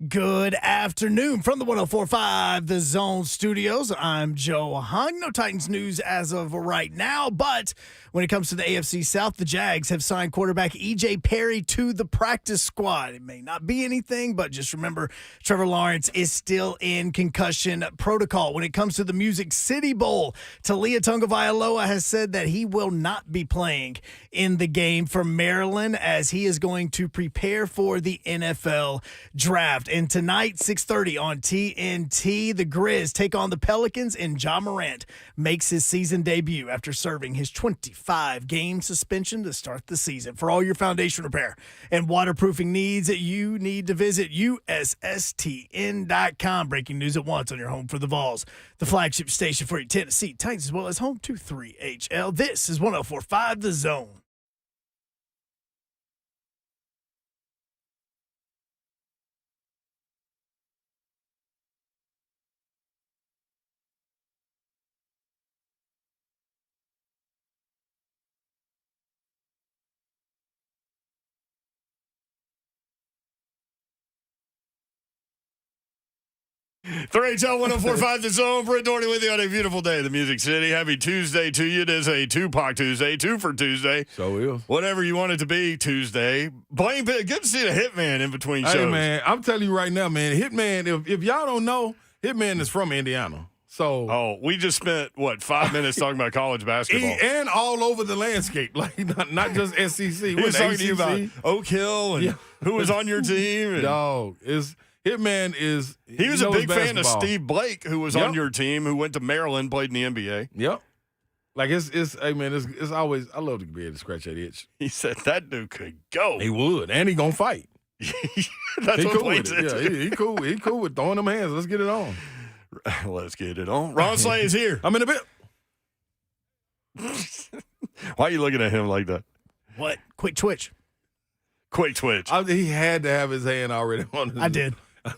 Good afternoon from the 104.5 The Zone Studios. I'm Joe Hung. No Titans news as of right now, but when it comes to the AFC South, the Jags have signed quarterback E.J. Perry to the practice squad. It may not be anything, but just remember Trevor Lawrence is still in concussion protocol. When it comes to the Music City Bowl, Talia Tagovailoa has said that he will not be playing in the game for Maryland as he is going to prepare for the NFL draft. And tonight, 6:30 on TNT, the Grizz take on the Pelicans, and Ja Morant makes his season debut after serving his 25-game suspension to start the season. For all your foundation repair and waterproofing needs, you need to visit USSTN.com. Breaking news at once on your home for the Vols, the flagship station for your Tennessee Titans, as well as home to 3HL. This is 104.5 The Zone. HL 104.5 The Zone. Britt Doherty with you on a beautiful day in the Music City. Happy Tuesday to you. It is a Tupac Tuesday, two for Tuesday. So is. Whatever you want it to be Tuesday. Blaine, good to see the Hitman in between shows. Hey, man, I'm telling you right now, man, Hitman, if y'all don't know, Hitman is from Indiana. So we just spent, 5 minutes talking about college basketball. And all over the landscape, like not just SEC. He was talking to you about Oak Hill and who was on your team. And Dog, Hitman is – He was a big fan of Steve Blake, who was on your team, who went to Maryland, played in the NBA. Yep. Like, it's always – I love to be able to scratch that itch. He said that dude could go. He would, and he going to fight. That's he what cool Blake with said. it. Yeah, he cool. He cool with throwing them hands. Let's get it on. Let's get it on. Ron Slay is here. I'm in a bit. Why are you looking at him like that? What? Quick twitch. Quick twitch. He had to have his hand already on his. I did.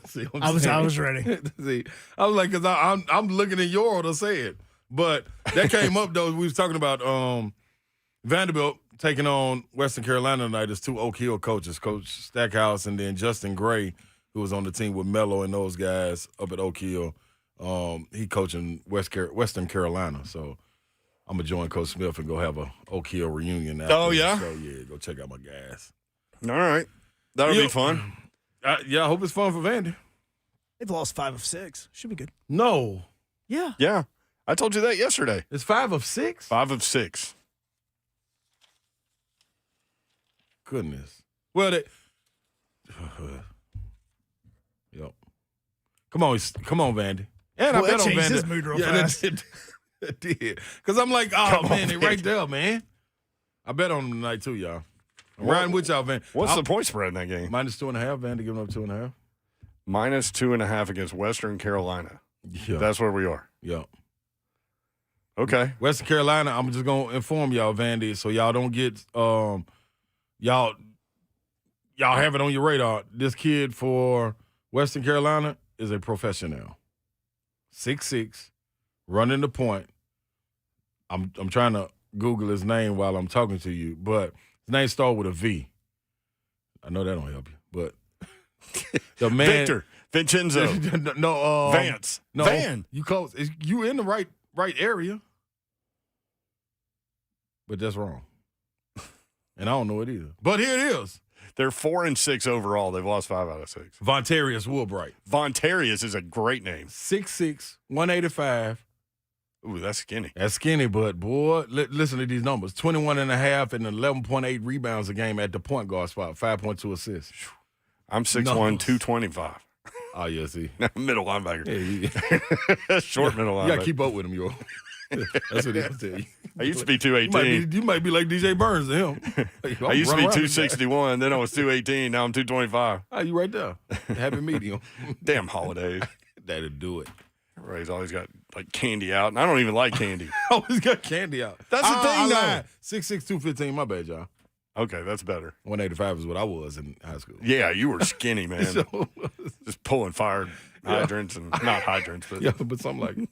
See, I was ready. See, I was like, because I'm looking at your to say it, but that came up though. We was talking about Vanderbilt taking on Western Carolina tonight as two Oak Hill coaches, Coach Stackhouse and then Justin Gray, who was on the team with Mello and those guys up at Oak Hill. He coaching Western Carolina, so I'm gonna join Coach Smith and go have a Oak Hill reunion. Oh yeah, so yeah, go check out my guys. All right, that'll be fun. I hope it's fun for Vandy. They've lost 5 of 6. Should be good. No. Yeah. Yeah. I told you that yesterday. It's 5 of 6? 5 of 6. Goodness. Well, yep. Come on, Vandy. And I bet on Vandy. His mood real fast. It did. Because I'm like, man, they're right there, man. I bet on them tonight, too, y'all. I'm riding with y'all, Vandy. What's the point spread in that game? -2.5. Vandy giving up 2.5. -2.5 against Western Carolina. Yeah. That's where we are. Yeah. Okay. Western Carolina, I'm just going to inform y'all, Vandy, so y'all don't get y'all have it on your radar. This kid for Western Carolina is a professional. 6'6", running the point. I'm trying to Google his name while I'm talking to you, but his name starts with a V. I know that don't help you, but the man Victor Vincenzo. No, Vance. No, Van. You close. You in the right area, but that's wrong. And I don't know it either. But here it is. They're 4-6 overall. They've lost 5 out of 6. Vontarius Woolbright. Vontarius is a great name. 6'6", 185. Ooh, that's skinny. That's skinny, but boy, listen to these numbers. 21.5 and 11.8 rebounds a game at the point guard spot. 5.2 assists. I'm 6'1", 225. Oh, yeah, see. Middle linebacker. Yeah, Short middle linebacker. You got to keep up with him, yo. That's what he'll tell you. I used to be 218. You might be like DJ Burns to him. I used to be 261. Then I was 218. Now I'm 225. Oh, you right there. Happy medium. Damn holidays. That'll do it. Everybody's always got like candy out, and I don't even like candy. Always got candy out. That's the thing, though. 6'6", 215. My bad, y'all. Okay, that's better. 185 is what I was in high school. Yeah, you were skinny, man. Just pulling fire hydrants and not hydrants, but but something like it.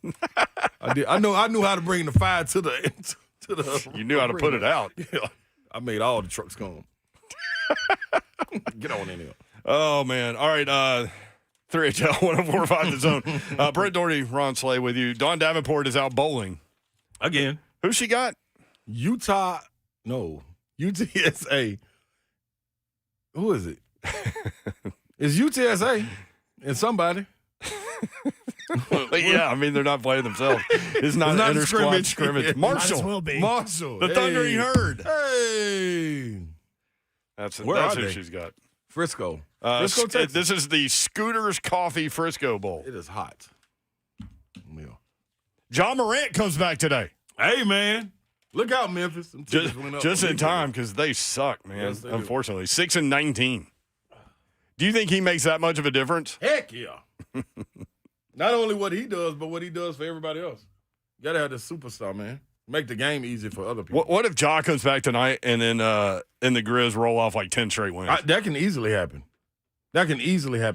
I knew how to bring the fire to the You knew how to put it out. Yeah, I made all the trucks come. Get on in here. Oh man! All right, 3HL 104.5 The Zone. Brett Doherty, Ron Slay with you. Dawn Davenport is out bowling. Again. Who she got? UTSA. Who is it? It's UTSA and somebody. Yeah, I mean, they're not playing themselves. It's not an inter-squad scrimmage. Might as well be. Marshall. The Thundering Herd. Hey. That's Where that's are who they? she's got. Frisco. Frisco, Texas. This is the Scooters Coffee Frisco Bowl. It is hot. Yeah. John Morant comes back today. Hey, man. Look out, Memphis. Them tickets went up Just on in Memphis. time because they suck, man, Yes, they do. unfortunately. 6-19. Do you think he makes that much of a difference? Heck yeah. Not only what he does, but what he does for everybody else. You got to have the superstar, man. Make the game easy for other people. What if Ja comes back tonight and then the Grizz roll off like 10 straight wins? That can easily happen.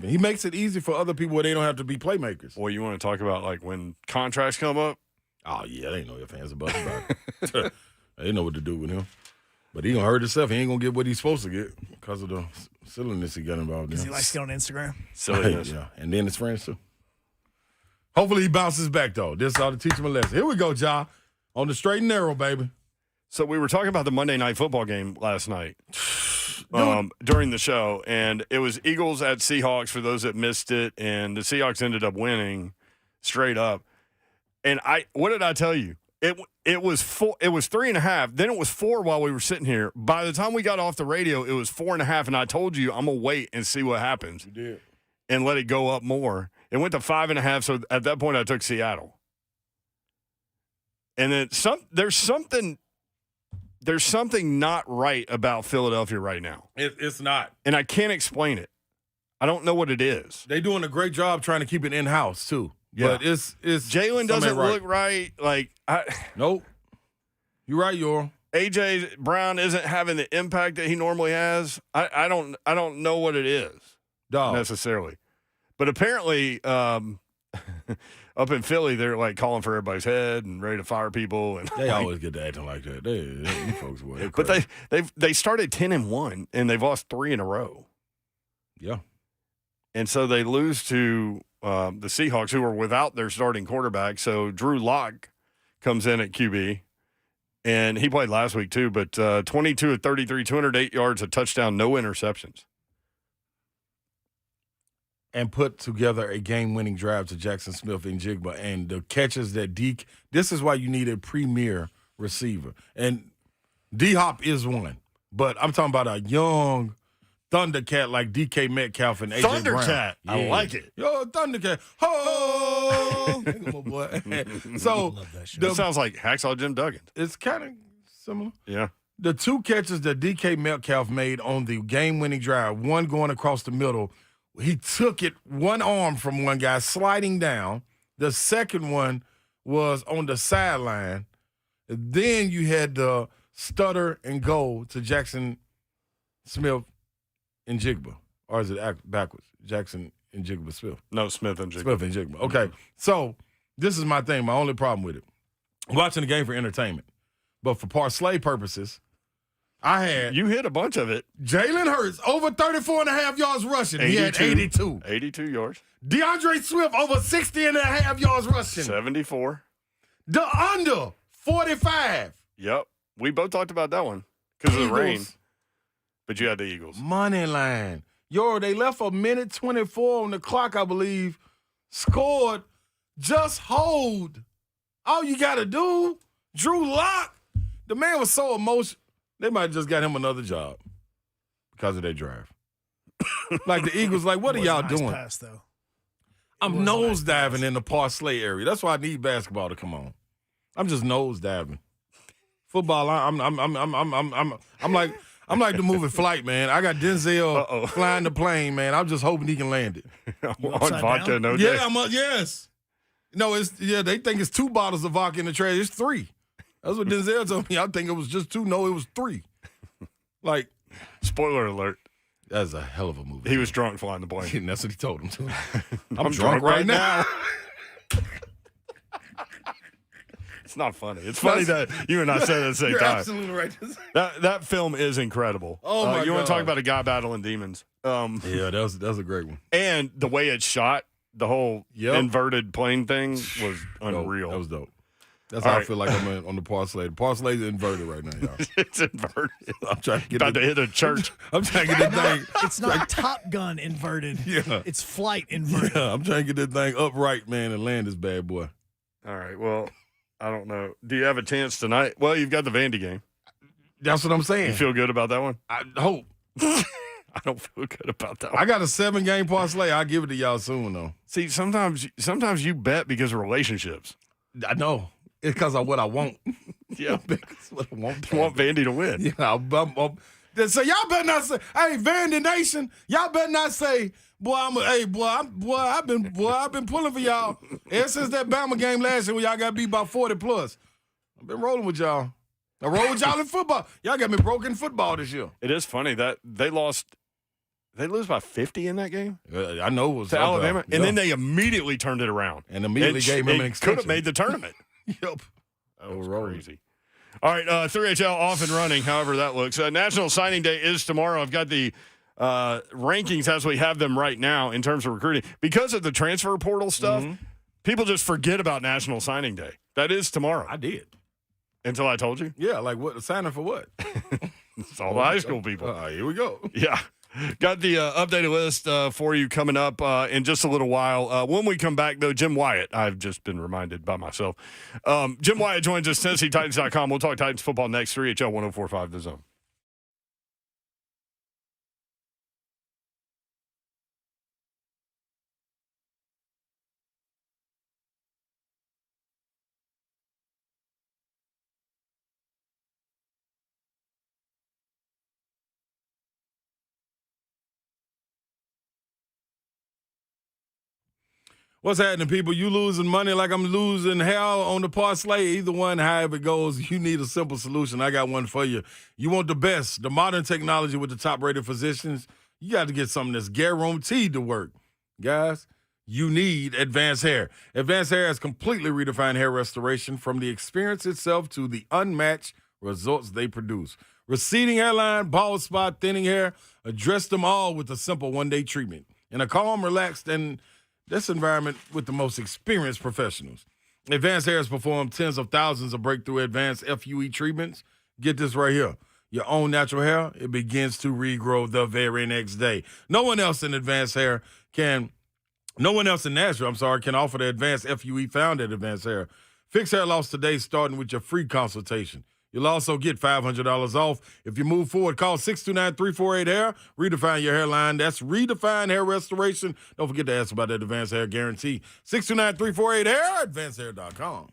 He makes it easy for other people where they don't have to be playmakers. Boy, you want to talk about like when contracts come up? Oh, yeah, they ain't know your fans about it. They know what to do with him. But he going to hurt himself. He ain't going to get what he's supposed to get because of the silliness he got involved in. Because he likes to get on Instagram. Silliness. Yeah, and then his friends, too. Hopefully he bounces back, though. This ought to teach him a lesson. Here we go, Ja. On the straight and narrow, baby. So we were talking about the Monday Night Football game last night during the show, and it was Eagles at Seahawks for those that missed it, and the Seahawks ended up winning straight up. And what did I tell you? It was 3.5. Then it was 4 while we were sitting here. By the time we got off the radio, it was 4.5, and I told you I'm gonna wait and see what happens. You did. And let it go up more. It went to 5.5. So at that point, I took Seattle. And then there's something not right about Philadelphia right now. It's not. And I can't explain it. I don't know what it is. They doing a great job trying to keep it in-house, too. Yeah. But it's Jalen doesn't look right. Like Nope. You're right, Yor. AJ Brown isn't having the impact that he normally has. I don't know what it is necessarily. But apparently up in Philly, they're like calling for everybody's head and ready to fire people. And They always get to acting like that. They folks, boy, they're but crazy. they started 10-1 and they've lost 3 in a row. Yeah. And so they lose to the Seahawks, who are without their starting quarterback. So Drew Lock comes in at QB, and he played last week too. But 22 of 33, 208 yards, a touchdown, no interceptions. And put together a game-winning drive to Jackson Smith and Jigba. And the catches that this is why you need a premier receiver. And D-Hop is one. But I'm talking about a young Thundercat like DK Metcalf and AJ Brown. Thundercat. Yeah. I like it. Yo, Thundercat. Oh! Come on, boy. So Love that shit. That sounds like Hacksaw Jim Duggan. it's kind of similar. Yeah. The 2 catches that DK Metcalf made on the game-winning drive, one going across the middle, he took it one arm from one guy sliding down. The second one was on the sideline. Then you had the stutter and go to Jackson Smith and Jigba. Or is it backwards? Jackson and Jigba Smith. No, Smith and Jigba. Smith and Jigba. Okay. So this is my thing, my only problem with it. Watching the game for entertainment. But for parlay purposes, I had You hit a bunch of it. Jalen Hurts over 34.5 yards rushing. He had 82. 82 yards. DeAndre Swift over 60.5 yards rushing. 74. The under 45. Yep. We both talked about that one because of the rain. Eagles, But you had the Eagles. money line. They left a minute 24 on the clock, I believe. Scored. Just hold. All you got to do, Drew Lock. The man was so emotional. They might have just got him another job because of their drive. Like the Eagles, like, what are It was y'all a nice doing? pass, though. I'm was a nice nose diving in the parlay area. That's why I need basketball to come on. I'm just nose diving. Football, I'm like the movie Flight, man. I got Denzel flying the plane, man. I'm just hoping he can land it. On upside vodka, down? no day. Yeah, yes. No, they think it's 2 bottles of vodka in the trash. It's 3. That's what Denzel told me. I think it was just 2. No, it was 3. Like, Spoiler alert. that's a hell of a movie. He was drunk flying the plane. And that's what he told him to. I'm drunk right now. It's not funny. It's funny that you and I said it at the same You're time. absolutely right. That film is incredible. Oh, my You want to talk God. about a guy battling demons? Yeah, that's a great one. And the way it's shot, the whole inverted plane thing was unreal. That was dope. That's All how right. I feel like I'm on the parsley. The parsley is inverted right now, y'all. It's inverted. I'm trying to get About to hit a church. I'm trying to get that thing. It's not Top Gun inverted. Yeah. It's flight inverted. Yeah, I'm trying to get that thing upright, man, and land this bad boy. All right. Well, I don't know. Do you have a chance tonight? Well, you've got the Vandy game. That's what I'm saying. You feel good about that one? I hope. I don't feel good about that one. I got a 7-game parlay. I'll give it to y'all soon, though. See, sometimes you bet because of relationships. I know. It's because of what I want. Yeah. Because what I want. You want Vandy to win. Yeah, so y'all better not say, "Hey, Vandy Nation," y'all better not say, I've been pulling for y'all ever since that Bama game last year when y'all got beat by 40 plus. I've been rolling with y'all. I roll with y'all in football. Y'all got me broken in football this year. It is funny that they lost. They lose by 50 in that game I know it was to Alabama, yeah. and then they immediately turned it around and immediately gave him an extension. Could have made the tournament. Yep. That was crazy. All right, 3HL off and running, however that looks. National Signing Day is tomorrow. I've got the rankings as we have them right now in terms of recruiting. Because of the transfer portal stuff, people just forget about National Signing Day. That is tomorrow. I did. Until I told you? Yeah, like what? Signing for what? It's all the high school people. Here we go. Yeah. Got the updated list for you coming up in just a little while. When we come back, though, Jim Wyatt, I've just been reminded by myself. Jim Wyatt joins us, TennesseeTitans.com. We'll talk Titans football next, 3HL 104.5 The Zone. What's happening, people? You losing money like I'm losing hell on the parlay. Either one, however it goes, you need a simple solution. I got one for you. You want the best, the modern technology with the top-rated physicians. You got to get something that's guaranteed to work. Guys, you need Advanced Hair. Advanced Hair has completely redefined hair restoration from the experience itself to the unmatched results they produce. Receding hairline, bald spot, thinning hair, address them all with a simple one-day treatment. In a calm, relaxed, and this environment with the most experienced professionals. Advanced Hair has performed tens of thousands of breakthrough advanced FUE treatments. Get this right here. Your own natural hair, it begins to regrow the very next day. No one else in Nashville, can offer the advanced FUE found at Advanced Hair. Fix hair loss today, starting with your free consultation. You'll also get $500 off. If you move forward, call 629-348-HAIR. Redefine your hairline. That's Redefine Hair Restoration. Don't forget to ask about that Advanced Hair Guarantee. 629-348-HAIR, advancedhair.com.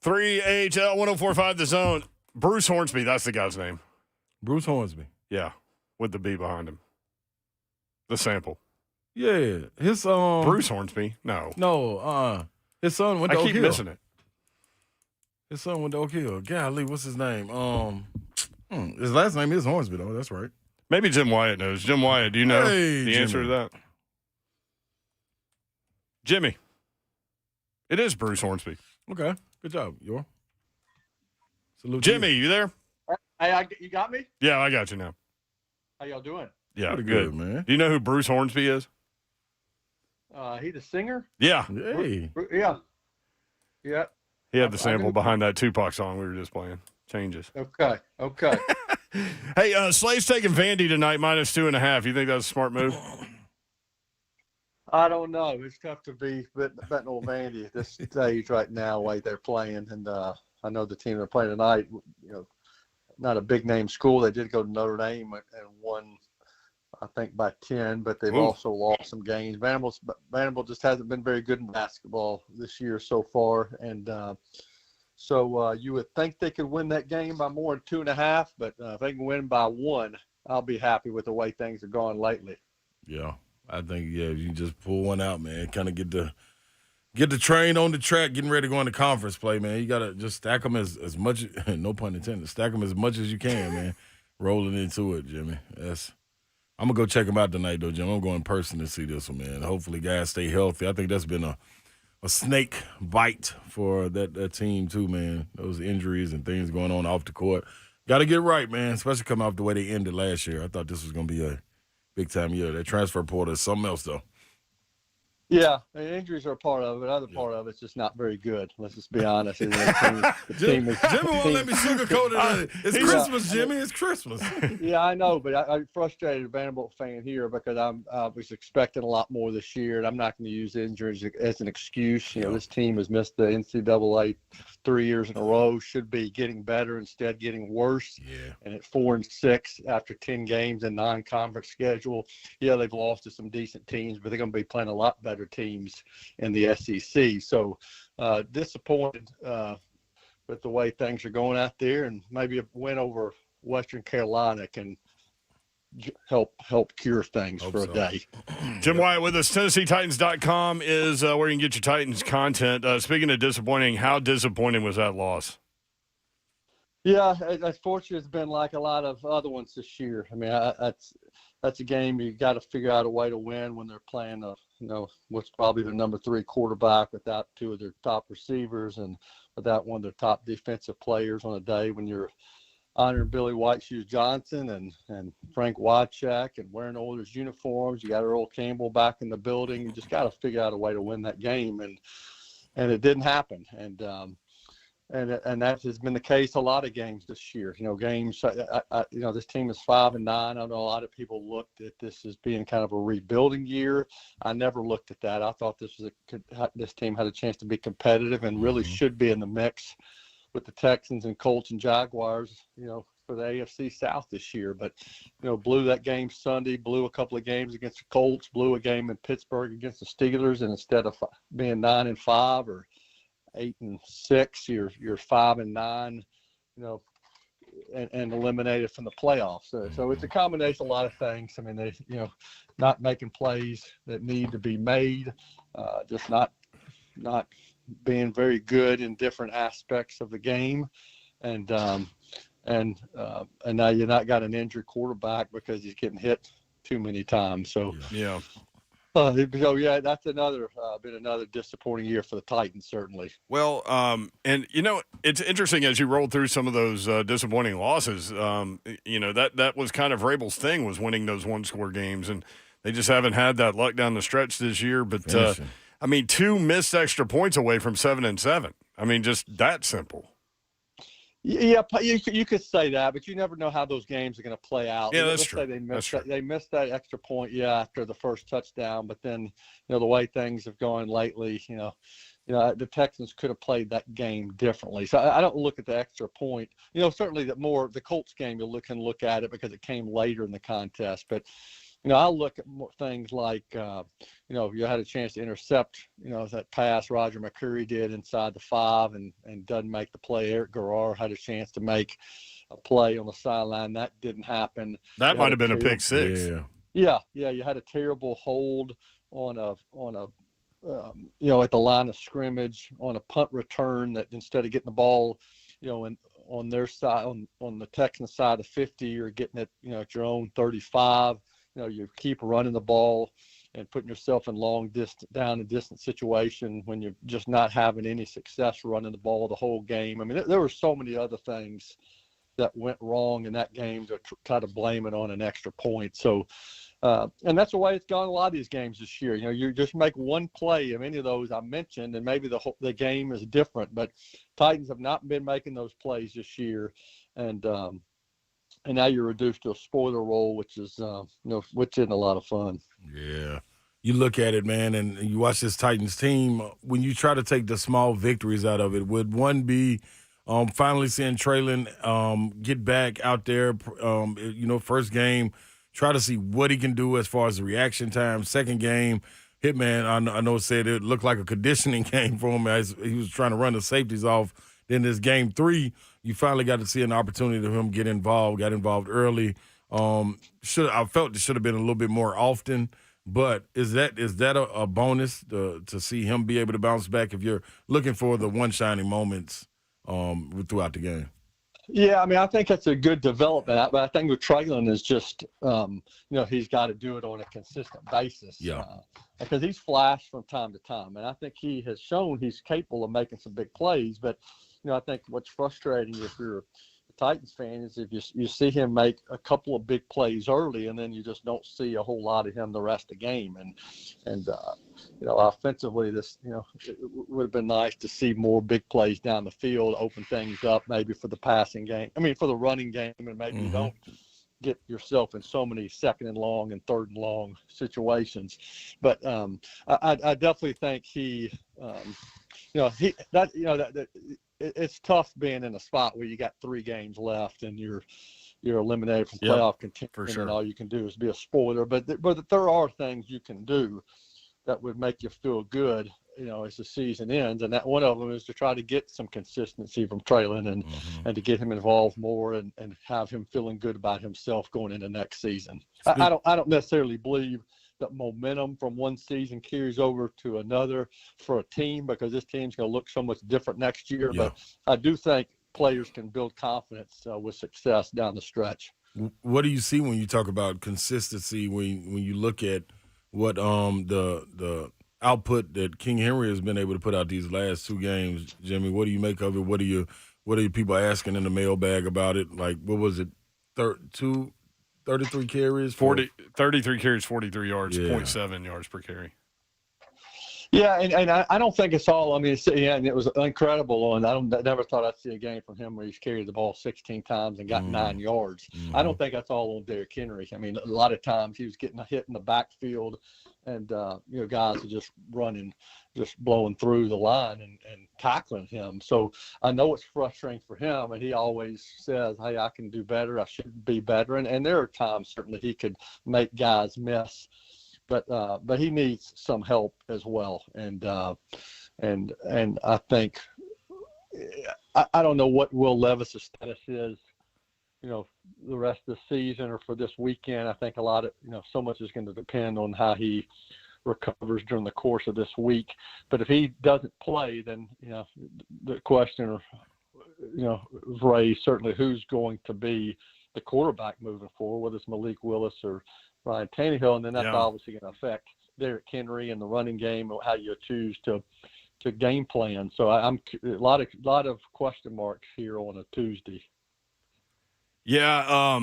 3HL 1045 The Zone. Bruce Hornsby, that's the guy's name. Bruce Hornsby. Yeah, with the B behind him. The sample. Yeah, his Bruce Hornsby. No. His son went to I Oak keep Hill. missing it. His son went to Oak Hill. Golly, what's his name? His last name is Hornsby, though. That's right. Maybe Jim Wyatt knows. Jim Wyatt, do you know the answer to that? Jimmy. It is Bruce Hornsby. Okay, good job, Yor. Salute Jimmy, to you. you there? Hey, you got me? Yeah, I got you now. How y'all doing? Yeah, Pretty good, man. Do you know who Bruce Hornsby is? He the singer? Yeah. Hey. Yeah. Yeah. He had the I sample knew- behind that Tupac song we were just playing. Changes. Okay. Hey, Slade's taking Vandy tonight, -2.5. You think that's a smart move? I don't know. It's tough to be betting on Vandy at this stage right now, the way they're playing. And I know the team they're playing tonight, not a big name school. They did go to Notre Dame and won, I think, by 10, but they've also lost some games. Vanderbilt just hasn't been very good in basketball this year so far. And so you would think they could win that game by more than 2.5, but if they can win by 1, I'll be happy with the way things have gone lately. Yeah, I think you just pull one out, man. Kind of get the train on the track, getting ready to go into conference play, man. You gotta just stack them as much. No pun intended. Stack them as much as you can, man. Rolling into it, Jimmy. I'm gonna go check them out tonight, though, Jim. I'm going in person to see this one, man. Hopefully, guys stay healthy. I think that's been a snake bite for that team too, man. Those injuries and things going on off the court. Got to get right, man. Especially coming off the way they ended last year. I thought this was gonna be a big time year. That transfer portal is something else, though. Yeah, and injuries are a part of it. Other part of it's just not very good. Let's just be honest. Jimmy won't let me sugarcoat it. It's Christmas, Jimmy. It's Christmas. Yeah, I know, but I'm frustrated Vanderbilt fan here because I was expecting a lot more this year, and I'm not going to use injuries as an excuse. This team has missed the NCAA 3 years in a row. Should be getting better, instead getting worse. Yeah. And at 4-6 after 10 games and non-conference schedule, they've lost to some decent teams, but they're going to be playing a lot better teams in the SEC. So disappointed with the way things are going out there, and maybe a win over Western Carolina can help cure things for a day. Jim Wyatt with us. TennesseeTitans.com is where you can get your Titans content. Speaking of disappointing, how disappointing was that loss? Yeah, unfortunately, it's been like a lot of other ones this year. I mean, that's a game you got to figure out a way to win when they're playing what's probably their number 3 quarterback without 2 of their top receivers and without one of their top defensive players on a day when you're honoring Billy White Shoes Johnson and Frank Wycheck and wearing Oilers uniforms. You got Earl Campbell back in the building. You just got to figure out a way to win that game, and it didn't happen. And that has been the case a lot of games this year. Games. This team is 5-9. I know a lot of people looked at this as being kind of a rebuilding year. I never looked at that. I thought this team had a chance to be competitive and really should be in the mix with the Texans and Colts and Jaguars. For the AFC South this year, but blew that game Sunday. Blew a couple of games against the Colts. Blew a game in Pittsburgh against the Steelers, and instead of being 9-5 or 8-6, you're 5-9, and eliminated from the playoffs. So it's a combination of a lot of things. I mean, they, not making plays that need to be made, just not being very good in different aspects of the game, and now you're not got an injured quarterback because he's getting hit too many times. So yeah. That's been another disappointing year for the Titans, certainly. Well, and it's interesting as you roll through some of those disappointing losses. That was kind of Rabel's thing, was winning those one-score games, and they just haven't had that luck down the stretch this year. But 2 missed extra points away from 7-7. I mean, just that simple. Yeah, you could say that, but you never know how those games are going to play out. Yeah, that's true. They missed that extra point, after the first touchdown. But then, the way things have gone lately, the Texans could have played that game differently. So I don't look at the extra point. Certainly the Colts game, you can look at it because it came later in the contest. But I look at more things like, you had a chance to intercept, that pass Roger McCreary did inside the 5 and doesn't make the play. Eric Garrar had a chance to make a play on the sideline. That didn't happen. That might have been a pick six. Yeah. You had a terrible hold on a at the line of scrimmage on a punt return that instead of getting the ball, on their side, on the Texans side of 50, you're getting it, at your own 35. You keep running the ball and putting yourself in down and distance situation when you're just not having any success running the ball the whole game. I mean, there were so many other things that went wrong in that game to try to blame it on an extra point. So, and that's the way it's gone a lot of these games this year. You just make one play of any of those I mentioned, and maybe the game is different. But Titans have not been making those plays this year, and now you're reduced to a spoiler role, which is which isn't a lot of fun. Yeah. You look at it, man, and you watch this Titans team. When you try to take the small victories out of it, would one be finally seeing Traylon get back out there, first game, try to see what he can do as far as the reaction time. Second game, Hitman, I know said it looked like a conditioning game for him as he was trying to run the safeties off. Then this game 3, you finally got to see an opportunity to him got involved early. I felt it should have been a little bit more often. But is that a bonus to see him be able to bounce back if you're looking for the one shining moments throughout the game? Yeah, I mean, I think that's a good development. But I think with Traylon is just, he's got to do it on a consistent basis. Yeah. Because he's flashed from time to time. And I think he has shown he's capable of making some big plays. But, I think what's frustrating if you're a Titans fan is if you see him make a couple of big plays early and then you just don't see a whole lot of him the rest of the game. And offensively, it would have been nice to see more big plays down the field, open things up maybe for the passing game. I mean, for the running game, and maybe you don't get yourself in so many second and long and third and long situations. But I definitely think it's tough being in a spot where you got 3 games left and you're eliminated from playoff contention, for sure. And all you can do is be a spoiler. But there are things you can do that would make you feel good, as the season ends. And that one of them is to try to get some consistency from Traylon and to get him involved more and have him feeling good about himself going into next season. I don't necessarily believe that momentum from one season carries over to another for a team because this team's going to look so much different next year. Yeah. But I do think players can build confidence with success down the stretch. What do you see when you talk about consistency when you look at what the output that King Henry has been able to put out these last 2 games? Jimmy, what do you make of it? What are people asking in the mailbag about it? Like, what was it, 33 carries? 33 carries, 43 yards, 0.7 yards per carry. Yeah, and I don't think it's all. I mean, and it was incredible. And I never thought I'd see a game from him where he's carried the ball 16 times and got 9 yards. I don't think that's all on Derrick Henry. I mean, a lot of times he was getting a hit in the backfield, and guys are just running, just blowing through the line and tackling him. So I know it's frustrating for him, and he always says, "Hey, I can do better. I should be better." And there are times certainly he could make guys miss. But he needs some help as well, and I think I don't know what Will Levis' status is, the rest of the season or for this weekend. I think a lot of so much is going to depend on how he recovers during the course of this week. But if he doesn't play, then the question is raised certainly who's going to be the quarterback moving forward, whether it's Malik Willis or Ryan Tannehill, and then that's obviously going to affect Derrick Henry and the running game, or how you choose to game plan. So I'm a lot of question marks here on a Tuesday. Yeah,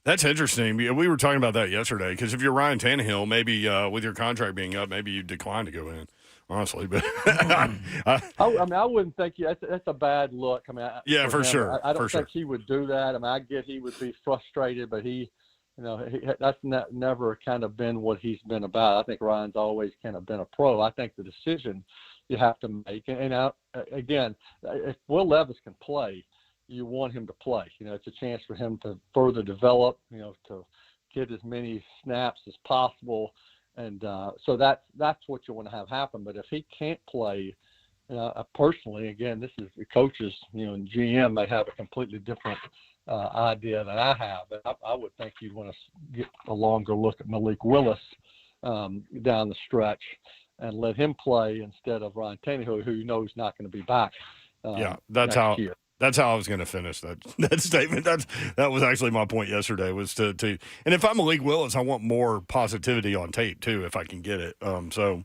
that's interesting. We were talking about that yesterday because if you're Ryan Tannehill, maybe with your contract being up, maybe you decline to go in. Honestly, but I wouldn't think that's a bad look. I mean, for sure. I don't think he would do that. I mean, I get he would be frustrated, but that's never kind of been what he's been about. I think Ryan's always kind of been a pro. I think the decision you have to make, and again, if Will Levis can play, you want him to play. It's a chance for him to further develop, to get as many snaps as possible. And so that's what you want to have happen. But if he can't play, personally, again, this is the coaches, and GM may have a completely different idea than I have. But I would think you'd want to get a longer look at Malik Willis down the stretch and let him play instead of Ryan Tannehill, who is not going to be back. That's next year. That's how I was going to finish that statement. That was actually my point yesterday, was to and if I'm Malik Willis, I want more positivity on tape too, if I can get it. So,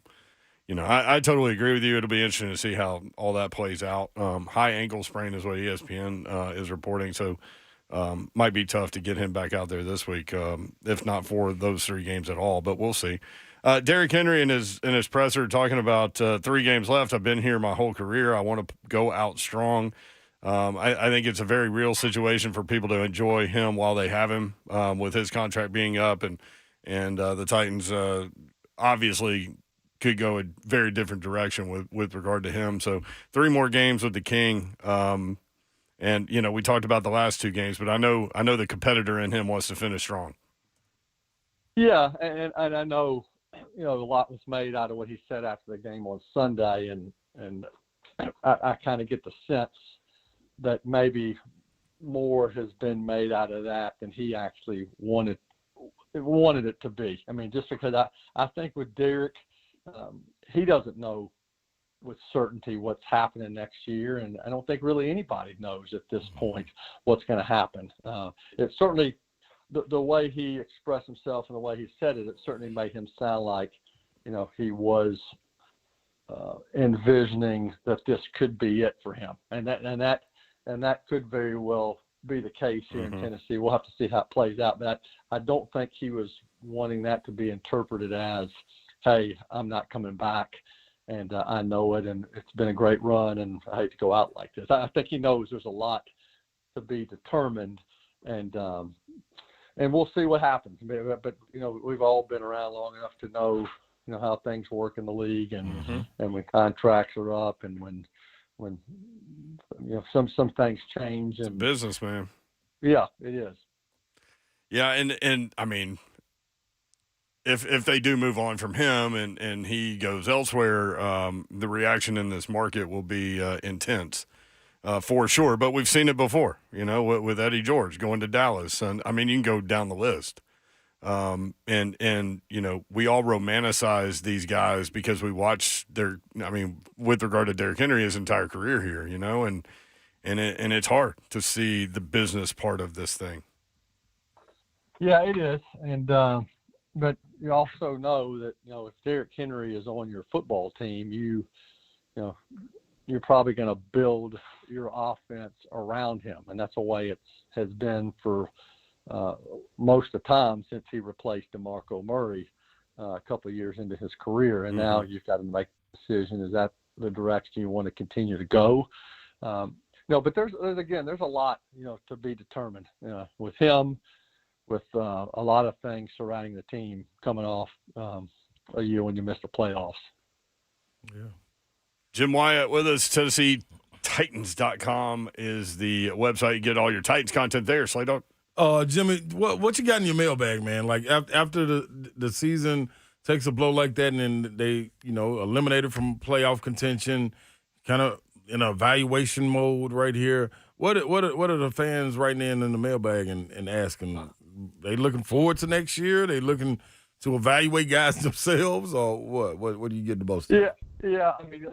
I totally agree with you. It'll be interesting to see how all that plays out. High ankle sprain is what ESPN is reporting, so might be tough to get him back out there this week, if not for those 3 games at all. But we'll see. Derrick Henry in his presser talking about 3 games left. I've been here my whole career. I want to go out strong. I think it's a very real situation for people to enjoy him while they have him, with his contract being up, and the Titans obviously could go a very different direction with regard to him. So 3 more games with the King, and we talked about the last 2 games, but I know the competitor in him wants to finish strong. Yeah, and I know a lot was made out of what he said after the game on Sunday, and I kind of get the sense that maybe more has been made out of that than he actually wanted it to be. I mean, just because I think with Derrick, he doesn't know with certainty what's happening next year, and I don't think really anybody knows at this point what's going to happen. It certainly, the way he expressed himself and the way he said it certainly made him sound like, he was envisioning that this could be it for him, and that could very well be the case here in Tennessee. We'll have to see how it plays out, but I don't think he was wanting that to be interpreted as, hey, I'm not coming back, and I know it, and it's been a great run, and I hate to go out like this. I think he knows there's a lot to be determined, and we'll see what happens. But we've all been around long enough to know how things work in the league, and when contracts are up, and when some things change. It's and business, man. Yeah, it is. Yeah, and I mean, if they do move on from him and he goes elsewhere, the reaction in this market will be intense, for sure. But we've seen it before, with Eddie George going to Dallas, and I mean, you can go down the list. We all romanticize these guys because we watch with regard to Derrick Henry, his entire career here, and it's hard to see the business part of this thing. Yeah, it is. And, but you also know that, if Derrick Henry is on your football team, you're probably going to build your offense around him. And that's the way it has been for most of the time since he replaced DeMarco Murray a couple of years into his career. And now you've got to make a decision. Is that the direction you want to continue to go? But there's a lot, to be determined with him, with a lot of things surrounding the team coming off a year when you missed the playoffs. Yeah. Jim Wyatt with us. TennesseeTitans.com is the website. You get all your Titans content there. Slay Dog. Jimmy, what you got in your mailbag, man? Like after the season takes a blow like that, and then they eliminated from playoff contention, kind of in an evaluation mode right here. What are the fans writing in the mailbag and asking? They looking forward to next year? They looking to evaluate guys themselves, or what? What do you get the most? Yeah. I mean,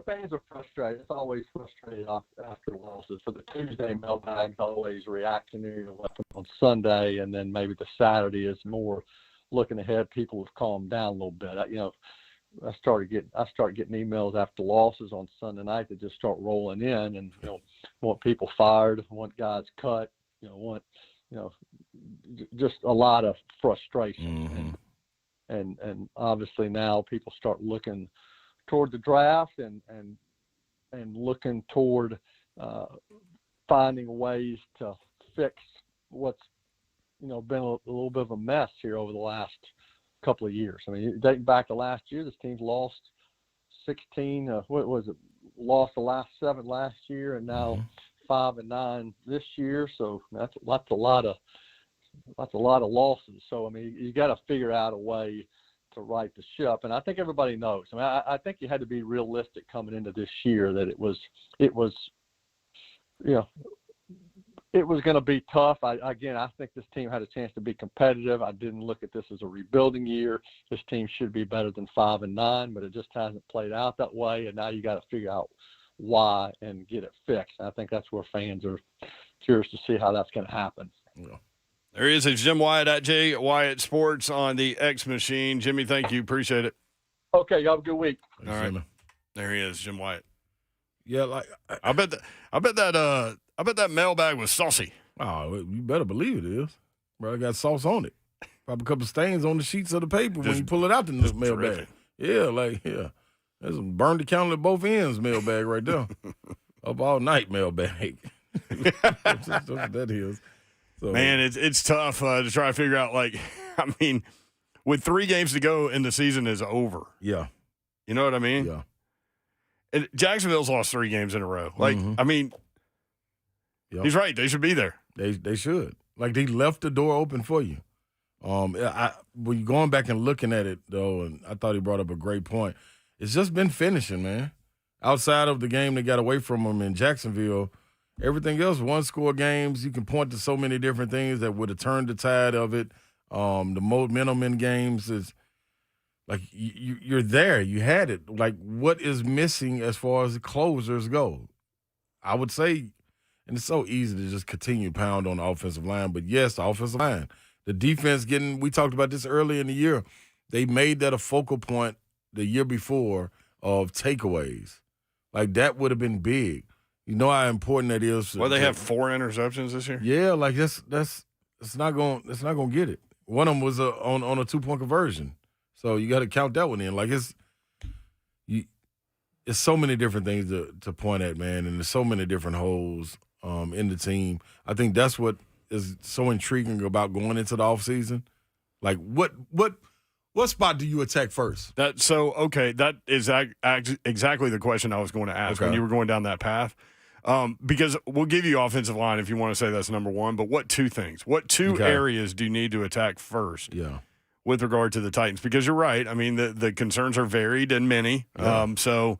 fans are frustrated. It's always frustrating after losses. So the Tuesday mailbag's always reactionary to what happened on Sunday, and then maybe the Saturday is more looking ahead. People have calmed down a little bit. I start getting emails after losses on Sunday night that just start rolling in, and want people fired, want guys cut, just a lot of frustration. And obviously now people start looking toward the draft and looking toward finding ways to fix what's been a little bit of a mess here over the last couple of years. I mean, dating back to last year, this team's lost 16. Lost the last 7 last year, and now 5-9 this year. So that's a lot of that's a lot of losses. So I mean, you got to figure out a way to right the ship. And I think everybody knows. I mean, I think you had to be realistic coming into this year that it was, you know, it was going to be tough. I think this team had a chance to be competitive. I didn't look at this as a rebuilding year. This team should be better than 5-9, but it just hasn't played out that way. And now you got to figure out why and get it fixed. And I think that's where fans are curious to see how that's going to happen. Yeah. There he is. It's Jim Wyatt at J Wyatt Sports on the X Machine. Jimmy, thank you. Appreciate it. Okay, y'all have a good week. All right. There he is, Jim Wyatt. Yeah, like I bet that mailbag was saucy. Oh, you better believe it is. Bro, I got sauce on it. Probably a couple stains on the sheets of the paper when you pull it out the mailbag. Terrific. Yeah. There's some burned the counter at both ends mailbag right there. Up all night mailbag. That's what that is. So, man, it's tough to try to figure out, like, I mean, with 3 games to go and the season is over. Yeah. You know what I mean? Yeah. And Jacksonville's lost 3 games in a row. Like, I mean, he's right. They should be there. They should. Like, they left the door open for you. When you're going back and looking at it, though, and I thought he brought up a great point, it's just been finishing, man. Outside of the game that got away from them in Jacksonville, everything else, one-score games, you can point to so many different things that would have turned the tide of it. The momentum in games is like you're there. You had it. Like, what is missing as far as the closers go? I would say, and it's so easy to just continue to pound on the offensive line, but yes, the offensive line. The defense we talked about this early in the year, they made that a focal point the year before of takeaways. Like, that would have been big. You know how important that is. Well, they have 4 interceptions this year. Yeah, like it's not gonna get it. One of them was on a 2-point conversion, so you got to count that one in. Like it's so many different things to point at, man, and there's so many different holes in the team. I think that's what is so intriguing about going into the offseason. Like what spot do you attack first? That is exactly the question I was going to ask when you were going down that path. Because we'll give you offensive line if you want to say that's number 1, but what 2 things? What 2 areas do you need to attack first with regard to the Titans? Because you're right. I mean, the concerns are varied and many. Yeah.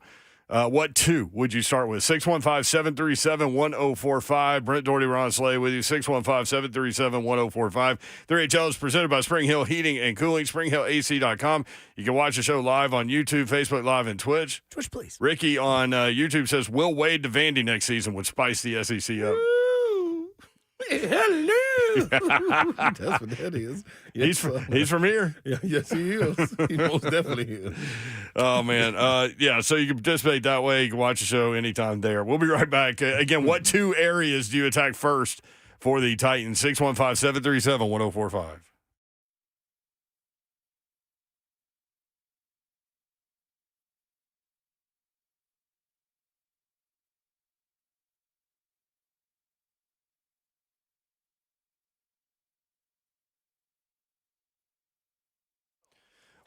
What 2 would you start with? 615-737-1045. Brent Doherty, Ron Slay with you. 615-737-1045. 3HL is presented by Spring Hill Heating and Cooling, springhillac.com. You can watch the show live on YouTube, Facebook Live, and Twitch. Twitch, please. Ricky on YouTube says, Will Wade to Vandy next season would spice the SEC up. Hello. That's what that is. Yes, he's from here. Yeah, yes, he is. He most definitely is. Oh, man. So you can participate that way. You can watch the show anytime there. We'll be right back. Again, what 2 areas do you attack first for the Titans? 615-737-1045.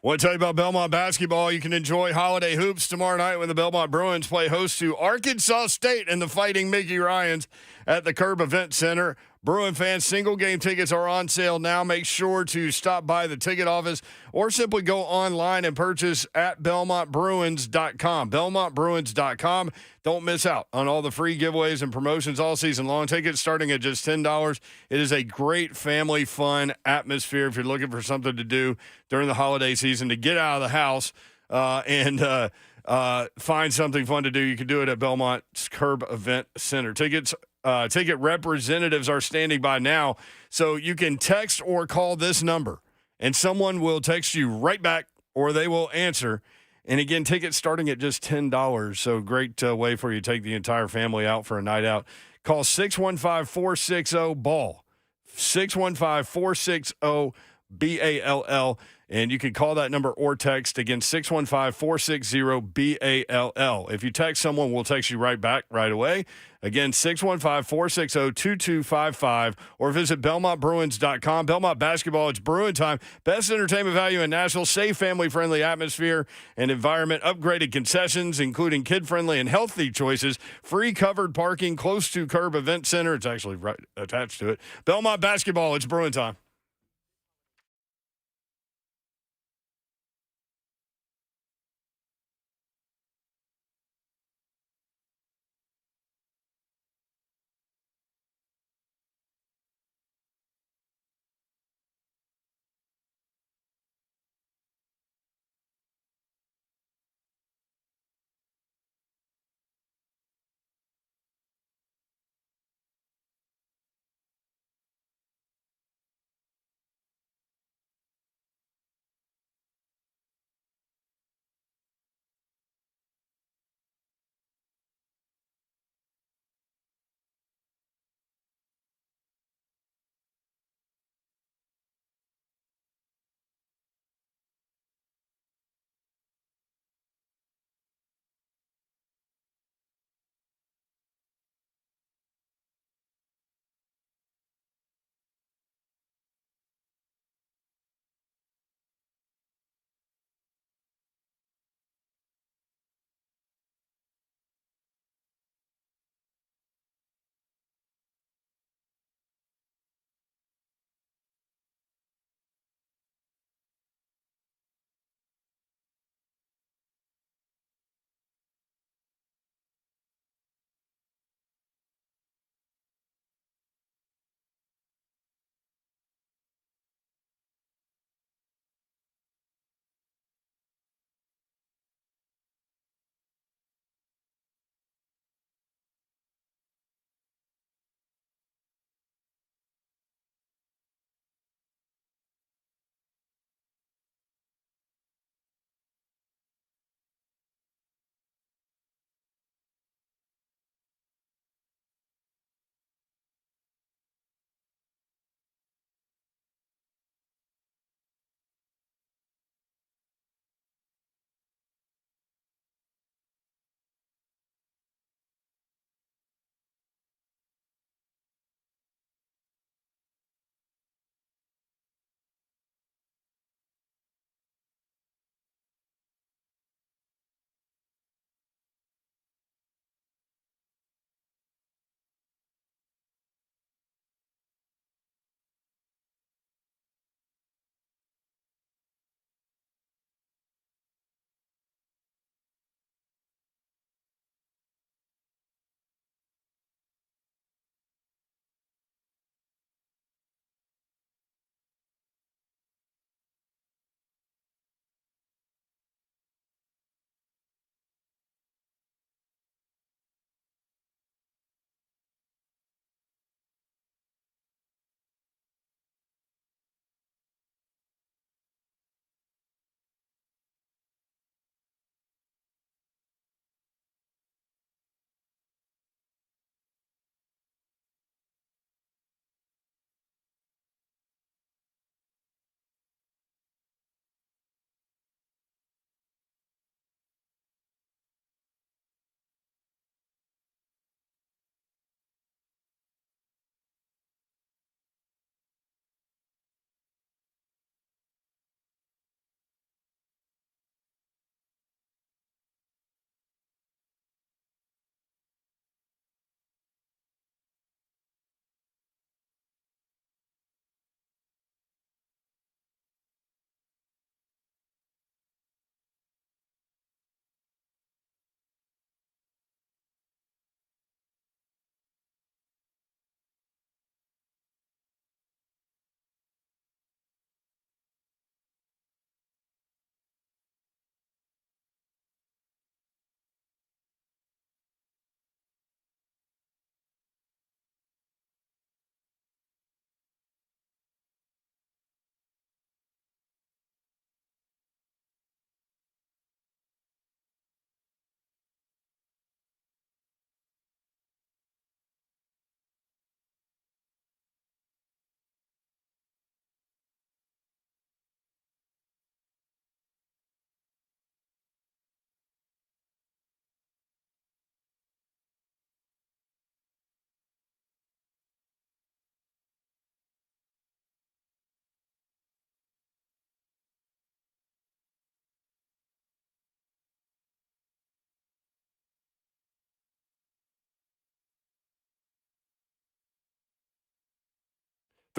Want to tell you about Belmont basketball. You can enjoy holiday hoops tomorrow night when the Belmont Bruins play host to Arkansas State and the Fighting Mickey Ryans at the Curb Event Center. Bruin fans, single game tickets are on sale now. Make sure to stop by the ticket office or simply go online and purchase at BelmontBruins.com. BelmontBruins.com. Don't miss out on all the free giveaways and promotions all season long. Tickets starting at just $10. It is a great family fun atmosphere if you're looking for something to do during the holiday season to get out of the house and find something fun to do. You can do it at Belmont's Curb Event Center. Ticket representatives are standing by now, so you can text or call this number, and someone will text you right back, or they will answer. And again, tickets starting at just $10, so great way for you to take the entire family out for a night out. Call 615-460-BALL, 615-460-BALL. And you can call that number or text, again, 615-460-BALL. If you text someone, we'll text you right back right away. Again, 615-460-2255, or visit BelmontBruins.com. Belmont basketball, it's Bruin time. Best entertainment value in Nashville, safe, family-friendly atmosphere and environment, upgraded concessions, including kid-friendly and healthy choices, free covered parking, close to curb event center. It's actually right attached to it. Belmont basketball, it's Bruin time.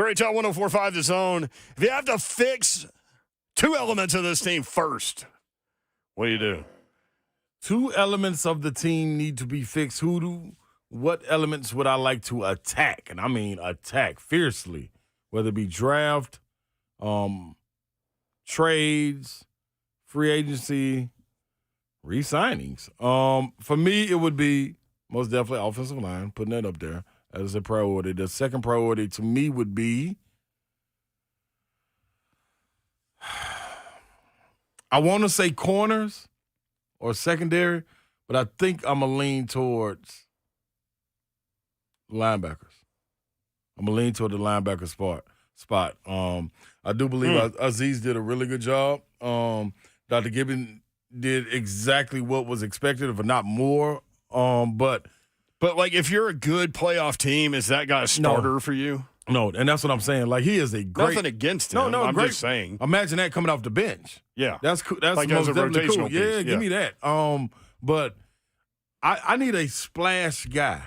Great Tell 104.5 The Zone. If you have to fix two elements of this team first, what do you do? Two elements of the team need to be fixed. What elements would I like to attack? And I mean attack fiercely, whether it be draft, trades, free agency, re-signings. For me, it would be most definitely offensive line, putting that up there as a priority. The second priority to me would be I want to say corners or secondary, but I think I'm going to lean towards linebackers. I'm going to lean toward the linebacker spot. I do believe Aziz did a really good job. Dr. Gibbon did exactly what was expected, if not more. But like, if you're a good playoff team, is that guy a starter for you? No, and that's what I'm saying. Like, he is a great. Nothing against him. I'm great. just saying. Imagine that coming off the bench. Yeah, that's cool. That's like most as a definitely rotational cool. piece. Yeah, give me that. But I need a splash guy.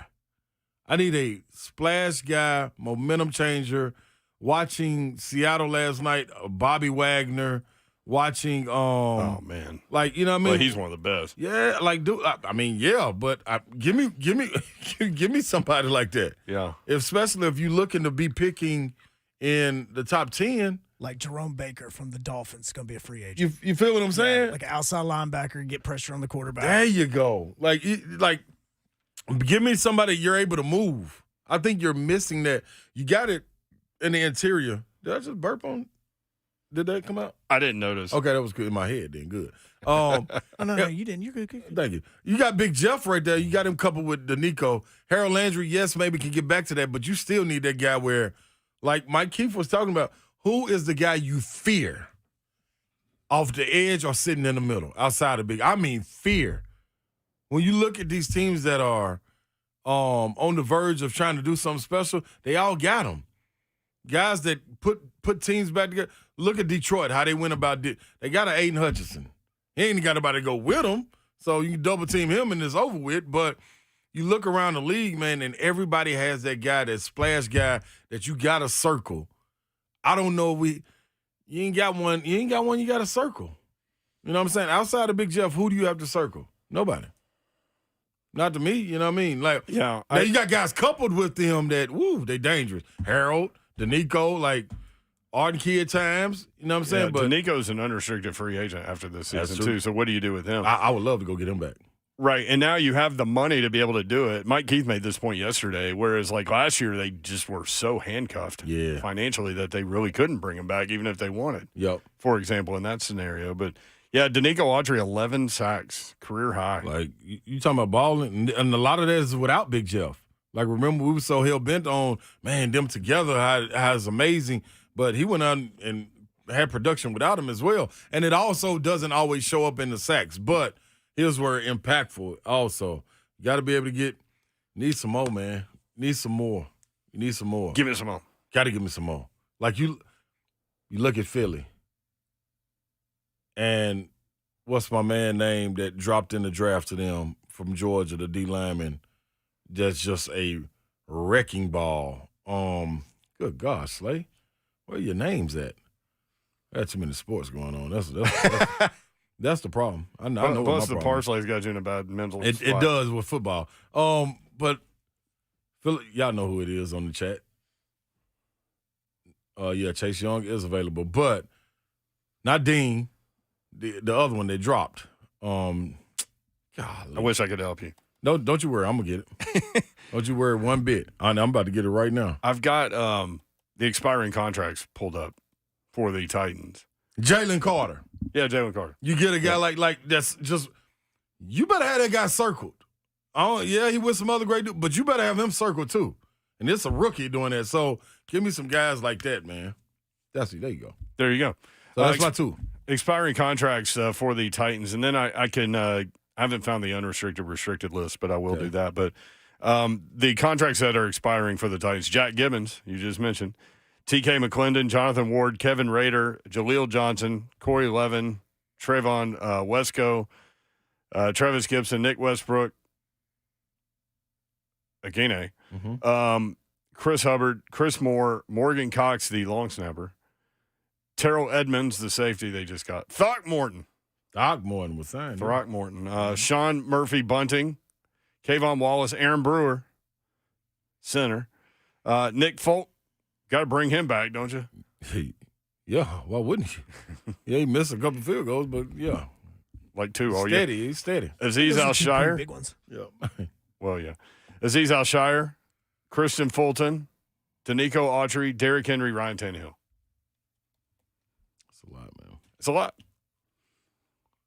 I need a splash guy, momentum changer. Watching Seattle last night, Bobby Wagner. Watching, oh man, like, you know what I mean? Well, he's one of the best. Yeah, like, dude. I mean, yeah, but give me, give me somebody like that. Yeah, especially if you're looking to be picking in the top 10. Like Jerome Baker from the Dolphins is going to be a free agent. You feel what I'm saying? Yeah, like an outside linebacker and get pressure on the quarterback. There you go. Like, give me somebody you're able to move. I think you're missing that. You got it in the interior. Did I just burp on? Did that come out? I didn't notice. Okay, that was good in my head then. Good. No, you didn't. You're good. Thank you. You got Big Jeff right there. You got him coupled with Danico. Harold Landry, yes, maybe can get back to that, but you still need that guy where, like Mike Keefe was talking about, who is the guy you fear off the edge or sitting in the middle, outside of big? I mean, fear. When you look at these teams that are on the verge of trying to do something special, they all got them. Guys that put teams back together. Look at Detroit, how they went about it. They got an Aiden Hutchinson. He ain't got nobody to go with him, so you can double team him and it's over with. But you look around the league, man, and everybody has that guy, that splash guy that you got to circle. I don't know if you ain't got one. You ain't got one. You got to circle. You know what I'm saying? Outside of Big Jeff, who do you have to circle? Nobody. Not to me. You know what I mean? Like, yeah, now you got guys coupled with them that they dangerous. Harold, Danico, like Arden Key at times. You know what I'm saying? Yeah, but Danico's an unrestricted free agent after this season too. So what do you do with him? I would love to go get him back. Right, and now you have the money to be able to do it. Mike Keith made this point yesterday, whereas like last year they just were so handcuffed financially that they really couldn't bring him back even if they wanted. Yep. For example, in that scenario. But, yeah, Danico Autry, 11 sacks, career high. Like, you talking about balling, and a lot of that is without Big Jeff. Like, remember, we were so hell-bent on, man, them together, how it's amazing. But he went on and had production without him as well. And it also doesn't always show up in the sacks. But his were impactful also. You got to be able to need some more, man. Need some more. You need some more. Give me some more. Got to give me some more. Like, you look at Philly. And what's my man name that dropped in the draft to them from Georgia, the D lineman? That's just a wrecking ball. Good gosh, Slay. Where your names at? Got too many sports going on. That's the problem. I know. Plus, the Parslay's got you in a bad mental spot. It does with football. But y'all know who it is on the chat. Yeah, Chase Young is available, but not Dean. The other one they dropped. Golly. I wish I could help you. No, don't you worry. I'm gonna get it. Don't you worry one bit. I'm about to get it right now. I've got the expiring contracts pulled up for the Titans. Jalen Carter. Yeah, Jalen Carter. You get a guy like that's just. You better have that guy circled. Yeah, he with some other great dude, but you better have him circled too. And it's a rookie doing that. So give me some guys like that, man. There you go. There you go. So that's my two. Expiring contracts for the Titans, and then I can I haven't found the unrestricted restricted list, but I will do that. But the contracts that are expiring for the Titans: Jack Gibbons, you just mentioned, T.K. McClendon, Jonathan Ward, Kevin Rader, Jaleel Johnson, Corey Levin, Trayvon Wesco, Travis Gibson, Nick Westbrook, Akine, Chris Hubbard, Chris Moore, Morgan Cox, the long snapper, Terrell Edmonds, the safety they just got, Throckmorton was signed. Sean Murphy Bunting, Kayvon Wallace, Aaron Brewer, center, Nick Folk. Got to bring him back, don't you? Yeah, why wouldn't you? Yeah, he missed a couple field goals, but yeah. Like two. He's steady. Aziz Al-Shire. Big ones. Yeah. Well, yeah. Aziz Al-Shire, Christian Fulton, Danico Autry, Derrick Henry, Ryan Tannehill. That's a lot, man. It's a lot.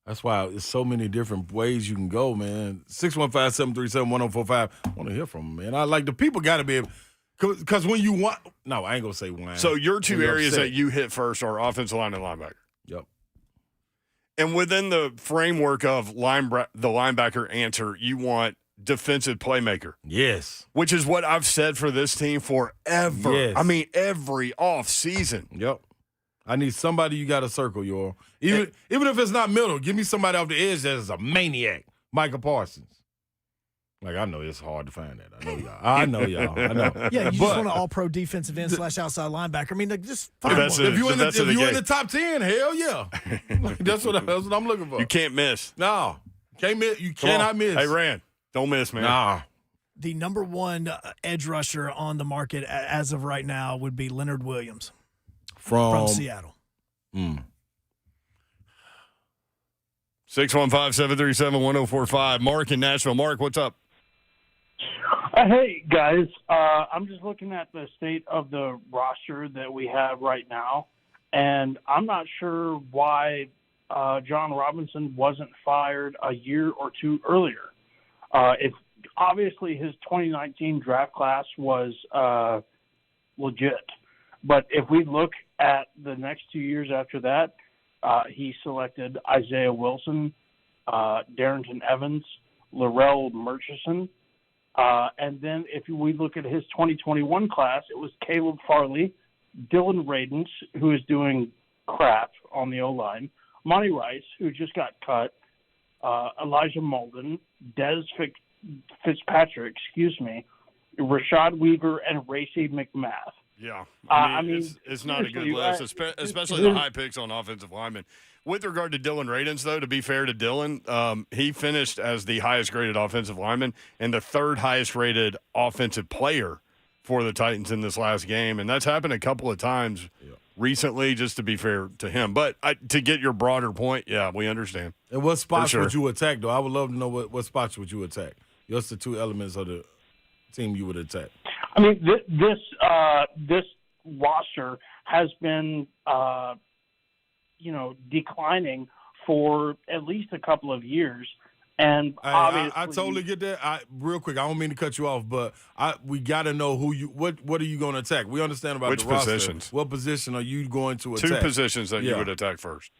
That's why there's so many different ways you can go, man. 615-737-1045. I want to hear from them, man. I like the people got to be able, because when you want, no, I ain't going to say when. So your two areas that you hit first are offensive line and linebacker. Yep. And within the framework of the linebacker answer, you want defensive playmaker. Yes. Which is what I've said for this team forever. Yes. I mean, every offseason. Yep. I need somebody you got to circle, y'all. Even if it's not middle, give me somebody off the edge that is a maniac. Micah Parsons. Like, I know it's hard to find that. I know y'all. I know. Yeah, you just want an all-pro defensive end / outside linebacker. I mean, like, just find one. If you're in the top 10, hell yeah. That's what I'm looking for. You can't miss. No. Can't miss. You cannot miss. Hey, Rand, don't miss, man. Nah. The number one edge rusher on the market as of right now would be Leonard Williams from Seattle. 615-737-1045. Mark in Nashville. Mark, what's up? Hey, guys. I'm just looking at the state of the roster that we have right now, and I'm not sure why John Robinson wasn't fired a year or two earlier. If obviously his 2019 draft class was legit, but if we look at the next 2 years after that, he selected Isaiah Wilson, Darrington Evans, Laurel Murchison. And then if we look at his 2021 class, it was Caleb Farley, Dylan Radens, who is doing crap on the O-line, Monty Rice, who just got cut, Elijah Molden, Des Fitzpatrick, Rashad Weaver, and Racy McMath. Yeah. I mean, it's not a good list, especially the high picks on offensive linemen. With regard to Dylan Radens, though, to be fair to Dylan, he finished as the highest-graded offensive lineman and the third highest-rated offensive player for the Titans in this last game. And that's happened a couple of times recently, just to be fair to him. But to get your broader point, yeah, we understand. And what spots would you attack, though? I would love to know what spots would you attack. What's the two elements of the team you would attack? I mean, this roster has been, declining for at least a couple of years, and obviously, I totally get that. Real quick, I don't mean to cut you off, but we got to know what are you going to attack? We understand about which the roster. Positions. What position are you going to attack? Two positions that you would attack first.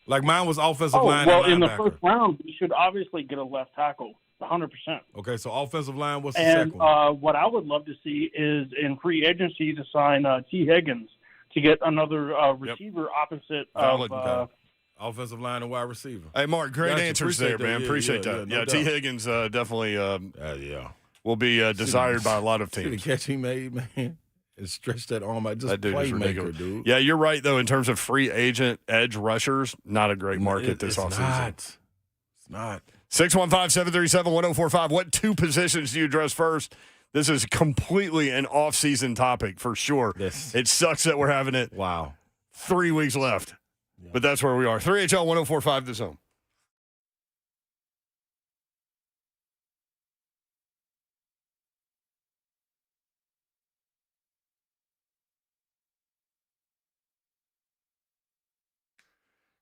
Like mine was offensive line. Well, and in the linebacker. first round, we should obviously get a left tackle. 100%. Okay, so offensive line, what's the second one? And what I would love to see is in free agency to sign T. Higgins to get another receiver opposite of offensive line and wide receiver. Hey, Mark, great answers there, man. Appreciate that. No T. Higgins definitely will be desired by a lot of teams. See the catch he made, man. And stretch that arm out. Just playmaker, dude. Yeah, you're right, though, in terms of free agent edge rushers, not a great market this offseason. It's not. 615-737-1045. What two positions do you address first? This is completely an off-season topic for sure. Yes. It sucks that we're having it 3 weeks left, but that's where we are. 3HL 1045 The Zone.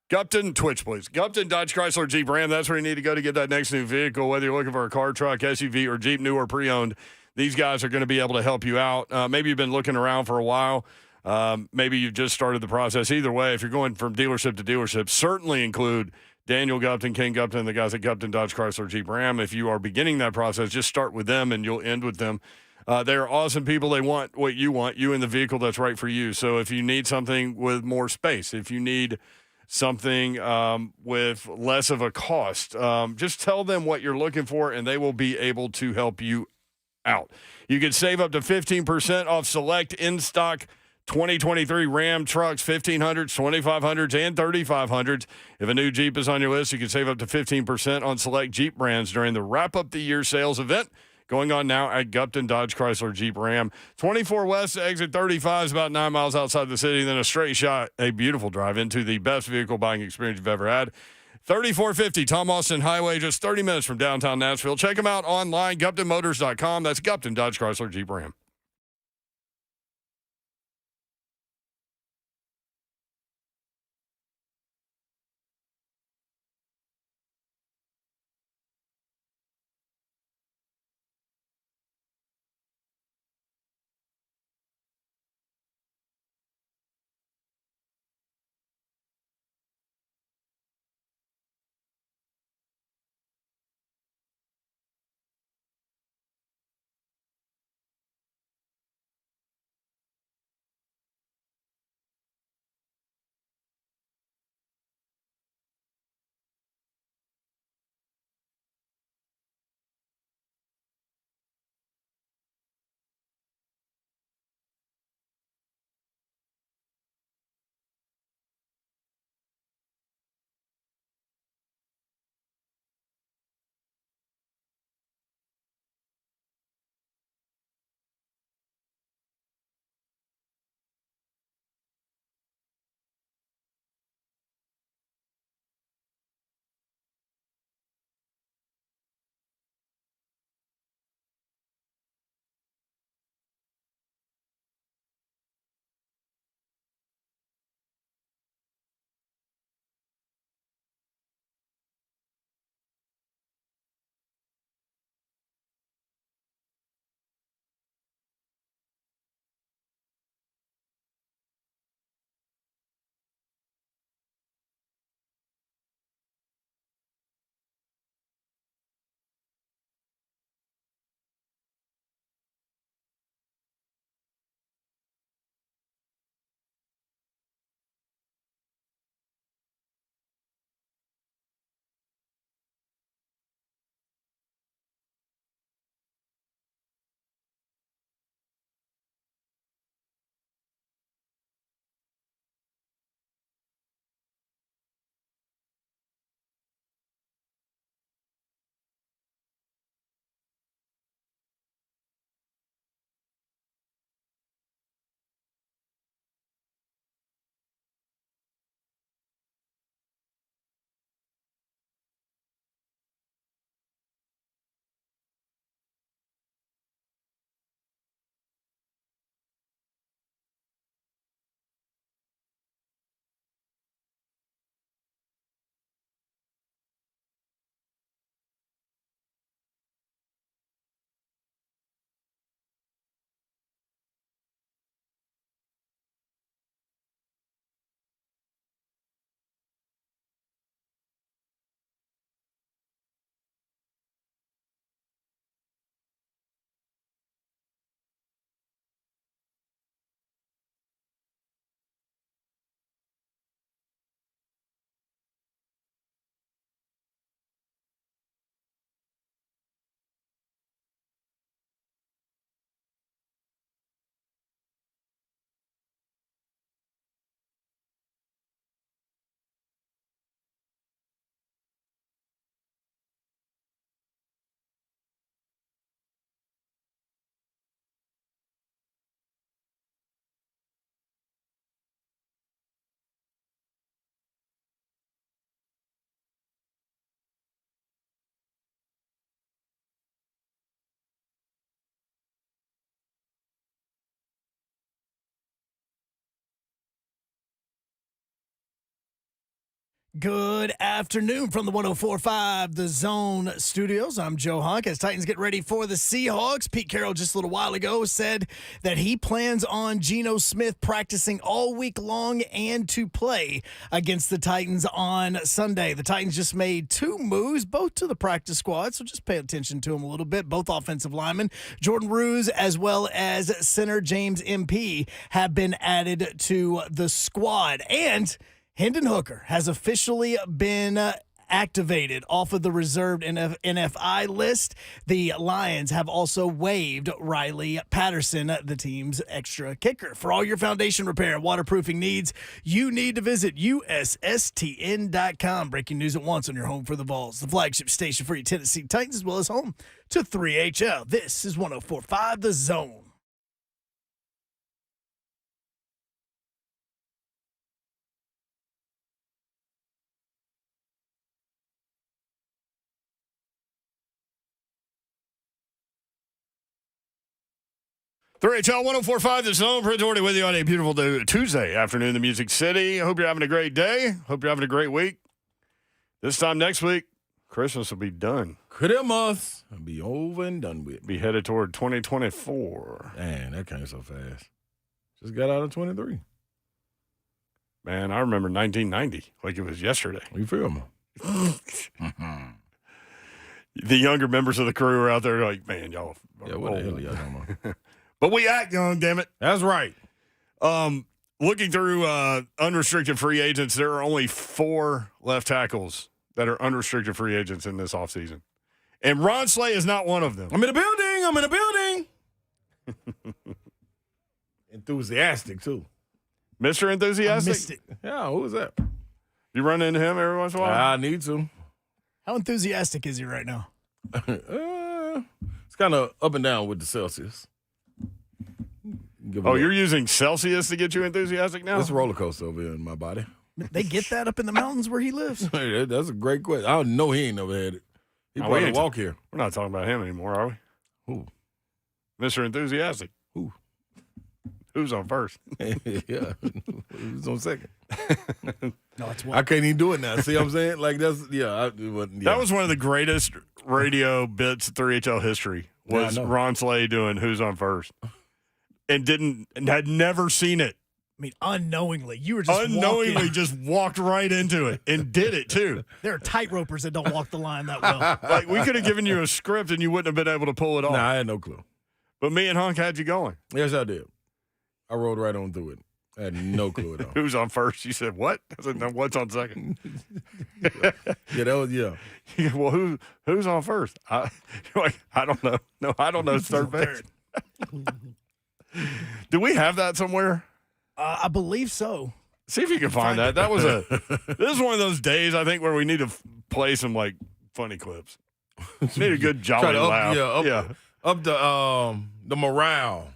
Gupton, Twitch, please. Gupton, Dodge, Chrysler, Jeep, Ram. That's where you need to go to get that next new vehicle, whether you're looking for a car, truck, SUV, or Jeep, new or pre-owned. These guys are going to be able to help you out. Maybe you've been looking around for a while. Maybe you've just started the process. Either way, if you're going from dealership to dealership, certainly include Daniel Gupton, King Gupton, the guys at Gupton, Dodge, Chrysler, Jeep, Ram. If you are beginning that process, just start with them and you'll end with them. They're awesome people. They want what you want, you in the vehicle that's right for you. So if you need something with more space, if you need something with less of a cost, just tell them what you're looking for, and they will be able to help you out. You can save up to 15% off select in-stock 2023 Ram trucks, 1500s, 2500s, and 3500s. If a new Jeep is on your list, you can save up to 15% on select Jeep brands during the Wrap Up the Year sales event going on now at Gupton Dodge Chrysler Jeep Ram. 24 West to exit 35 is about 9 miles outside the city, then a straight shot, a beautiful drive into the best vehicle buying experience you've ever had. 3450 Tom Austin Highway, just 30 minutes from downtown Nashville. Check them out online, GuptonMotors.com. That's Gupton Dodge Chrysler Jeep Ram. Good afternoon from the 104.5 The Zone Studios. I'm Joe Hunk. As Titans get ready for the Seahawks, Pete Carroll just a little while ago said that he plans on Geno Smith practicing all week long and to play against the Titans on Sunday. The Titans just made two moves, both to the practice squad, so just pay attention to them a little bit. Both offensive linemen, Jordan Ruse as well as center James MP, have been added to the squad. And Hendon Hooker has officially been activated off of the reserved NFI list. The Lions have also waived Riley Patterson, the team's extra kicker. For all your foundation repair and waterproofing needs, you need to visit USSTN.com. Breaking news at once on your home for the Vols, the flagship station for your Tennessee Titans, as well as home to 3HL. This is 104.5 The Zone. HL 104.5 The Zone. Prince Orty with you on a beautiful Tuesday afternoon in the Music City. Hope you're having a great day. Hope you're having a great week. This time next week, Christmas will be done. Christmas will be over and done with. Be headed toward 2024. Man, that came so fast. Just got out of 23. Man, I remember 1990 like it was yesterday. You feel me? The younger members of the crew are out there like, man, y'all. Yeah, what the hell are y'all talking about? But we act young, damn it. That's right. Looking through unrestricted free agents, there are only 4 left tackles that are unrestricted free agents in this offseason. And Ron Slay is not one of them. I'm in a building. Enthusiastic, too. Mr. Enthusiastic? I missed it. Yeah, who is that? You run into him every once in a while? I need to. How enthusiastic is he right now? It's kind of up and down with the Celsius. You're using Celsius to get you enthusiastic now? It's a roller coaster over here in my body. They get that up in the mountains where he lives? That's a great question. I don't know he ain't never had it. He probably walk here. We're not talking about him anymore, are we? Who? Mr. Enthusiastic. Who? Who's on first? Yeah. Who's on second? No, it's I can't even do it now. See what I'm saying? Like, that's, yeah. That was one of the greatest radio bits of 3HL history was Ron Slay doing Who's on First. And had never seen it. I mean, unknowingly. You were just just walked right into it and did it, too. There are tightropers that don't walk the line that well. Like, we could have given you a script and you wouldn't have been able to pull it off. Nah, I had no clue. But me and Hunk had you going. Yes, I did. I rolled right on through it. I had no clue at all. Who's on first? You said, what? I said, no, what's on second? Yeah, that was, yeah. Well, who's on first? You're like, I don't know. No, I don't know. It's third base. Do we have that somewhere? I believe so. See if you can find that. This is one of those days, I think, where we need to play some, like, funny clips. Need a good jolly laugh. Up the morale.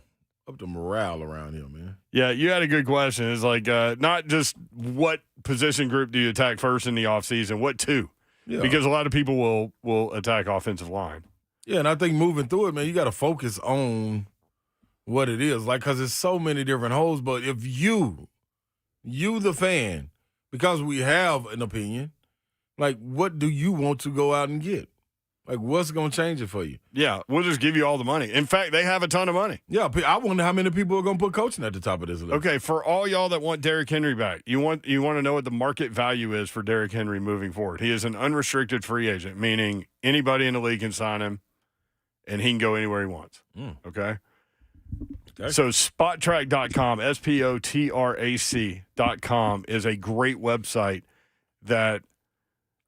Up the morale around here, man. Yeah, you had a good question. It's like not just what position group do you attack first in the offseason, what two? Yeah. Because a lot of people will attack offensive line. Yeah, and I think moving through it, man, you got to focus on what it is. Like, because there's so many different holes. But if you the fan, because we have an opinion, like, what do you want to go out and get? Like, what's going to change it for you? Yeah, we'll just give you all the money. In fact, they have a ton of money. Yeah, I wonder how many people are going to put coaching at the top of this list. Okay, for all y'all that want Derrick Henry back, you want to know what the market value is for Derrick Henry moving forward. He is an unrestricted free agent, meaning anybody in the league can sign him, and he can go anywhere he wants. Okay? So Spottrack.com, SPOTRAC.com, is a great website that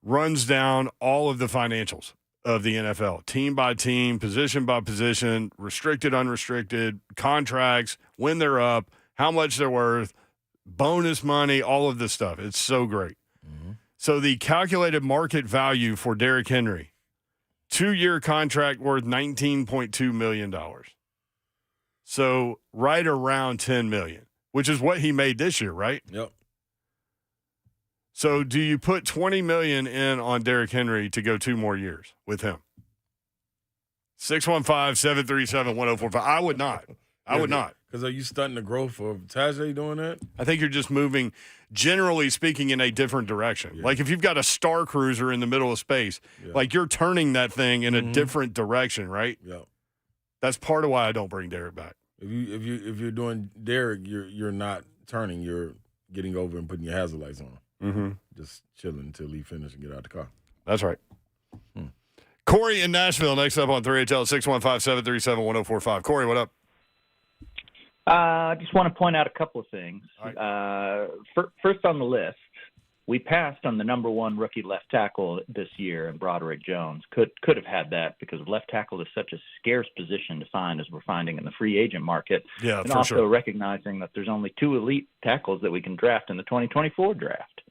runs down all of the financials of the NFL, team by team, position by position, restricted, unrestricted, contracts, when they're up, how much they're worth, bonus money, all of this stuff. It's so great. Mm-hmm. So the calculated market value for Derrick Henry, 2-year contract worth $19.2 million. So right around $10 million, which is what he made this year, right? Yep. So do you put $20 million in on Derrick Henry to go 2 more years with him? 615-737-1045. I would not. I would not. Because are you stunting the growth of Tajay doing that? I think you're just moving, generally speaking, in a different direction. Yeah. Like if you've got a star cruiser in the middle of space, like you're turning that thing in a different direction, right? Yeah. That's part of why I don't bring Derrick back. If you're doing Derrick, you're not turning. You're getting over and putting your hazard lights on. Mm-hmm. Just chilling until he finishes and get out the car. That's right. Corey in Nashville next up on 3HL 615-737-1045. Corey, what up? I just want to point out a couple of things. Right. First on the list, We passed on the number one rookie left tackle this year in Broderick Jones. Could have had that because left tackle is such a scarce position to find as we're finding in the free agent market. Yeah, and for also sure. recognizing that there's only 2 elite tackles that we can draft in the 2024 draft.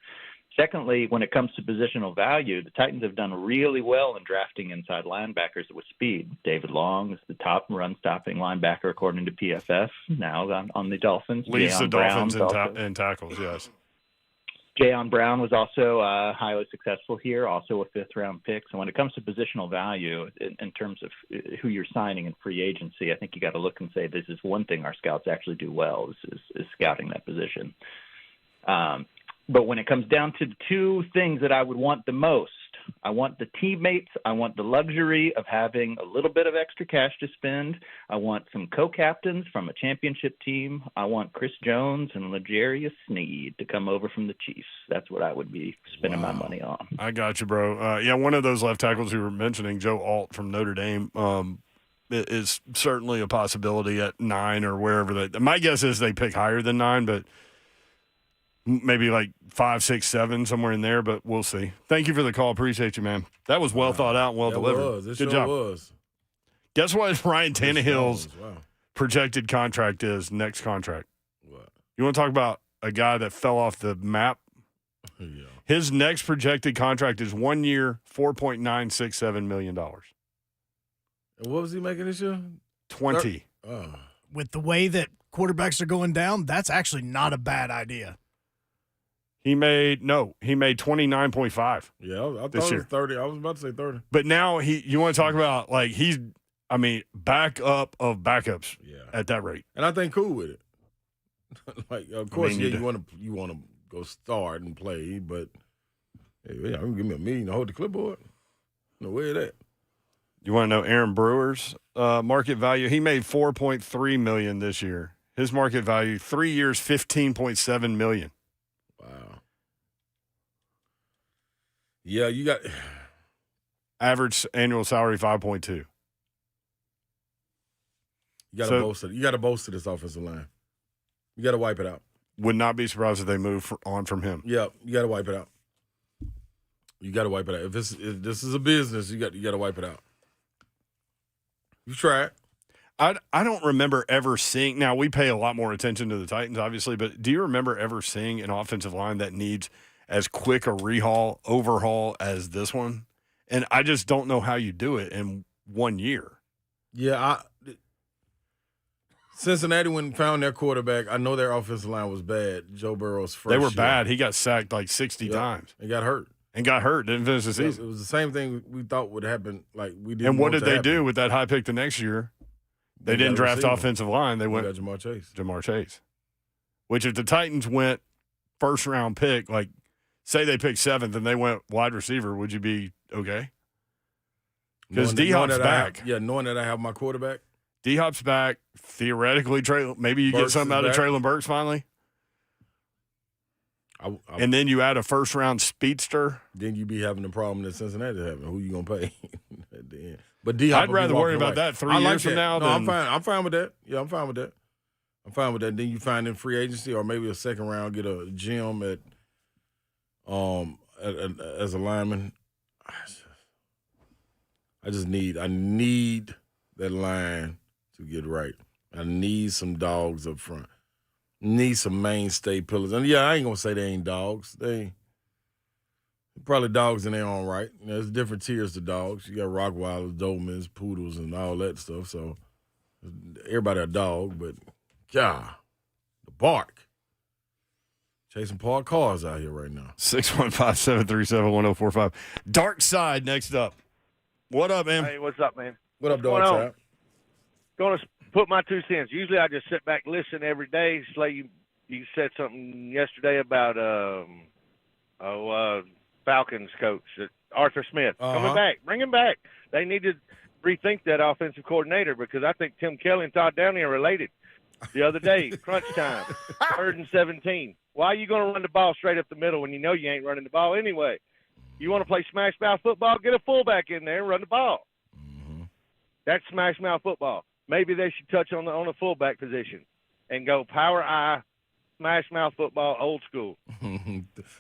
Secondly, when it comes to positional value, the Titans have done really well in drafting inside linebackers with speed. David Long is the top run-stopping linebacker according to PFF now on the Dolphins. Leads the Jayon Dolphins Brown's in tackles, yes. Jayon Brown was also highly successful here, also a 5th-round pick. So when it comes to positional value in terms of who you're signing in free agency, I think you got to look and say this is one thing our scouts actually do well is scouting that position. But when it comes down to the 2 things that I would want the most, I want the teammates. I want the luxury of having a little bit of extra cash to spend. I want some co-captains from a championship team. I want Chris Jones and L'Jarius Sneed to come over from the Chiefs. That's what I would be spending my money on. I got you, bro. Yeah, one of those left tackles you were mentioning, Joe Alt from Notre Dame, is certainly a possibility at 9 or wherever. My guess is they pick higher than 9, but maybe like 5, 6, 7, somewhere in there, but we'll see. Thank you for the call. Appreciate you, man. That was well thought out and well delivered. Good job. Was. Guess what Ryan Tannehill's Wow. projected contract is, next contract? What? You want to talk about a guy that fell off the map? Yeah. His next projected contract is 1 year, $4.967 million. And what was he making this year? 20. Oh. With the way that quarterbacks are going down, that's actually not a bad idea. He made 29.5. Yeah, I thought this it year. was 30. I was about to say 30. But now you want to talk about backup of backups at that rate. And I think cool with it. Like, of course, you you want to go start and play, but hey, yeah, give me $1 million to hold the clipboard. No way of that. You want to know Aaron Brewer's market value? He made $4.3 million this year. His market value, 3 years, $15.7 million. Wow. Yeah, you got Average annual salary 5.2. You got to bolster this offensive line. You got to wipe it out. Would not be surprised if they move on from him. Yeah, you got to wipe it out. You got to wipe it out. If this is a business, you got to wipe it out. You try it. I don't remember ever seeing. Now we pay a lot more attention to the Titans, obviously, but do you remember ever seeing an offensive line that needs as quick a overhaul as this one? And I just don't know how you do it in 1 year. Yeah, Cincinnati, when found their quarterback, I know their offensive line was bad. Joe Burrow's first They were year. bad. He got sacked like 60 times. He got hurt. Didn't finish the season. It was the same thing we thought would happen. Like we didn't. And what did they happen. do with that high pick the next year? They didn't draft offensive line. They went got Jamar Chase. Which if the Titans went first round pick, like say they picked 7th and they went wide receiver, would you be okay? Because D-Hop's back. Knowing that I have my quarterback. D-Hop's back. Theoretically, maybe you get something out of Traylon Burks finally. And then you add a first-round speedster. Then you be having the problem that Cincinnati having. Who you gonna pay at the end? But D-Hop I'd rather worry about that 3 years from now. No, I'm fine. I'm fine with that. Yeah, I'm fine with that. Then you find in free agency or maybe a second round, get a gem as a lineman. I need that line to get right. I need some dogs up front. Need some mainstay pillars. And yeah, I ain't gonna say they ain't dogs. They probably dogs in their own right. There's different tiers to dogs. You got Rottweilers, Dobermans, Poodles, and all that stuff. So everybody a dog, but the bark. Chasing parked cars out here right now. 615-737-1045. Dark Side next up. What up, man? Hey, what's up, man? What up, Dark Side? Going to put my 2 cents. Usually I just sit back and listen every day. Slay, you said something yesterday about Falcons coach, Arthur Smith. Coming back. Bring him back. They need to rethink that offensive coordinator because I think Tim Kelly and Todd Downey are related. The other day, crunch time, 3rd and 17. Why are you going to run the ball straight up the middle when you know you ain't running the ball anyway? You want to play smash mouth football? Get a fullback in there and run the ball. Mm-hmm. That's smash mouth football. Maybe they should touch on the fullback position and go power I, smash mouth football, old school.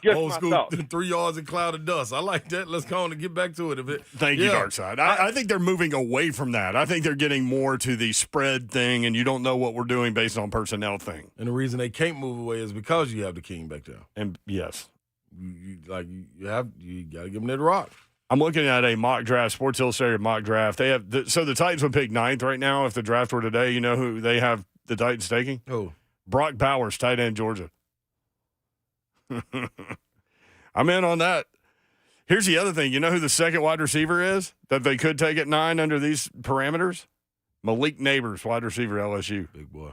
Just Old my school, thought. 3 yards and cloud of dust. I like that. Let's go on and get back to it. Thank you, Dark Side. I think they're moving away from that. I think they're getting more to the spread thing, and you don't know what we're doing based on personnel thing. And the reason they can't move away is because you have the king back there. And yes. You got to give them that rock. I'm looking at a mock draft, Sports Illustrated mock draft. They have so the Titans would pick 9th right now if the draft were today. You know who they have the Titans taking? Oh, Brock Bowers, tight end, Georgia. I'm in on that. Here's the other thing. You know who the second wide receiver is that they could take at 9 under these parameters? Malik Neighbors, wide receiver, LSU. big boy.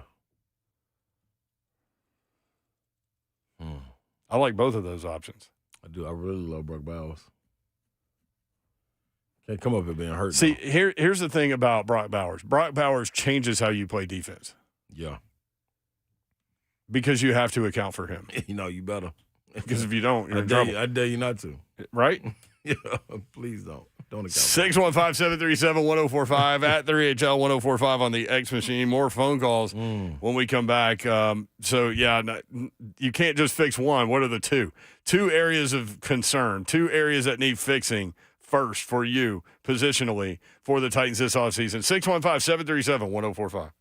I like both of those options. I do. I really love Brock Bowers. Can't come up with being hurt. See, now. here's the thing about Brock Bowers. Brock Bowers changes how you play defense Yeah. because you have to account for him. You better. Because if you don't, you're in trouble. I dare you not to. Right? Yeah, please don't. Don't account. 615-737-1045 at 3HL1045 on the X machine. More phone calls when we come back. You can't just fix one. What are the two? Two areas of concern, two areas that need fixing first for you positionally for the Titans this offseason. 615-737-1045.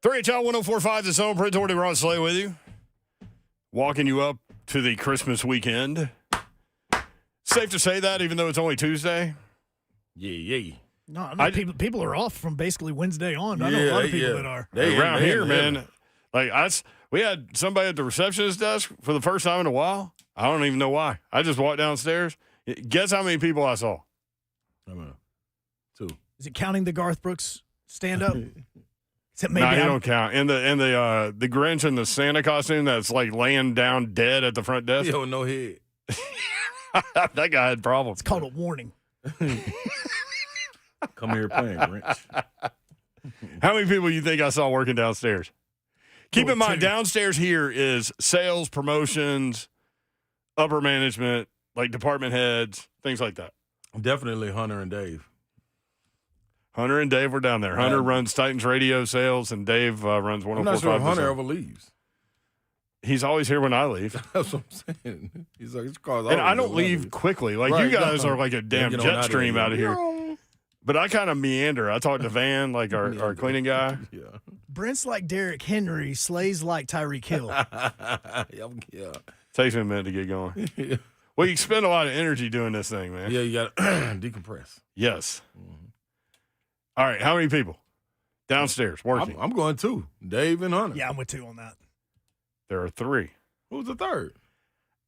3HL 1045, The Zone. Prince Orty Ross Slay with you. Walking you up to the Christmas weekend. Safe to say that, even though it's only Tuesday. Yeah. No, I mean, people are off from basically Wednesday on. I know a lot of people that are. Around here, man. Like, we had somebody at the receptionist desk for the first time in a while. I don't even know why. I just walked downstairs. Guess how many people I saw? I don't know. 2. Is it counting the Garth Brooks stand-up? No, he don't count. And the Grinch in the Santa costume that's like laying down dead at the front desk. Yo, no head. That guy had problems. It's called a warning. Come here playing, Grinch. How many people you think I saw working downstairs? Keep in mind, downstairs here is sales, promotions, upper management, like department heads, things like that. Definitely Hunter and Dave. Hunter and Dave were down there. Hunter runs Titans radio sales, and Dave runs 104.5. I'm not sure if Hunter ever leaves. He's always here when I leave. That's what I'm saying. He's like, it's called. And I don't leave quickly. Like, you guys are like a damn jet stream out of here. But I kind of meander. I talk to Van, like our cleaning guy. Yeah. Brent's like Derrick Henry. Slay's like Tyreek Hill. Yeah. Takes me a minute to get going. Yeah. Well, you spend a lot of energy doing this thing, man. Yeah, you got to decompress. Yes. Mm-hmm. All right, how many people downstairs working? I'm going 2. Dave and Hunter. Yeah, I'm with 2 on that. There are 3. Who's the third?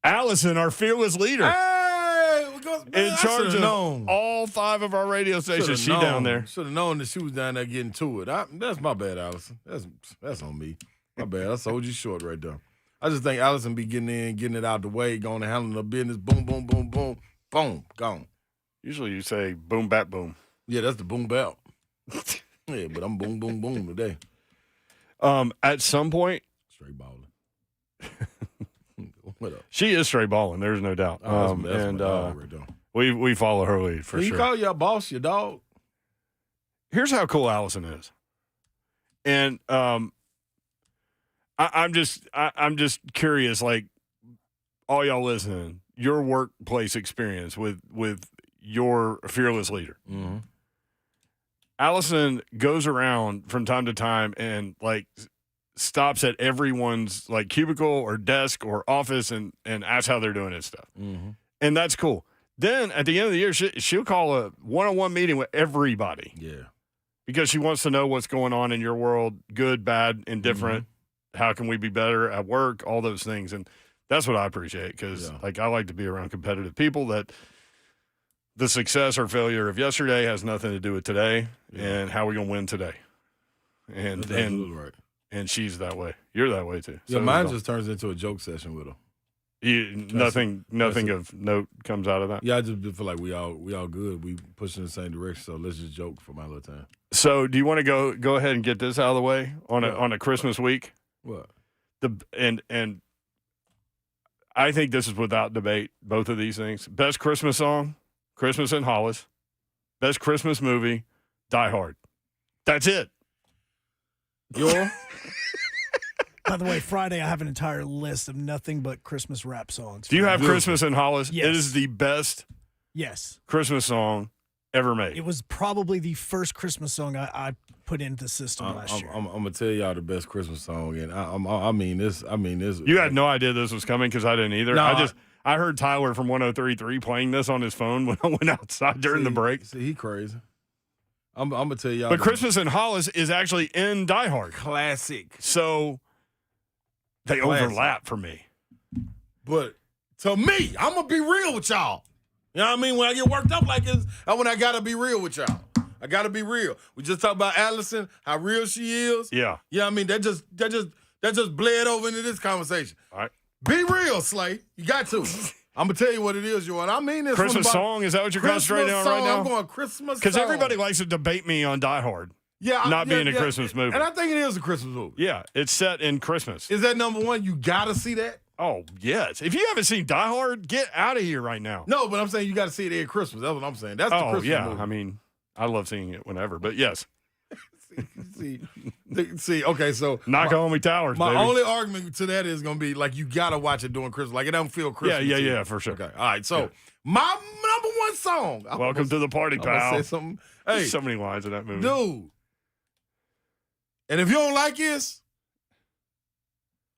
Allison, our fearless leader. Hey, in charge of all 5 of our radio stations. She down there. Should have known that she was down there getting to it. That's my bad, Allison. That's on me. My bad. I sold you short right there. I just think Allison be getting in, getting it out the way, going and handling the business. Boom, boom, boom, boom, boom, gone. Usually you say boom, bat, boom. Yeah, that's the boom belt. Yeah, but I'm boom, boom, boom today. At some point, straight balling. What up? She is straight balling. There's no doubt. We follow her lead for sure. You call your boss your dog? Here's how cool Allison is, and I'm just curious, like all y'all listening, your workplace experience with your fearless leader. Mm-hmm. Allison goes around from time to time and like stops at everyone's like cubicle or desk or office and asks how they're doing and stuff. Mm-hmm. And that's cool. Then at the end of the year, she'll call a one-on-one meeting with everybody. Yeah. Because she wants to know what's going on in your world, good, bad, indifferent. Mm-hmm. How can we be better at work? All those things. And that's what I appreciate because like I like to be around competitive people that the success or failure of yesterday has nothing to do with today and how we're going to win today. And that's absolutely right. And she's that way. You're that way too. Yeah, mine just turns into a joke session with her. Nothing of note comes out of that. Yeah, I just feel like we all good. We push in the same direction. So let's just joke for my little time. So do you want to go ahead and get this out of the way on a Christmas week? What? And I think this is without debate. Both of these things. Best Christmas song, Christmas in Hollis. Best Christmas movie, Die Hard. That's it. By the way, Friday I have an entire list of nothing but Christmas rap songs. Do you have Christmas in Hollis? Yes. It is the best Christmas song ever made. It was probably the first Christmas song I put into the system last year. I'm gonna tell y'all the best Christmas song, and I mean this. You had no idea this was coming because I didn't either. No, I heard Tyler from 103.3 playing this on his phone when I went outside during the break. See, he crazy. I'm gonna tell y'all. But Christmas in Hollis is actually in Die Hard. Classic. So they overlap for me. But to me, I'm gonna be real with y'all. You know what I mean? When I get worked up like this, when I gotta be real with y'all. I gotta be real. We just talked about Allison, how real she is. Yeah. You know what I mean? That just bled over into this conversation. All right. Be real, Slay. You got to. I'm gonna tell you what it is, you want. I mean this. Christmas song? Is that what you're concentrating on right now? I'm going Christmas song. Because everybody likes to debate me on Die Hard. Yeah, not being a Christmas movie. And I think it is a Christmas movie. Yeah, it's set in Christmas. Is that number one? You gotta see that? Oh, yes. If you haven't seen Die Hard, get out of here right now. No, but I'm saying you gotta see it at Christmas. That's what I'm saying. That's the Christmas movie. I mean, I love seeing it whenever, but yes. See, okay, so Naomi Towers. My baby. only argument to that is gonna be like you gotta watch it during Christmas. Like it don't feel Christmas. Yeah, for sure. Okay. All right, so my number one song. Welcome to the party, pal. Say something. Hey, there's so many lines in that movie. Dude. And if you don't like this,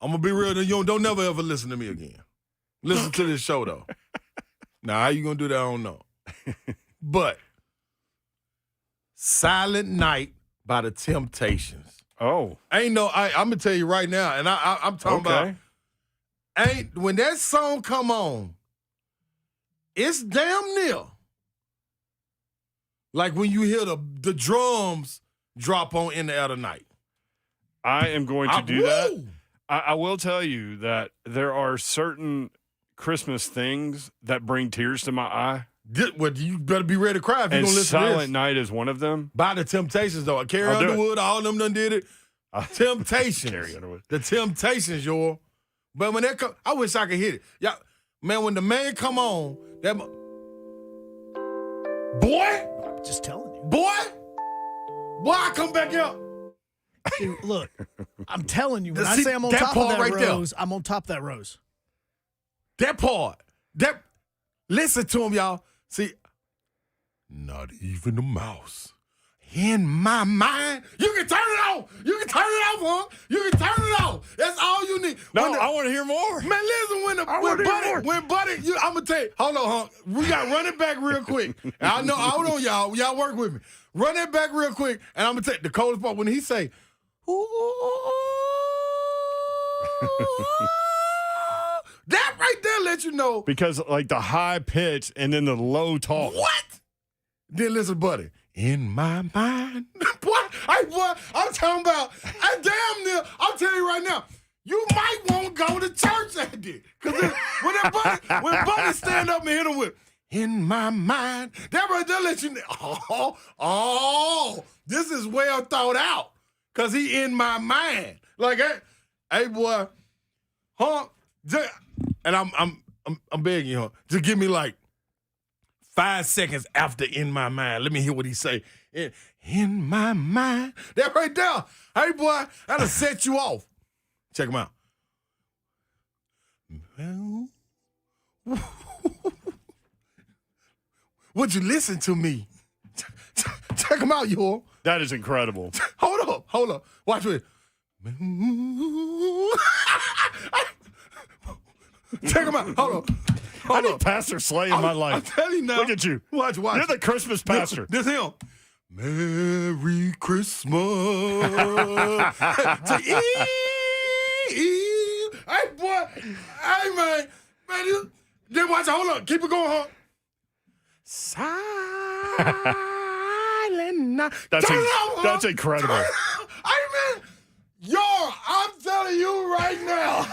I'm going to be real. Don't never ever listen to me again. Listen to this show, though. Now, how you going to do that, I don't know. But Silent Night by the Temptations. Oh. I'm going to tell you right now, and I'm talking about, when that song come on, it's damn near like when you hear the drums drop on In the Air Tonight. I am going to do that. I will tell you that there are certain Christmas things that bring tears to my eye. You better be ready to cry if you're going to listen to this. Silent Night is one of them. By the Temptations, though. Carrie Underwood, all of them done did it. Temptations. Carrie Underwood. The Temptations, y'all. But when that come, I wish I could hit it. Yeah, man, when the man come on, that boy, I'm just telling you. Boy, I come back out. Dude, look, I'm telling you, when I say I'm on top of that right rose, I'm on top of that rose. That part. Listen to him, y'all. See, not even a mouse. In my mind, you can turn it off. You can turn it off, huh? You can turn it off. That's all you need. No, I want to hear more. Man, listen, when Buddy, I'm gonna tell you. Hold on, huh? We got run it back real quick. I know. Hold on, y'all. Y'all work with me. Run it back real quick, and I'm gonna take the coldest part when he say, "Ooh." That right there let you know. Because like the high pitch and then the low talk. What? Then listen, Buddy. In my mind. What? I'm talking about, damn near, I'll tell you right now, you might want to go to church that day. Because when Buddy stand up and hit him with, in my mind, that right there let you know, this is well thought out. Because he in my mind. Like, hey, boy, huh? And I'm begging you, huh? Just give me like 5 seconds after In My Mind. Let me hear what he say. In my mind. That right there. Hey, boy, that'll set you off. Check him out. Would you listen to me? Check him out, y'all. That is incredible. Hold up. Watch it. Check him out. Hold on. I need Pastor Slay in my life. I'm telling you now. Look at you. Watch. You're the Christmas pastor. This him. Merry Christmas to Eve. Hey, boy. Hey, man. Then watch. Hold on. Keep it going, huh? Silent night. That's incredible. Hey, man. I'm telling you right now.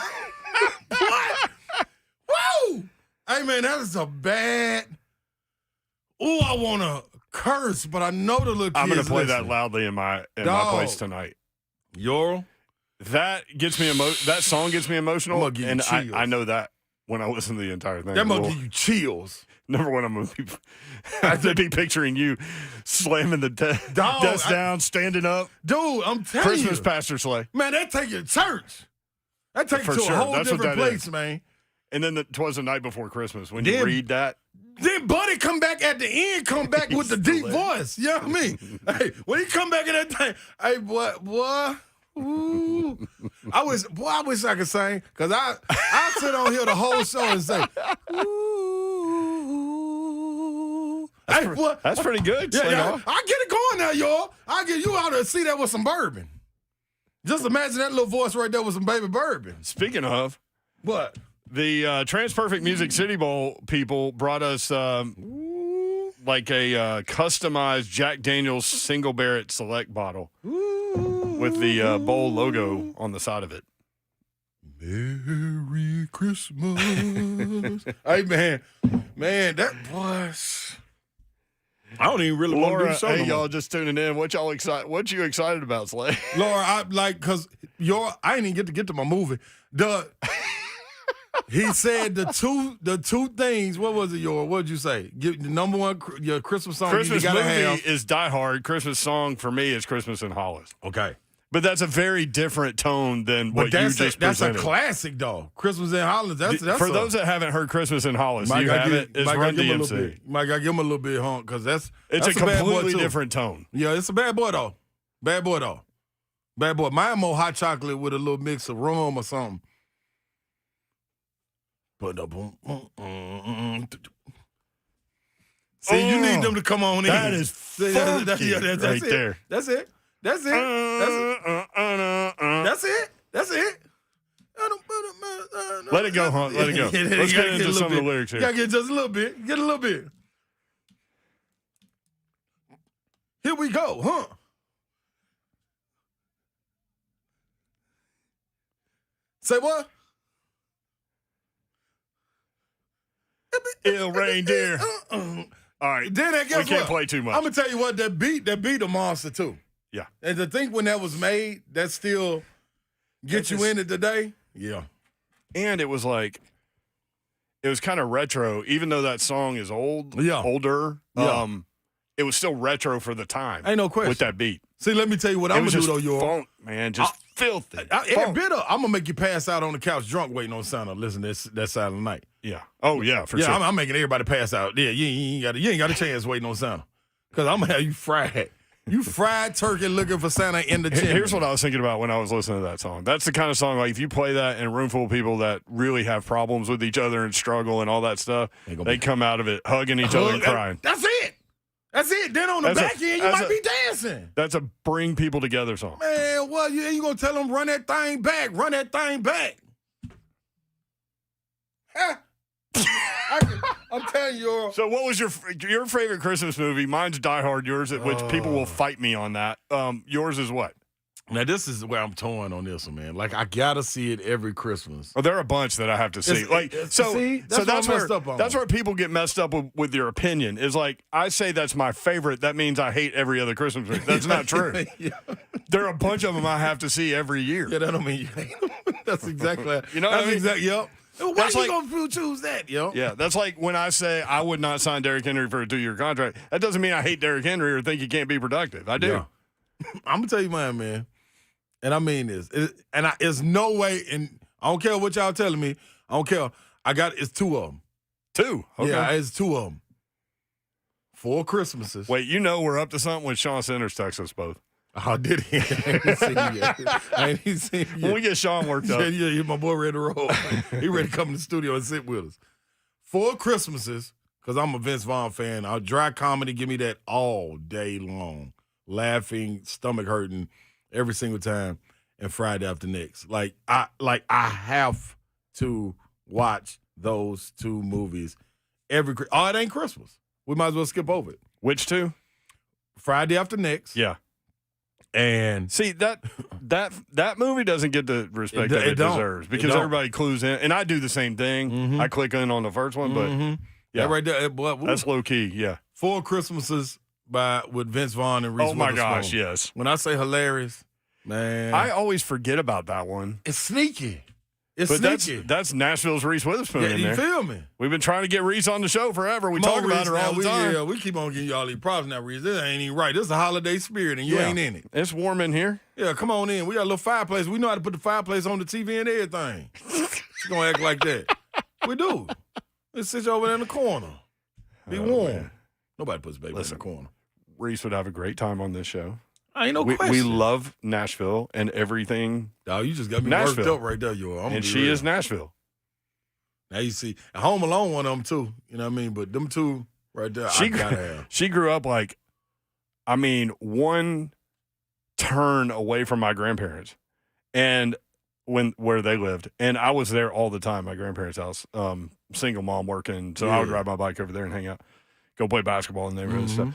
What? Woo! Hey, man, that is a bad. Oh, I want to curse, but I know the little kids. I'm going to play that loudly in my place tonight. Yoral? That gets me that song gets me emotional, and chills. I know that when I listen to the entire thing. That might give you chills. Number one, I'm going to be picturing you slamming the desk down, standing up. Dude, I'm telling you. Christmas Pastor Slay. Man, that take you to church. That takes you to a whole different place, man. And then 'Twas the Night Before Christmas. When you read that. Then Buddy come back at the end, with the deep voice. You know what I mean? Hey, when he come back in that thing, hey, boy, ooh. I wish I could sing, because I sit on here the whole show and say, ooh. That's pretty good. Yeah, I get it going now, y'all. I get you out to see that with some bourbon. Just imagine that little voice right there with some baby bourbon. Speaking of. What? The Transperfect Music City Bowl people brought us like a customized Jack Daniel's Single Barrett Select bottle with the bowl logo on the side of it. Merry Christmas. Hey, man, that was. I don't even really want to do the show. Hey, y'all just tuning in. What you excited about, Slay? Laura, I didn't even get to my movie. He said the two things. What was it, Yor? What did you say? The number one, your Christmas song. Christmas you gotta movie have. is Die Hard. Christmas song for me is Christmas in Hollis. Okay, but that's a very different tone than what you just presented. That's a classic, though. Christmas in Hollis. That's for those that haven't heard Christmas in Hollis. You have it. It's Run DMC. Mike, I give him a little bit, huh? Because it's a completely different tone. Yeah, it's a bad boy though. Bad boy. Mine more hot chocolate with a little mix of rum or something. See, you need them to come on in. That is funky that's right it. there. That's it. That's it. That's it. That's it. Let it go, Hunt. Let it go. Let's get into some of the lyrics here. You gotta get just a little bit. Get a little bit. Here we go, huh? Say what? Ill reindeer. All right. Then guess we can't what? play too much. I'm gonna tell you what, that beat a monster too. Yeah. And to think when that was made, that still get you in it today. Yeah. And it was like, it was kind of retro, even though that song is older. Yeah. It was still retro for the time. Ain't no question. With that beat. See, let me tell you what I'm gonna do though, yo. Funk, man, just filthy. I'm gonna make you pass out on the couch drunk waiting on Santa. Listen to that Silent Night. Yeah. Oh yeah, for sure. I'm making everybody pass out. Yeah, you ain't got a chance waiting on Santa. Cause I'm gonna have you fried. You fried turkey looking for Santa in the chimney. Here's what I was thinking about when I was listening to that song. That's the kind of song, like, if you play that in a room full of people that really have problems with each other and struggle and all that stuff, they come out of it hugging each other and crying. That's it. That's it. Then on the back end, you might be dancing. That's a bring people together song. Man, well, you ain't going to tell them run that thing back. Run that thing back. I'm telling you. So what was your favorite Christmas movie? Mine's Die Hard. Yours, which people will fight me on that. Yours is what? Now, this is where I'm torn on this one, man. Like, I got to see it every Christmas. Oh, there are a bunch that I have to see. That's where people get messed up with your opinion. Is like, I say that's my favorite. That means I hate every other Christmas movie. That's not true. Yeah. There are a bunch of them I have to see every year. Yeah, that don't mean you hate them. That's exactly. You know what I mean? Exactly. Yep. Why that's you gonna choose that, yo? Yeah, that's like when I say I would not sign Derrick Henry for a 2-year contract. That doesn't mean I hate Derrick Henry or think he can't be productive. I do. Yeah. I'm gonna tell you mine, man. And I mean this. It's no way, and I don't care what y'all telling me. I don't care. It's 2 of them. 2? Okay. Yeah, it's 2 of them. 4 Christmases. Wait, we're up to something when Sean Sanders texts us both. Oh, did he? I ain't seen him yet. I ain't seen him yet. When we get Sean worked up. Yeah, my boy ready to roll. He ready to come in the studio and sit with us. 4 Christmases, because I'm a Vince Vaughn fan. Our dry comedy, give me that all day long. Laughing, stomach hurting every single time, and Friday After Next. I have to watch those 2 movies every. Oh, it ain't Christmas. We might as well skip over it. Which 2? Friday After Next. Yeah. And see that movie doesn't get the respect that it deserves because everybody clues in, and I do the same thing. Mm-hmm. I click in on the first one, but yeah, right there. That's low key. Yeah, 4 Christmases with Vince Vaughn and Reese Oh my Witherspoon. gosh, yes. When I say hilarious, man, I always forget about that one. It's sneaky. It's but sneaky. That's Nashville's Reese Witherspoon. Yeah, in you there. feel me? We've been trying to get Reese on the show forever. We talk about her all the time. Yeah, we keep on giving you all these props now, Reese. This ain't even right. This is a holiday spirit, and you ain't in it. It's warm in here. Yeah, come on in. We got a little fireplace. We know how to put the fireplace on the TV and everything. She's gonna act like that. We do. Let's sit you over there in the corner. Be warm. Man. Nobody puts baby in the corner. Reese would have a great time on this show. I ain't no question. We love Nashville and everything. Oh, you just got me worked up right there, you are. And she is Nashville. Now you see, Home Alone one of them too. You know what I mean? But them 2 right there, I gotta have. She grew up one turn away from my grandparents, and where they lived, and I was there all the time. My grandparents' house, single mom working, so I would ride my bike over there and hang out, go play basketball in the neighborhood and stuff.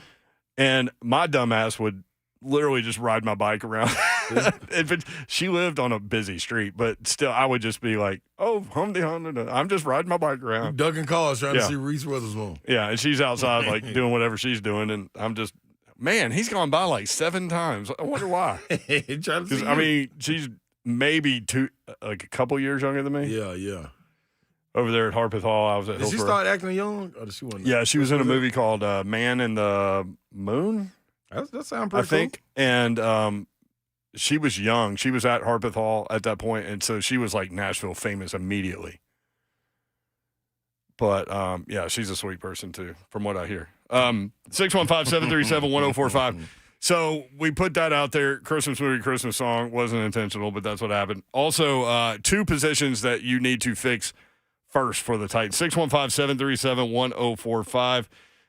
And my dumb ass would literally just ride my bike around. She lived on a busy street, but still, I would just be like, "Oh, I'm just riding my bike around." Ducking cars trying to see Reese Witherspoon. Yeah, and she's outside doing whatever she's doing, and I'm just, man, he's gone by 7 times. I wonder why. I mean, she's maybe a couple years younger than me. Yeah. Over there at Harpeth Hall, I was at. Did she start acting young, or did she want? Yeah, she was in a movie called Man in the Moon. That sounds pretty. I think, and she was young. She was at Harpeth Hall at that point, and so she was Nashville famous immediately. But she's a sweet person too, from what I hear. 615-737-1045. So we put that out there. Christmas movie, Christmas song. Wasn't intentional, but that's what happened. Also, 2 positions that you need to fix first for the Titans. 615-737-1045.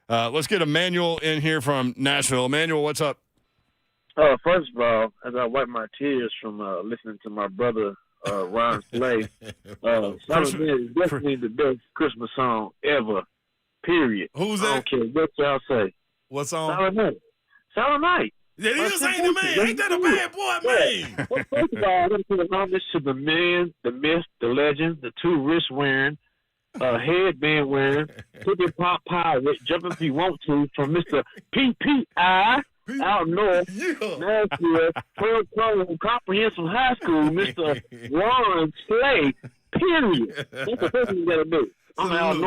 Let's get Emmanuel in here from Nashville. Emmanuel, what's up? First of all, as I wipe my tears from listening to my brother Ron Slay, Silent Man is definitely the best Christmas song ever, period. Who's I that? don't care what y'all say. What song? Silent Night. Silent Night. Yeah, he just ain't the man. Ain't that a bad boy, man? Well, first of all, I'm putting homage to the man, the myth, the legend, the 2 wrist wearing, headband wearing, cookie pop pirate, jumping if you want to, from Mr. PPI out north, Nashville, third Cone Comprehensive High School, Mr. Ron Slay, period. That's the first thing you gotta do. I'm out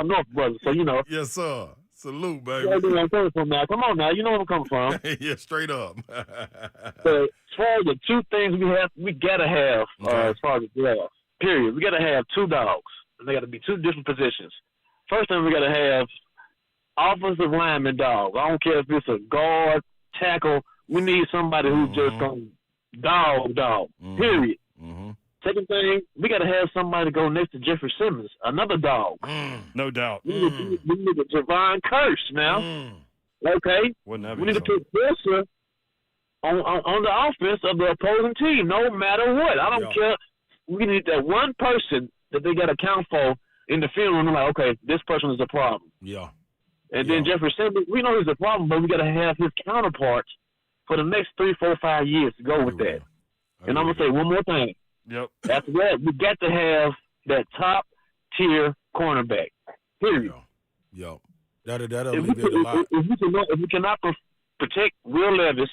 north, brother, so you know. Yes, sir. Salute, baby. You know where I'm coming from now. Come on now, you know where I'm coming from. Yeah, straight up. So as far as the 2 things we gotta have as far as the draft, period. We gotta have 2 dogs. And they gotta be 2 different positions. First thing we gotta have offensive lineman dog. I don't care if it's a guard, tackle. We need somebody who's just gonna dog. Period. Mm-hmm. Second thing, we got to have somebody go next to Jeffrey Simmons, another dog. No doubt. We need a Javon Curse now. Okay? Wouldn't that be we need to something? put pressure on the offense of the opposing team, no matter what. I don't care. We need that one person that they got to account for in the film. And like, okay, this person is a problem. Yeah. And then Jeffrey Simmons, we know he's a problem, but we got to have his counterparts for the next 3, 4, 5 years to go with that. And I'm going to say one more thing. Yep. After that, we got to have that top-tier cornerback, period. Yo. That'll alleviate a lot. If we cannot protect Will Levis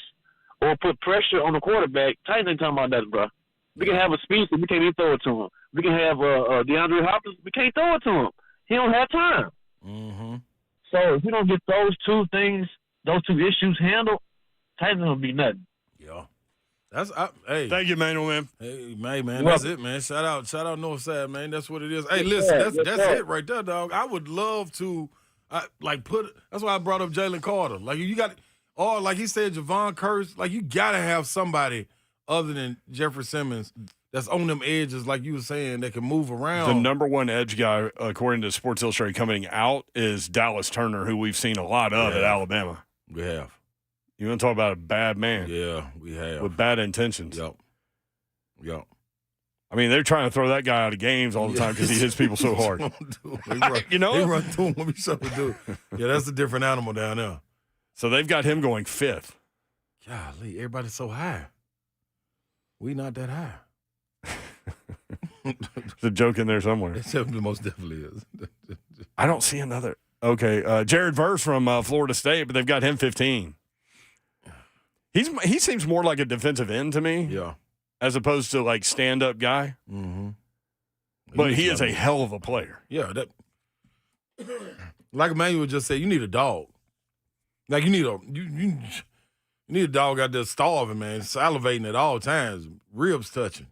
or put pressure on the quarterback, Titans ain't talking about that, bro. We can have a speed, we can't even throw it to him. We can have DeAndre Hopkins, we can't throw it to him. He don't have time. Mm-hmm. So if we don't get those 2 things, those 2 issues handled, Titans will be nothing. Yeah. Hey. Thank you, man. Hey, man, that's it, man. Shout out Northside, man. That's what it is. Hey, listen, that's it right there, dog. I would love to, that's why I brought up Jalen Carter. Like, you got, or like he said, Javon Curse, like, you got to have somebody other than Jeffrey Simmons that's on them edges, like you were saying, that can move around. The number 1 edge guy, according to Sports Illustrated, coming out is Dallas Turner, who we've seen a lot of at Alabama. We have. You want to talk about a bad man? Yeah, we have. With bad intentions. Yep. I mean, they're trying to throw that guy out of games all the time because he hits people so hard. They run through him when we something to do. Yeah, that's a different animal down there. So they've got him going 5th. Golly, everybody's so high. We not that high. There's a joke in there somewhere. It most definitely is. I don't see another. Okay, Jared Verse from Florida State, but they've got him 15. He seems more like a defensive end to me. Yeah. As opposed to like stand-up guy. Mm-hmm. But he is a hell of a player. Yeah. Like Emmanuel just said, you need a dog. Like you need a dog out there starving, man, salivating at all times, ribs touching.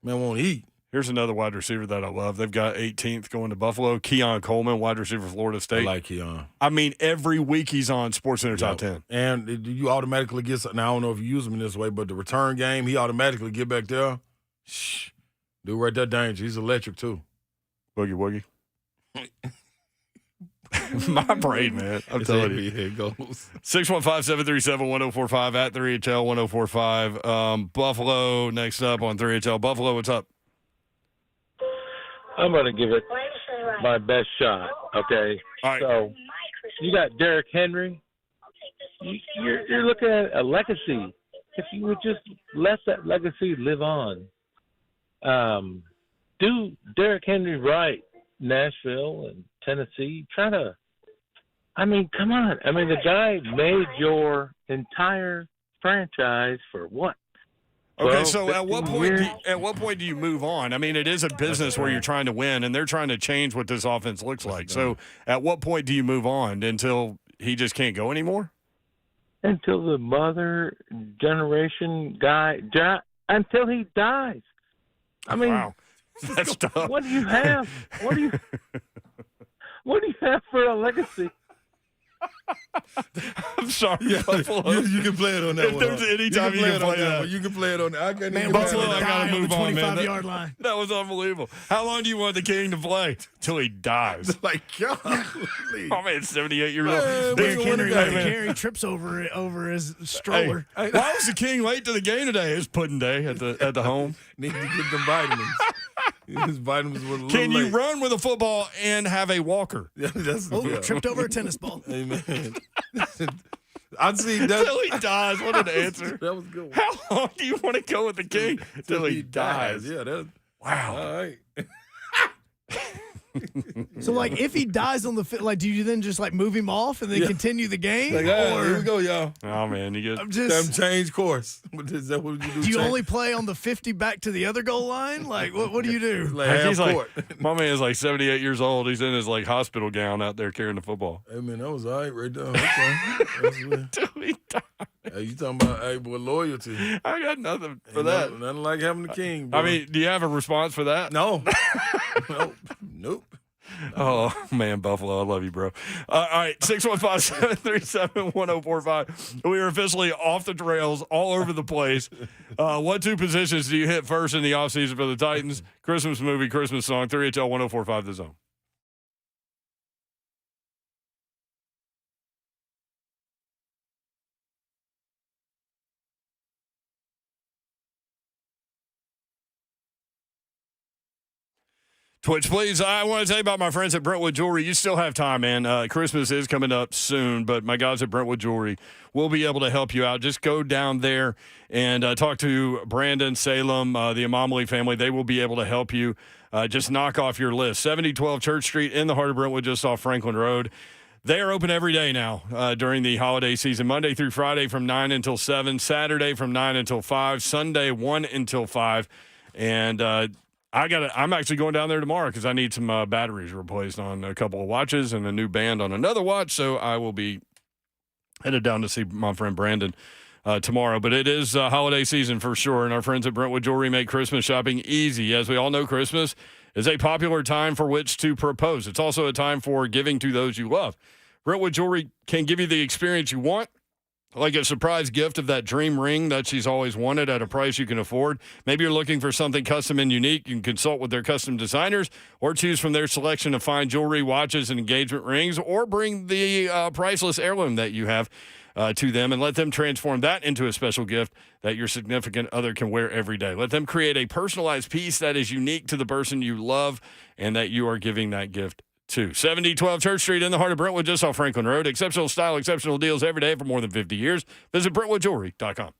Man won't eat. Here's another wide receiver that I love. They've got 18th going to Buffalo. Keon Coleman, wide receiver, Florida State. I like Keon. I mean, every week he's on SportsCenter Top 10. And you automatically get – now, I don't know if you use him in this way, but the return game, he automatically get back there. Shh. Dude right there, danger. He's electric, too. Boogie woogie. My brain, man. I'm telling you. Here it goes. 615-737-1045 at 3HL1045. Buffalo next up on 3HL. Buffalo, what's up? I'm going to give it my best shot, okay? All right. So you got Derrick Henry. You're looking at a legacy. If you would just let that legacy live on. Do Derrick Henry right, Nashville and Tennessee. Come on. I mean, the guy made your entire franchise for what? Okay, so at what point do you move on? I mean, it is a business where you're trying to win, and they're trying to change what this offense looks like. So at what point do you move on until he just can't go anymore? Until the mother generation guy, until he dies. I mean, wow. That's tough. What do you have? What do you have for a legacy? I'm sorry, Yeah, Buffalo. you can play it on that If one. there's any time you can play that. You can play it on that. I can't Man, even Buffalo play it on I that. gotta die on the move on, man. 25-yard line. That was unbelievable. How long do you want the King to play? Till he dies. Like, God. Oh, man, 78 years Man, old. we Derrick gonna win Henry, a hey, game. man. Henry trips over his stroller. Hey, why was the King late to the game today? It was pudding day at the home. Need to get them vitamins. His vitamins were a little Can you late. run with a football and have a walker? Yeah, that's Oh, tripped over a tennis ball. Hey, man. I'd see that. Till he dies. What an answer. That was a good. One. How long do you want to go with the King? Till he dies. Yeah, that's Wow. all right. So, like, if he dies on the field, like, do you then just like move him off and then continue the game? Like, all right, here we go, y'all. Oh, man. You get. I'm Them just. change course. Is that what you do? Do you Change- only play on the 50 back to the other goal line? Like, what do you do? like Like, half he's court? like, my man is like 78 years old. He's in his like hospital gown out there carrying the football. Hey man, that was all right right there. Okay. That's what- Till he dies. hey, you talking about boy loyalty? I got nothing for Ain't that. nothing like having the king. I Bro. mean, do you have a response for that? no, nope. Oh, man, Buffalo, I love you, bro. All right, 615-737-1045. We are officially off the trails all over the place. What two positions do you hit first in the offseason for the Titans? Christmas movie, Christmas song, 3HL 1045 The Zone. Twitch, please. I want to tell you about my friends at Brentwood Jewelry. You still have time, man. Christmas is coming up soon, but my guys at Brentwood Jewelry will be able to help you out. Just go down there and talk to Brandon, Salem, the Anomaly family. They will be able to help you. Just knock off your list. 7012 Church Street in the heart of Brentwood, just off Franklin Road. They are open every day now during the holiday season, Monday through Friday from 9 until 7, Saturday from 9 until 5, Sunday 1 until 5. And I'm actually going down there tomorrow because I need some batteries replaced on a couple of watches and a new band on another watch. So I will be headed down to see my friend Brandon tomorrow. But it is holiday season for sure, and our friends at Brentwood Jewelry make Christmas shopping easy. As we all know, Christmas is a popular time for which to propose. It's also a time for giving to those you love. Brentwood Jewelry can give you the experience you want, like a surprise gift of that dream ring that she's always wanted at a price you can afford. Maybe you're looking for something custom and unique. You can consult with their custom designers or choose from their selection of fine jewelry, watches, and engagement rings, or bring the priceless heirloom that you have to them and let them transform that into a special gift that your significant other can wear every day. Let them create a personalized piece that is unique to the person you love and that you are giving that gift to. 7012 Church Street in the heart of Brentwood, just off Franklin Road. Exceptional style, exceptional deals every day for more than 50 years. Visit BrentwoodJewelry.com.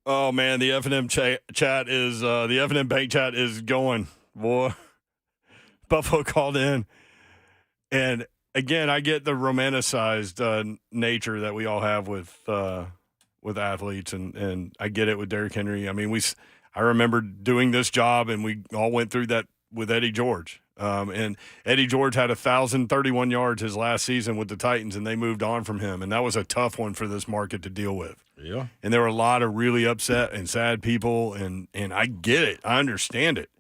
Oh man, the F&M chat is the F&M bank chat is going. Boy, Buffalo called in, and again, I get the romanticized nature that we all have with athletes, and I get it with Derrick Henry. I mean, I remember doing this job, and we all went through that with Eddie George. And Eddie George had 1,031 yards his last season with the Titans, and they moved on from him. And that was a tough one for this market to deal with. Yeah. And there were a lot of really upset and sad people, and I get it. I understand it.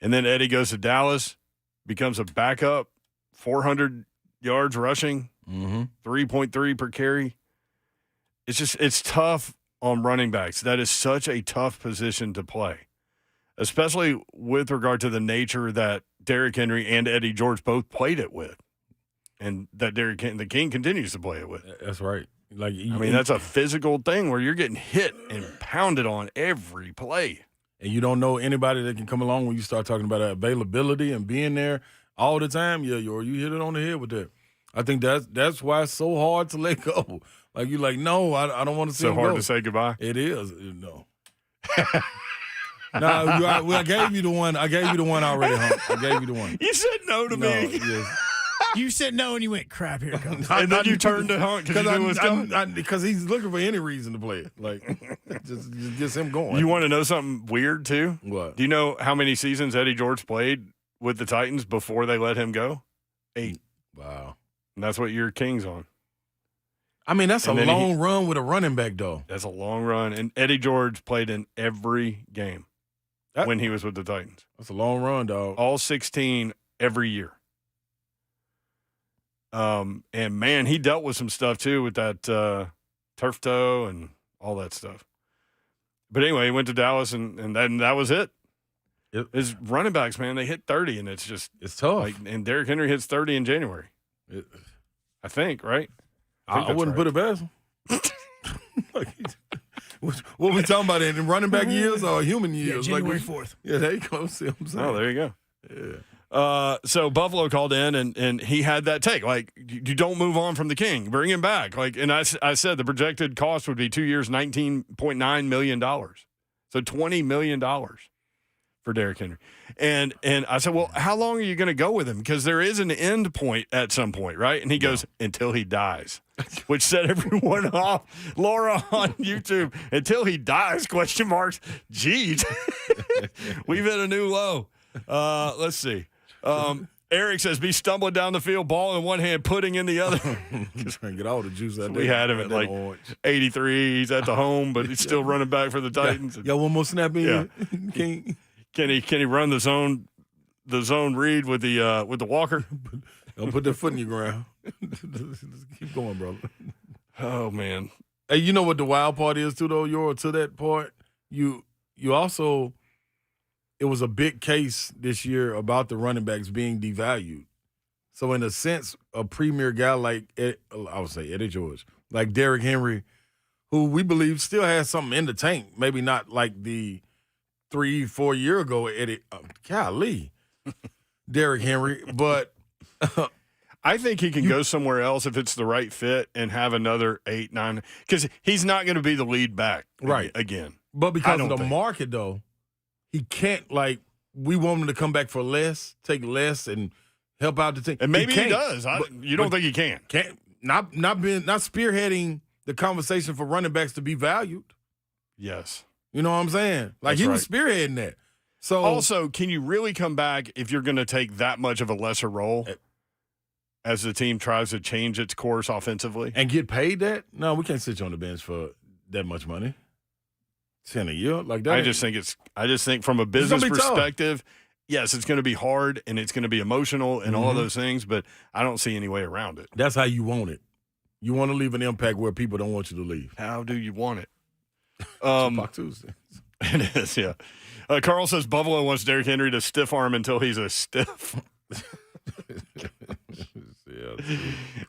And then Eddie goes to Dallas, becomes a backup, 400 yards rushing, 3.3 per carry. It's tough on running backs. That is such a tough position to play, especially with regard to the nature that Derrick Henry and Eddie George both played it with, and that the King continues to play it with. That's right. That's a physical thing where you're getting hit and pounded on every play. And you don't know anybody that can come along when you start talking about availability and being there all the time. Yeah, you hit it on the head with that. I think that's why it's so hard to let go. Like, you're like, no, I don't want to see him so hard go. to say goodbye. It is. No. No, I gave you the one. I gave you the one already, Hump. I gave you the one. You said no to me. Yes. You said no, and you went, crap, here it comes. And then you turned to Hunt because you knew it was coming. Because he's looking for any reason to play it. Like, just gets him going. You want to know something weird, too? What? Do you know how many seasons Eddie George played with the Titans before they let him go? 8. Wow. And that's what your King's on. I mean, that's a long run with a running back, though. That's a long run. And Eddie George played in every game when he was with the Titans. That's a long run, dog. All 16 every year. And, man, he dealt with some stuff, too, with that turf toe and all that stuff. But anyway, he went to Dallas, and then that was it. His running backs, man, they hit 30, and it's tough. And Derrick Henry hits 30 in January. I think, right? I wouldn't put it past him. What we talking about in running back years or human years? Yeah, January 4th. Yeah, there you go. See what I'm saying? Oh, there you go. Yeah. So Buffalo called in, and he had that take. Like, you don't move on from the King. Bring him back. Like, and I said the projected cost would be 2 years, $19.9 million. So $20 million for Derrick Henry. And I said, well, how long are you going to go with him? Because there is an end point at some point, right? And he goes, until he dies, which set everyone off. Laura on YouTube, until he dies, question marks. Geez, we've hit a new low. Let's see. Eric says, be stumbling down the field, ball in one hand, pudding in the other. Just trying to get all the juice out there. We had him at like orange. 83. He's at the home, but he's still running back for the Titans. Yeah, one more snap in. Yeah. Can he run the zone read with the walker? Don't put that foot in your ground. Keep going, brother. Oh man. Hey, you know what the wild part is too, though, to that part? You also, it was a big case this year about the running backs being devalued. So in a sense, a premier guy like I would say Eddie George, like Derrick Henry, who we believe still has something in the tank, maybe not like the 3-4 year ago Eddie, golly, Derrick Henry, but I think he can go somewhere else if it's the right fit and have another 8-9, because he's not going to be the lead back again. But because of the market, though, he can't, like, we want him to come back for less, take less, and help out the team. And maybe he does. You don't think he can? Can't not spearheading the conversation for running backs to be valued. Yes. You know what I'm saying? Like, he was spearheading that. So also, can you really come back if you're going to take that much of a lesser role as the team tries to change its course offensively and get paid that? No, we can't sit you on the bench for that much money. 10 a year like that. I just think from a business perspective, yes, it's going to be hard and it's going to be emotional and all of those things, but I don't see any way around it. That's how you want it. You want to leave an impact where people don't want you to leave. How do you want it? Tuesday. It is, yeah. Carl says Buffalo wants Derrick Henry to stiff arm until he's a stiff.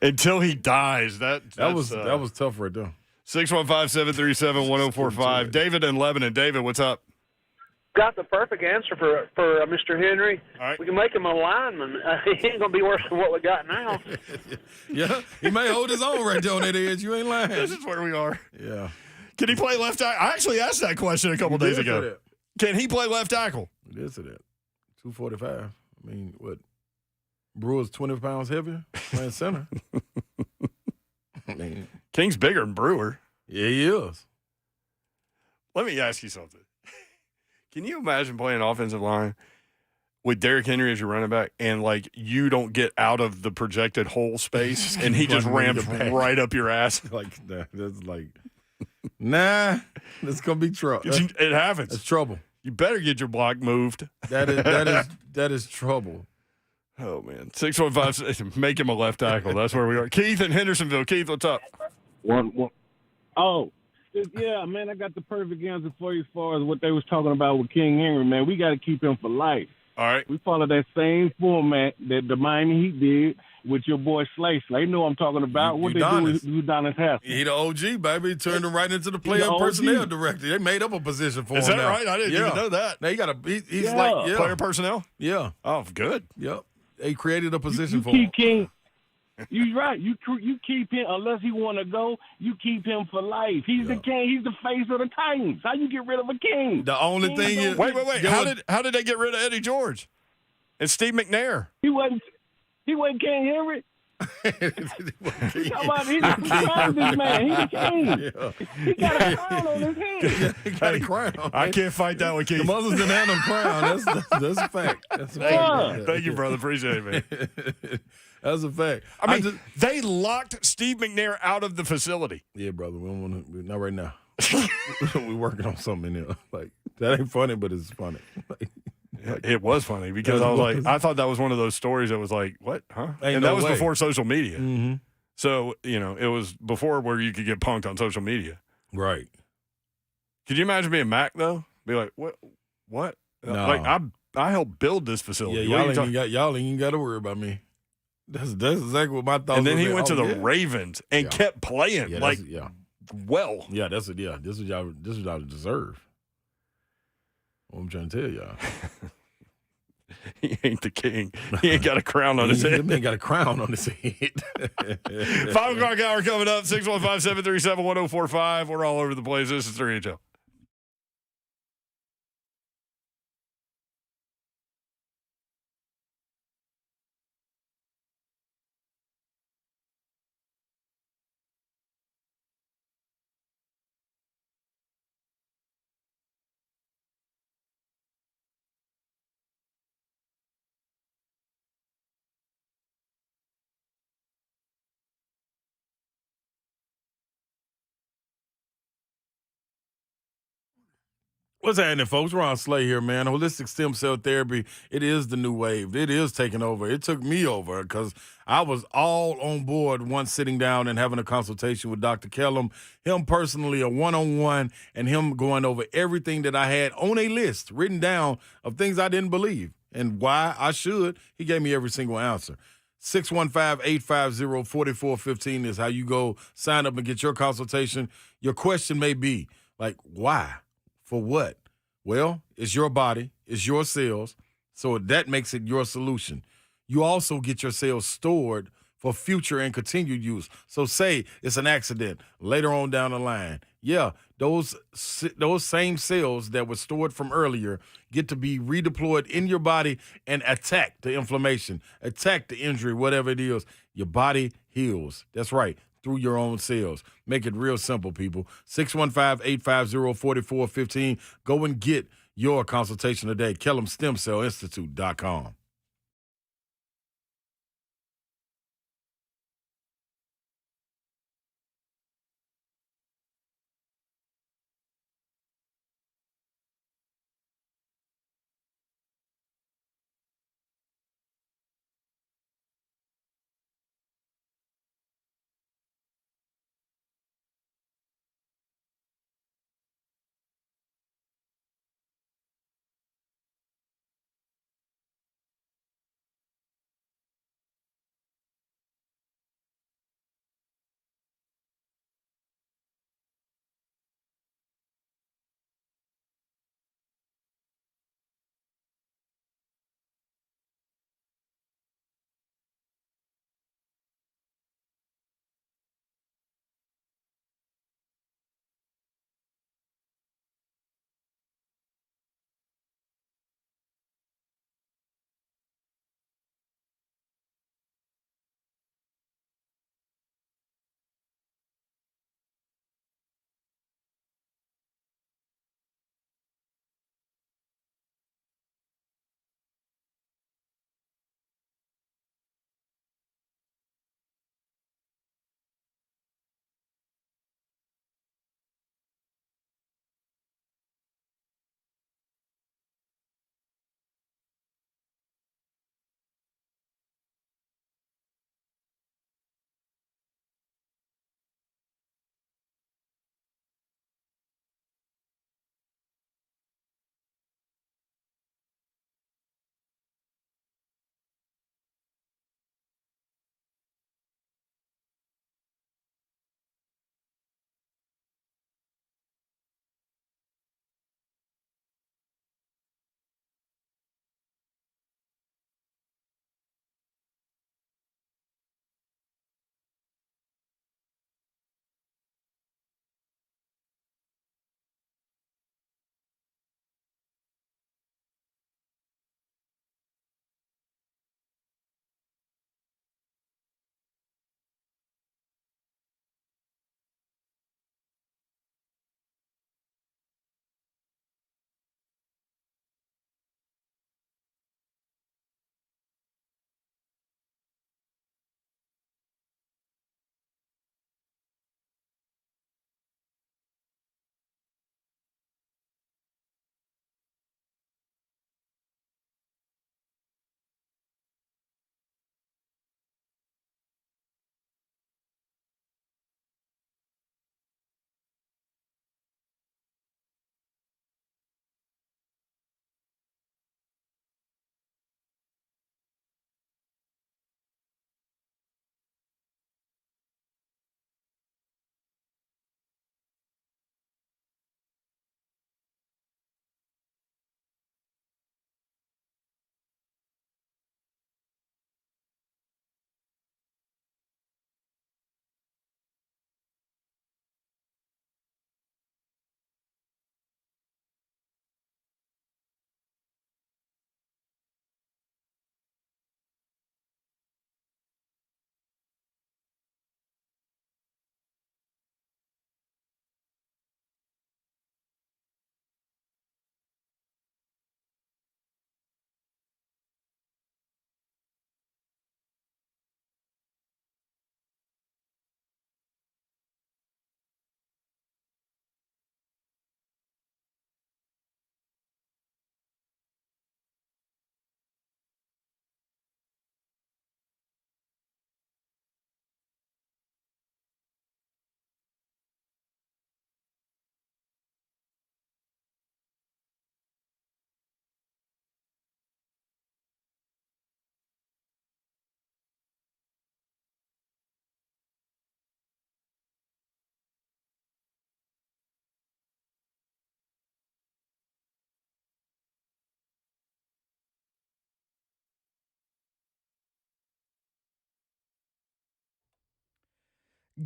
Until he dies. That was tough right there. 615-737-1045. David in Lebanon. David, what's up? Got the perfect answer for Mr. Henry. All right. We can make him a lineman. He ain't going to be worse than what we got now. Yeah, he may hold his own right there on that edge. You ain't lying. This is where we are. Yeah. Can he play left tackle? I actually asked that question a couple days ago. Can he play left tackle? It is that. 245. I mean, what? Brewer's 20 pounds heavier playing center. I mean, King's bigger than Brewer. Yeah, he is. Let me ask you something. Can you imagine playing offensive line with Derrick Henry as your running back and, like, you don't get out of the projected hole space and he just ramps right up your ass? Like, that's like, nah, it's going to be trouble. It happens. It's trouble. You better get your block moved. That is trouble. Oh, man. 615, make him a left tackle. That's where we are. Keith in Hendersonville. Keith, what's up? Oh, yeah, man, I got the perfect answer for you as far as what they was talking about with King Henry, man. We got to keep him for life. All right. We follow that same format that the Miami Heat did with your boy Slay. Slay know what I'm talking about. What they do with Udonis Haskell. He the OG, baby. He turned him right into the player personnel director. They made up a position for him. Is that now. right? I didn't even know that. Now, he's like player personnel? Yeah. Oh, good. Yep. They created a position for keep him. King. You're right. You keep him unless he want to go. You keep him for life. He's the king. He's the face of the Titans. How you get rid of a king? The only thing is, wait. How did they get rid of Eddie George and Steve McNair? He wasn't King Henry. He's this man. He's the king. Yeah. He got a crown on his head. He got a crown. I can't fight that with Keith. The mothers didn't have no crown. That's a fact. That's a fact. Thank you, brother. Appreciate it, man. That's a fact. I mean, they locked Steve McNair out of the facility. Yeah, brother. We don't want to. Not right now. We're working on something in there. Like, that ain't funny, but it's funny. It was funny because I was like, I thought that was one of those stories that was like, what, huh? And that was before social media. Mm-hmm. So, it was before where you could get punked on social media. Right. Could you imagine being Mac, though? Be like, what? No. Like, I helped build this facility. Yeah, y'all ain't got to worry about me. That's exactly what my thoughts. And then he went to the Ravens and kept playing well. Yeah, this is what y'all deserve. What I'm trying to tell y'all. He ain't the king. He ain't got a crown on his head. He ain't got a crown on his head. 5 o'clock hour coming up. 615-737-1045. We're all over the place. This is 3HL. What's happening, folks? Ron Slay here, man. Holistic stem cell therapy, it is the new wave. It is taking over. It took me over because I was all on board once sitting down and having a consultation with Dr. Kellum, him personally, a one-on-one, and him going over everything that I had on a list written down of things I didn't believe and why I should. He gave me every single answer. 615-850-4415 is how you go sign up and get your consultation. Your question may be, like, why? For what? Well, it's your body, it's your cells, so that makes it your solution. You also get your cells stored for future and continued use. So say it's an accident later on down the line. Yeah, those same cells that were stored from earlier get to be redeployed in your body and attack the inflammation, attack the injury, whatever it is. Your body heals. That's right. Through your own cells. Make it real simple, people. 615-850-4415. Go and get your consultation today. KellumStemCellInstitute.com.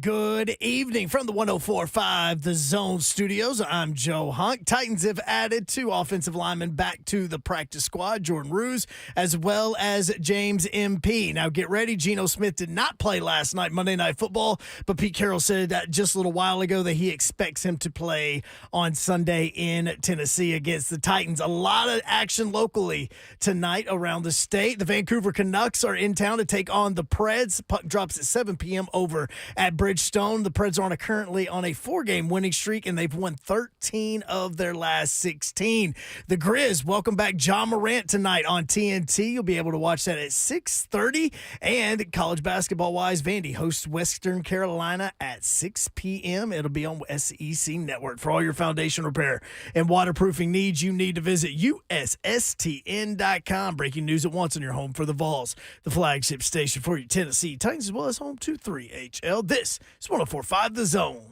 Good evening from the 104.5 The Zone Studios. I'm Joe Hunk. Titans have added 2 offensive linemen back to the practice squad, Jordan Ruse, as well as James MP. Now get ready. Geno Smith did not play last night, Monday Night Football, but Pete Carroll said that just a little while ago that he expects him to play on Sunday in Tennessee against the Titans. A lot of action locally tonight around the state. The Vancouver Canucks are in town to take on the Preds. Puck drops at 7 p.m. over at Bridgestone. The Preds are currently on a 4-game winning streak, and they've won 13 of their last 16. The Grizz welcome back John Morant tonight on TNT. You'll be able to watch that at 6:30. And college basketball-wise, Vandy hosts Western Carolina at 6 p.m. It'll be on SEC Network. For all your foundation repair and waterproofing needs, you need to visit USSTN.com. Breaking news at once on your home for the Vols, the flagship station for your Tennessee Titans, as well as home to 3HL. This is 104.5 The Zone.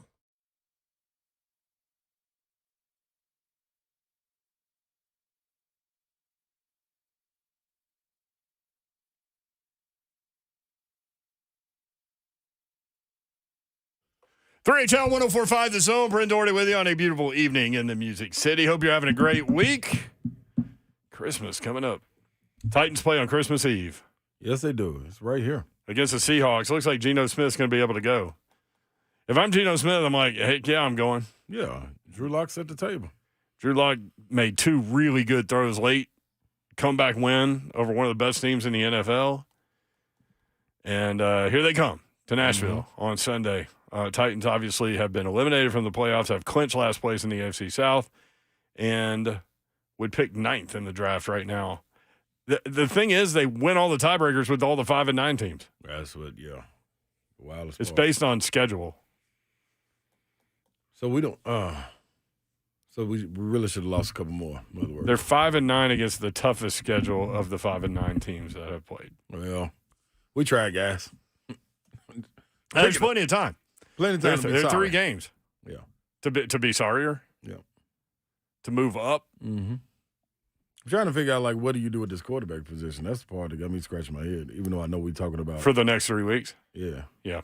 HL 104.5 The Zone. Brent Doherty with you on a beautiful evening in the Music City. Hope you're having a great week. Christmas coming up. Titans play on Christmas Eve. Yes, they do. It's right here. Against the Seahawks. Looks like Geno Smith's going to be able to go. If I'm Geno Smith, I'm like, heck yeah, I'm going. Yeah, Drew Lock's at the table. Drew Lock made 2 really good throws late. Comeback win over one of the best teams in the NFL. And here they come to Nashville on Sunday. Titans obviously have been eliminated from the playoffs, have clinched last place in the AFC South, and would pick 9th in the draft right now. The thing is, they win all the tiebreakers with all the 5 and 9 teams. That's what, yeah. The wildest It's part. based on schedule. So we don't. So we really should have lost a couple more. In other words, They're 5 and 9 against the toughest schedule of the 5 and 9 teams that have played. Well, we tried, guys. There's plenty of time. Plenty of time. There are 3 games. Yeah. To be sorrier. Yeah. To move up. Mm-hmm. I'm trying to figure out, like, what do you do with this quarterback position? That's the part that got me scratching my head, even though I know we're talking about. For the next 3 weeks? Yeah. Yeah.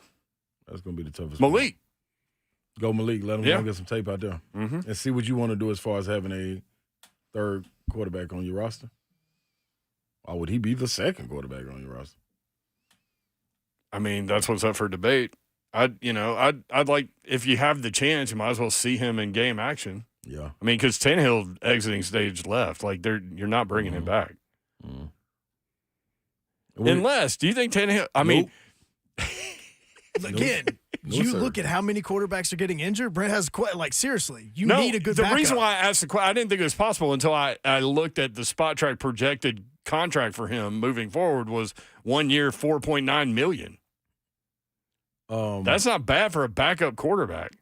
That's going to be the toughest Malik. Go Malik. Let him go get some tape out there. Mm-hmm. And see what you want to do as far as having a 3rd quarterback on your roster. Or would he be the 2nd quarterback on your roster? I mean, that's what's up for debate. I'd like, if you have the chance, you might as well see him in game action. Yeah. I mean, because Tannehill exiting stage left. Like, you're not bringing him back. Mm. Unless, do you think Tannehill, I mean. Again, look at how many quarterbacks are getting injured. Brent has seriously, you need a good backup. The reason why I asked the question, I didn't think it was possible until I looked at the Spot Track projected contract for him moving forward was 1 year, $4.9 million. That's not bad for a backup quarterback.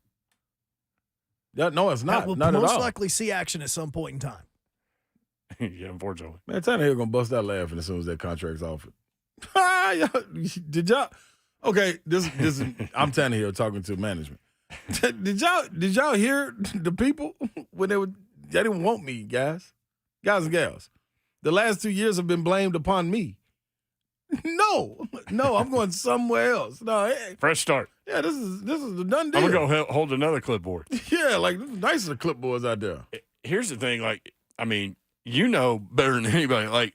Yeah, no, it's not. We'll not most at all. likely see action at some point in time. Yeah, unfortunately. Man, Tannehill gonna bust that laughing as soon as that contract's offered. Did y'all? Okay, this is I'm Tannehill talking to management. Did y'all hear the people when they didn't want me, guys and gals? The last 2 years have been blamed upon me. No, I'm going somewhere else. No, hey, fresh start. Yeah, this is the done deal. I'm gonna go hold another clipboard. Yeah, like nice of the clipboards out there. Here's the thing, like, I mean, you know better than anybody. Like,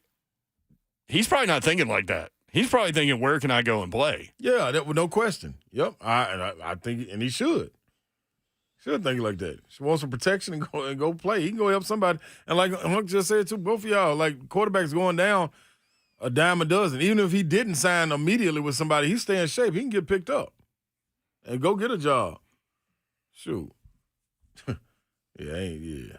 he's probably not thinking like that. He's probably thinking, where can I go and play? Yeah, that no question. Yep, I think, and he should think like that. He wants some protection and go play. He can go help somebody. And like Hunk just said too, both of y'all, like quarterbacks going down a dime a dozen. Even if he didn't sign immediately with somebody, he stay in shape. He can get picked up and go get a job. Shoot. Yeah.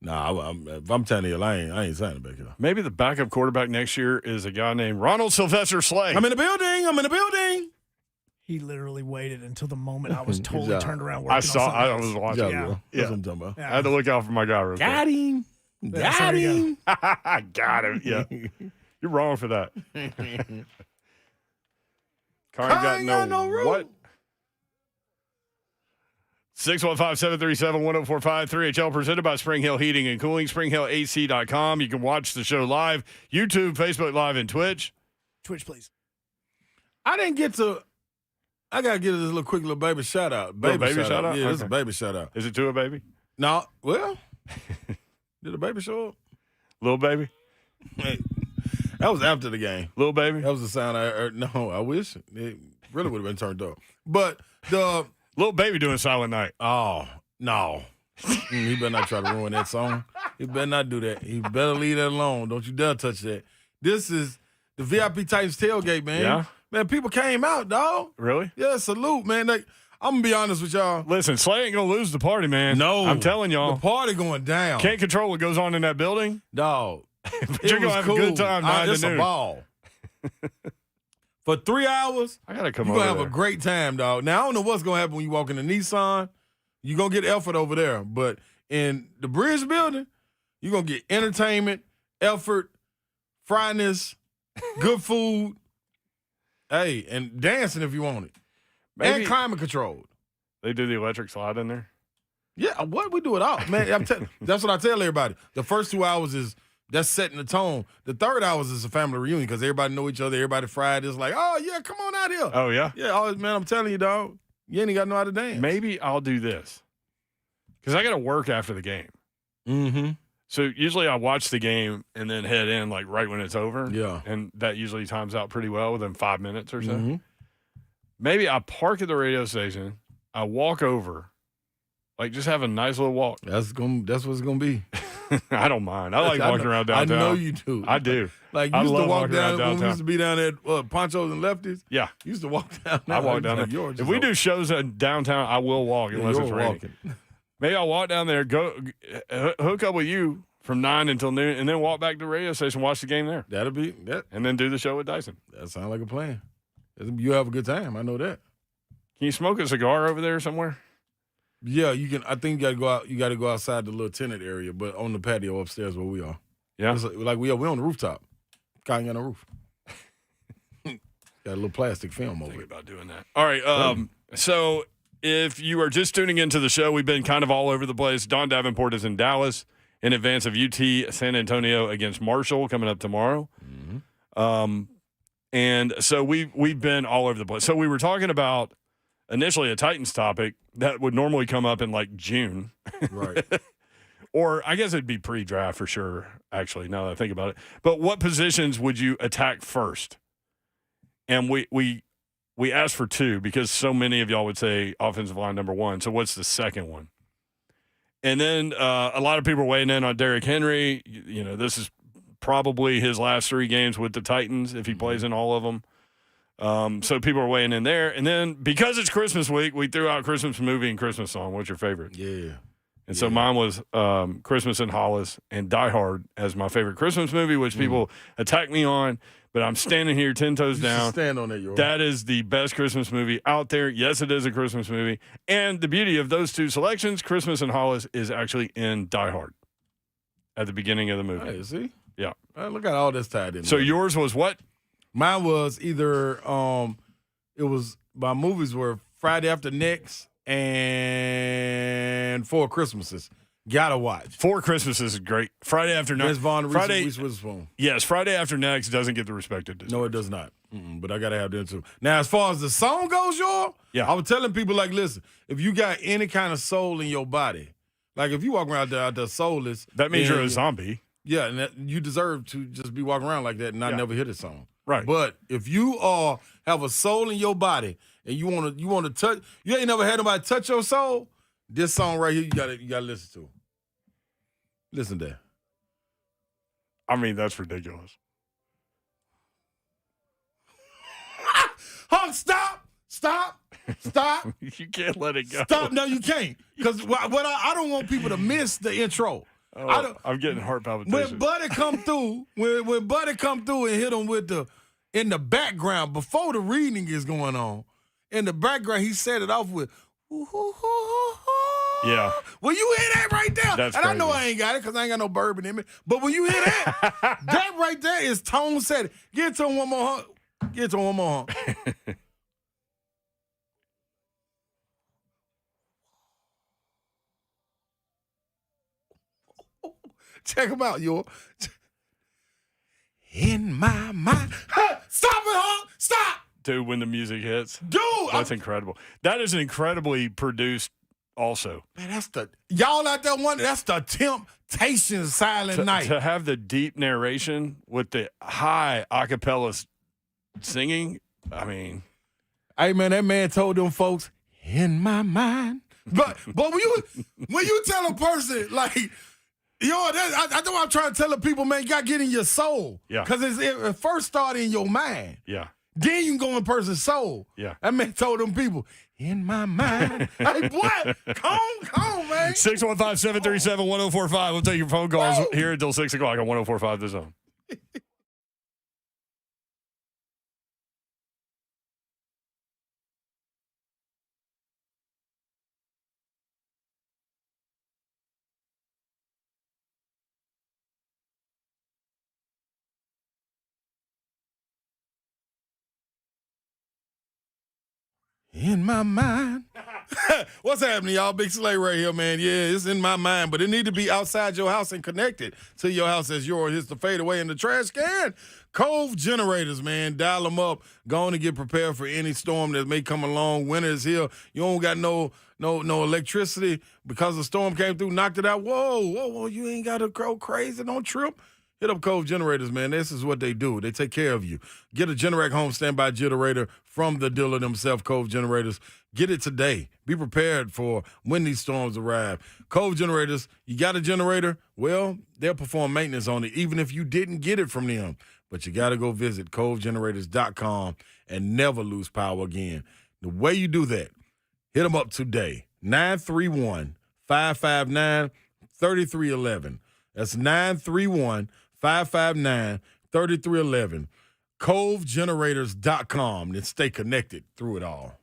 Nah, if I'm Tannehill, I ain't signing back here. Maybe the backup quarterback next year is a guy named Ronald Sylvester Slay. I'm in the building. He literally waited until the moment I was totally turned around working I was watching. Yeah. That's what I'm talking about. I had to look out for my guy real quick. Got him. Got him. Yeah. You're wrong for that. Car ain't got no room. What? 615-737-1045, 3HL, presented by Spring Hill Heating and Cooling, springhillac.com. You can watch the show live, YouTube, Facebook Live, and Twitch. Twitch, please. I didn't get to I got to give this quick little baby shout out. Baby shout out? Yeah, this is Okay. a baby shout out. Is it to a baby? No, well, did a baby show up? Little baby? Hey, that was after the game. Little baby? That was the sound I heard. No, I wish. It really would have been turned up. But the Little baby doing Silent Night. Oh, no. He better not try to ruin that song. He better not do that. He better leave that alone. Don't you dare touch that. This is the VIP Titans tailgate, man. Yeah? Man, people came out, dog. Really? Yeah, salute, man. I'm going to be honest with y'all. Listen, Slay ain't going to lose the party, man. No. I'm telling y'all. The party going down. Can't control what goes on in that building. Dog. But you're going to have a good time 9 It's to noon. a ball. For 3 hours, I got to come you're over going to there. have a great time, dog. Now, I don't know what's going to happen when you walk in the Nissan. You're going to get effort over there. But in the Bridge building, you're going to get entertainment, effort, fryness, good food, hey, and dancing if you want it. Maybe- And climate controlled. They do the electric slide in there? Yeah, what? We do it all. Man, that's what I tell everybody. The first 2 hours that's setting the tone. The third hours is a family reunion because everybody know each other. Everybody Friday is like, oh, yeah, come on out here. Oh, yeah? Yeah, man, I'm telling you, dog. You ain't got no how to dance. Maybe I'll do this. Because I got to work after the game. Mm-hmm. So usually I watch the game and then head in like right when it's over. Yeah. And that usually times out pretty well within 5 minutes or so. Mm-hmm. Maybe I park at the radio station. I walk over. Like just have a nice little walk. That's what it's gonna be. I don't mind. I like walking around downtown. I know you do. I do. Like I you used to love walk walking around down when we downtown. used to be down at Ponchos and Lefties. Yeah. You used to walk down there. I walk down like, there. If we do shows in downtown, I will walk unless it's raining. Maybe I'll walk down there, go hook up with you from 9 until noon, and then walk back to the radio station, watch the game there. That'll be that. And then do the show with Dyson. That sounds like a plan. You have a good time. I know that. Can you smoke a cigar over there somewhere? Yeah, you can. I think you got to go out. You got to go outside the little tenant area, but on the patio upstairs where we are. Yeah, it's like we on the rooftop. Kind of on the roof. Got a little plastic film over it. About doing that. All right. So if you are just tuning into the show, we've been kind of all over the place. Don Davenport is in Dallas in advance of UT San Antonio against Marshall coming up tomorrow. Mm-hmm. And so we've been all over the place. So we were talking about initially a Titans topic that would normally come up in like June. Right. Or I guess it'd be pre-draft for sure, actually, now that I think about it. But what positions would you attack first? And we asked for 2 because so many of y'all would say offensive line number 1. So what's the second one? And then a lot of people are weighing in on Derrick Henry. You know, this is probably his last 3 games with the Titans if he plays in all of them. So people are weighing in there. And then because it's Christmas week, we threw out Christmas movie and Christmas song. What's your favorite? Yeah. And so mine was Christmas in Hollis and Die Hard as my favorite Christmas movie, which people attack me on. But I'm standing here 10 toes down. Stand on it, That is the best Christmas movie out there. Yes, it is a Christmas movie. And the beauty of those 2 selections, Christmas in Hollis, is actually in Die Hard at the beginning of the movie. Hey, see? Yeah. Look at all this tied in. So yours was what? Mine was either my movies were Friday After Next and 4 Christmases. Gotta watch. 4 Christmases is great. Friday After Next. Reese Witherspoon. Yes, Friday After Next doesn't get the respect it deserves. No, it does not. But I gotta have them too. Now, as far as the song goes, y'all, I was telling people like, listen, if you got any kind of soul in your body, like if you walk around out there soulless, that means you're a zombie. Yeah, and you deserve to just be walking around like that and not never hear the song. Right. But if you have a soul in your body and you wanna touch, you ain't never had nobody touch your soul, this song right here you gotta listen to. Listen to that. I mean, that's ridiculous. Huh, stop. You can't let it go. Stop. No, you can't. Because I don't want people to miss the intro. I'm getting heart palpitations. When Buddy come through, when Buddy come through and hit him with in the background, before the reading is going on, in the background, he set it off with, yeah. Well, you hear that right there. That's and crazy. I know I ain't got it because I ain't got no bourbon in me. But when you hear that, that right there is tone setting. Get it to him one more, huh? Get it to him one more, huh? Check him out, y'all. In my mind. Stop it, huh? Stop. Dude, when the music hits. Dude, That's incredible. That is an incredibly produced also. Man, y'all out there wondering, that's the Temptation Silent Night. To have the deep narration with the high acapella singing, I mean. Hey, man, that man told them folks, in my mind. But when you tell a person, like, I know I'm trying to tell the people, man, you got to get in your soul. Yeah. Because it first started in your mind. Yeah. Then you can go in person's soul. Yeah. That man told them people, in my mind. Hey, what? Come on, man. 615-737-1045. We'll take your phone calls here until 6 o'clock on 1045 The Zone. In my mind. What's happening, y'all? Big Slay right here, man. Yeah, it's in my mind, but it need to be outside your house and connected to your house as yours hits the fade away in the trash can. Cove Generators, man. Dial them up. Go on and get prepared for any storm that may come along. Winter is here. You don't got no electricity because the storm came through, knocked it out. Whoa. You ain't got to go crazy. Don't trip. Hit up Cove Generators, man. This is what they do. They take care of you. Get a Generac home standby generator from the dealer themselves, Cove Generators. Get it today. Be prepared for when these storms arrive. Cove Generators, you got a generator? Well, they'll perform maintenance on it, even if you didn't get it from them. But you got to go visit covegenerators.com and never lose power again. The way you do that, hit them up today. 931-559-3311. That's 931-559-3311. covegenerators.com. Then stay connected through it all.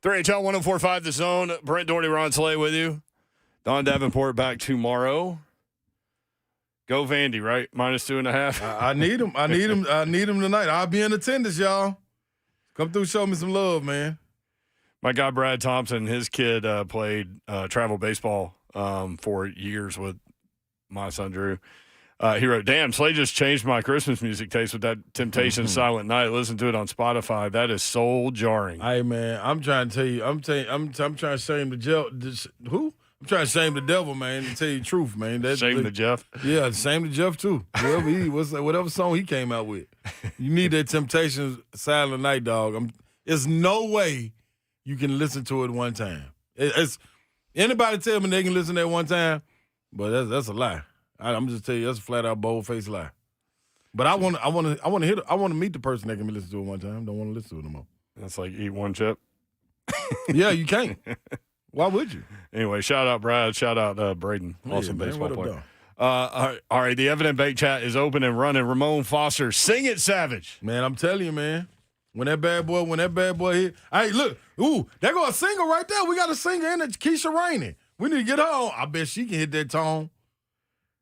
3HL 104.5 The Zone. Brent Doherty, Ron Slay with you. Don Davenport back tomorrow. Go Vandy, right? -2.5. I need him. I need him tonight. I'll be in attendance, y'all. Come through, show me some love, man. My guy Brad Thompson, his kid played travel baseball for years with my son Drew. He wrote, "Damn, Slay just changed my Christmas music taste with that Temptations Silent Night. Listen to it on Spotify. That is soul jarring." Hey man, I'm trying to tell you, I'm trying to shame the who? I'm trying to shame the devil, man, to tell you the truth, man. Shame the Jeff. Yeah, shame the Jeff too. Whatever song he came out with. You need that Temptations Silent Night, dog. There's no way you can listen to it one time. It's anybody tell me they can listen to it one time, but that's a lie. I'm just telling you, that's a flat out bold faced lie. But I want to meet the person that can listen to it one time. Don't want to listen to it no more. That's like eat one chip. Yeah, you can't. Why would you? Anyway, shout out Brad. Shout out Braden. Awesome baseball player. All right, the Evident Bake Chat is open and running. Ramon Foster, sing it, Savage. Man, I'm telling you, man. When that bad boy hit. Hey, look. Ooh, there go a singer right there. We got a singer in it, Keisha Rainey. We need to get her on. I bet she can hit that tone.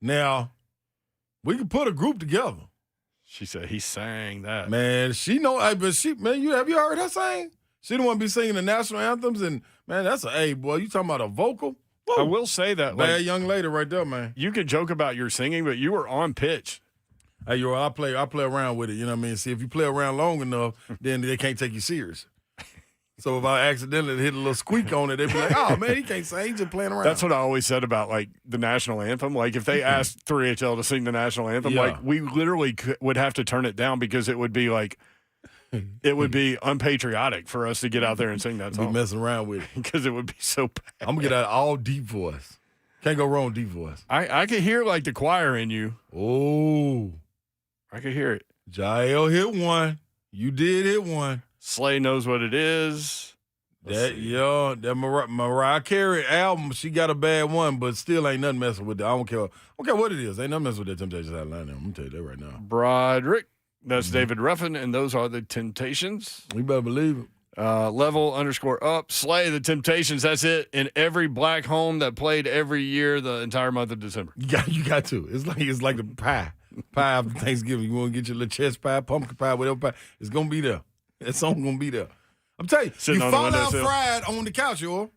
Now, we can put a group together. She said he sang that. Man, she know. Hey, but have you heard her sing? She don't want to be singing the national anthems, and man, that's boy. You talking about a vocal? Woo. I will say that bad young lady right there, man. You could joke about your singing, but you were on pitch. Hey, I play around with it. You know what I mean? See, if you play around long enough, then they can't take you serious. So if I accidentally hit a little squeak on it, they'd be like, "Oh man, he can't sing. He's just playing around." That's what I always said about like the national anthem. Like if they asked 3HL to sing the national anthem, like we literally would have to turn it down because it would be like. It would be unpatriotic for us to get out there and sing that song. Be messing around with it. Because it would be so bad. I'm going to get out all deep voice. Can't go wrong with deep voice. I could hear like the choir in you. Oh. I could hear it. Jael hit one. You did hit one. Slay knows what it is. That Mariah Carey album, she got a bad one, but still ain't nothing messing with it. I don't care what it is. Ain't nothing messing with that Temptations Hotline. I'm going to tell you that right now. Broderick. That's David Ruffin, and those are the Temptations. You better believe it. Level_up. Slay the Temptations. That's it. In every black home that played every year, the entire month of December. You got to. It's like the pie after Thanksgiving. You want to get your little chest pie, pumpkin pie, whatever pie. It's gonna be there. That song gonna be there. I'm telling you, you fall out fried on the couch, y'all.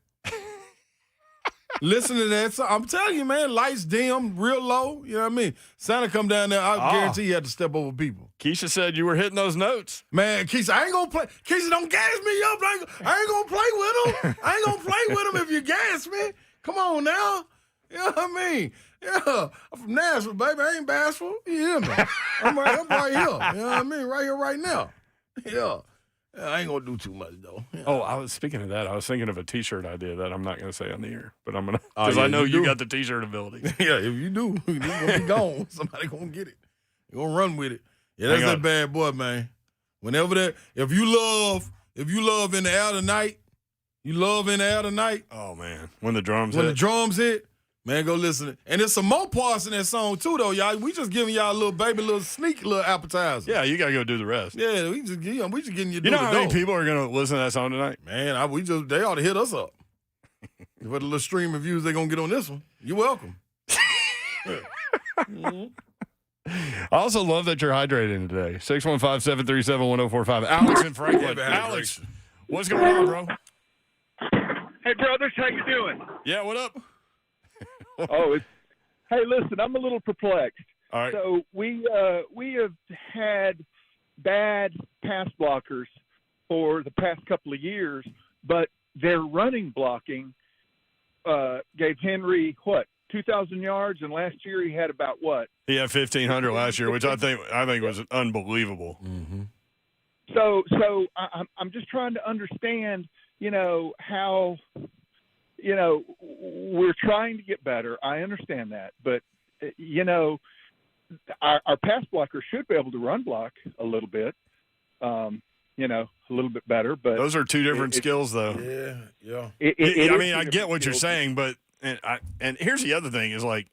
Listen to that song. I'm telling you, man, lights dim, real low. You know what I mean? Santa come down there, I guarantee you had to step over people. Keisha said you were hitting those notes. Man, Keisha, I ain't going to play. Keisha, don't gas me up. I ain't going to play with him. I ain't going to play with him if you gas me. Come on now. You know what I mean? Yeah. I'm from Nashville, baby. I ain't bashful. You hear me? I'm right here. You know what I mean? Right here, right now. Yeah. I ain't gonna do too much though. Yeah. Oh, I was speaking of that. I was thinking of a T-shirt idea that I'm not gonna say on the air, but I'm gonna because I know you got the T-shirt ability. Yeah, if you do, you're gonna be gone. Somebody gonna get it. You're gonna run with it. Yeah, that's that bad boy, man. Whenever if you love in the air tonight, you love in the air tonight. Oh man, when the drums hit. Man, go listen. And there's some more parts in that song, too, though, y'all. We just giving y'all a little sneak, little appetizer. Yeah, you got to go do the rest. Yeah, we just getting you know how many people are going to listen to that song tonight? Man, they ought to hit us up. For the little stream of views they're going to get on this one, you're welcome. I also love that you're hydrating today. 615-737-1045. Alex and Franklin. Alex, what's going on, bro? Hey, brothers, how you doing? Yeah, what up? Hey, listen, I'm a little perplexed. All right. So we have had bad pass blockers for the past couple of years, but their running blocking gave Henry 2,000 yards, and last year he had about what? He had 1,500 last year, which I think was unbelievable. Mm-hmm. So I'm just trying to understand, how. We're trying to get better. I understand that. But, our pass blocker should be able to run block a little bit, a little bit better. But those are two different skills, though. Yeah. I get what you're saying, but and here's the other thing is like,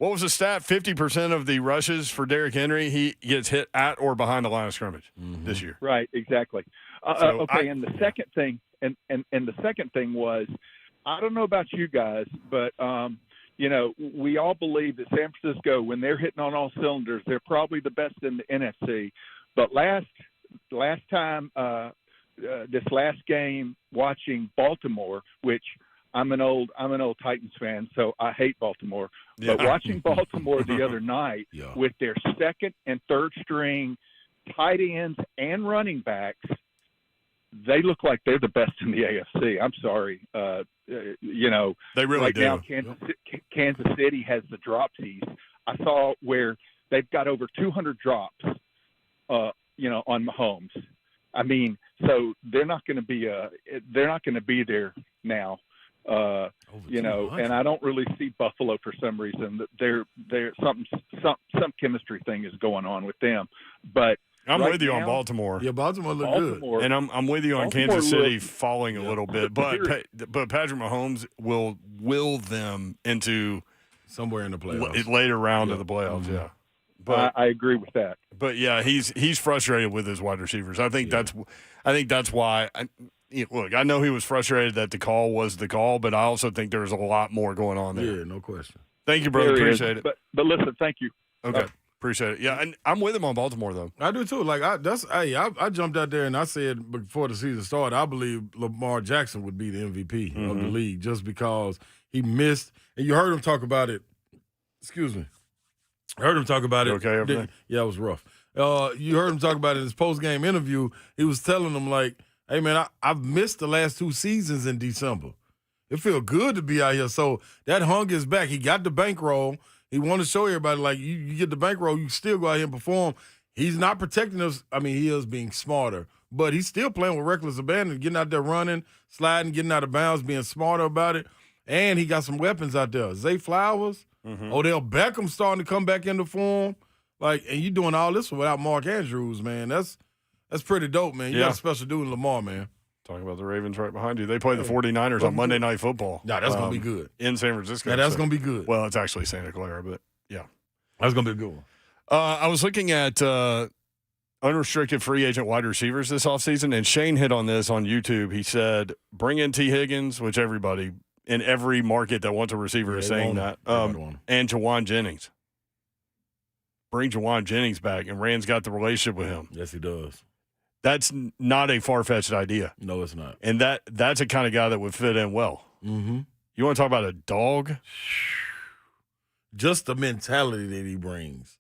what was the stat? 50% of the rushes for Derrick Henry, he gets hit at or behind the line of scrimmage this year. Right, exactly. And the second thing, and the second thing was, I don't know about you guys, but we all believe that San Francisco, when they're hitting on all cylinders, they're probably the best in the NFC. But last time, this last game, watching Baltimore, which I'm an old Titans fan, so I hate Baltimore. Yeah. But watching Baltimore the other night with their second and third string tight ends and running backs, they look like they're the best in the AFC. I'm sorry. They really right do. now Kansas City has the dropsies. I saw where they've got over 200 drops, on Mahomes. I mean, so they're not going to be there now. And I don't really see Buffalo for some reason. They're some chemistry thing is going on with them. But I'm right with you now, on Baltimore. Yeah, Baltimore look good. And I'm with you on Baltimore Kansas City looks- falling a little bit, but Patrick Mahomes will will them into somewhere in the playoffs, later round of the playoffs. Mm-hmm. Yeah, but I agree with that. But yeah, he's frustrated with his wide receivers. I think that's why. Look, I know he was frustrated that the call was the call, but I also think there's a lot more going on there. Yeah, no question. Thank you, brother. There is. Appreciate it. But listen, thank you. Okay. Appreciate it. Yeah, and I'm with him on Baltimore, though. I do too. Like I jumped out there and I said before the season started, I believe Lamar Jackson would be the MVP of the league just because he missed. And you heard him talk about it. Excuse me. I heard him talk about it. Okay, everything? Yeah, it was rough. You heard him talk about it in his post-game interview. He was telling them like, "Hey man, I've missed the last 2 seasons in December. It feels good to be out here." So that hunger is back. He got the bankroll. He wanted to show everybody, like, you get the bankroll, you still go out here and perform. He's not protecting us. I mean, he is being smarter, but he's still playing with reckless abandon, getting out there running, sliding, getting out of bounds, being smarter about it. And he got some weapons out there. Zay Flowers, Odell Beckham starting to come back into form. Like, and you doing all this without Mark Andrews, man. That's pretty dope, man. You got a special dude in Lamar, man. Talking about the Ravens right behind you. They play the 49ers on Monday Night Football. Nah, that's going to be good. In San Francisco. Yeah, that's going to be good. Well, it's actually Santa Clara, but yeah. That's going to be a good one. I was looking at unrestricted free agent wide receivers this offseason, and Shane hit on this on YouTube. He said, bring in T. Higgins, which everybody in every market that wants a receiver is saying that, and Jawan Jennings. Bring Jawan Jennings back, and Rand's got the relationship with him. Yes, he does. That's not a far-fetched idea. No, it's not. And that's a kind of guy that would fit in well. Mm-hmm. You want to talk about a dog? Just the mentality that he brings.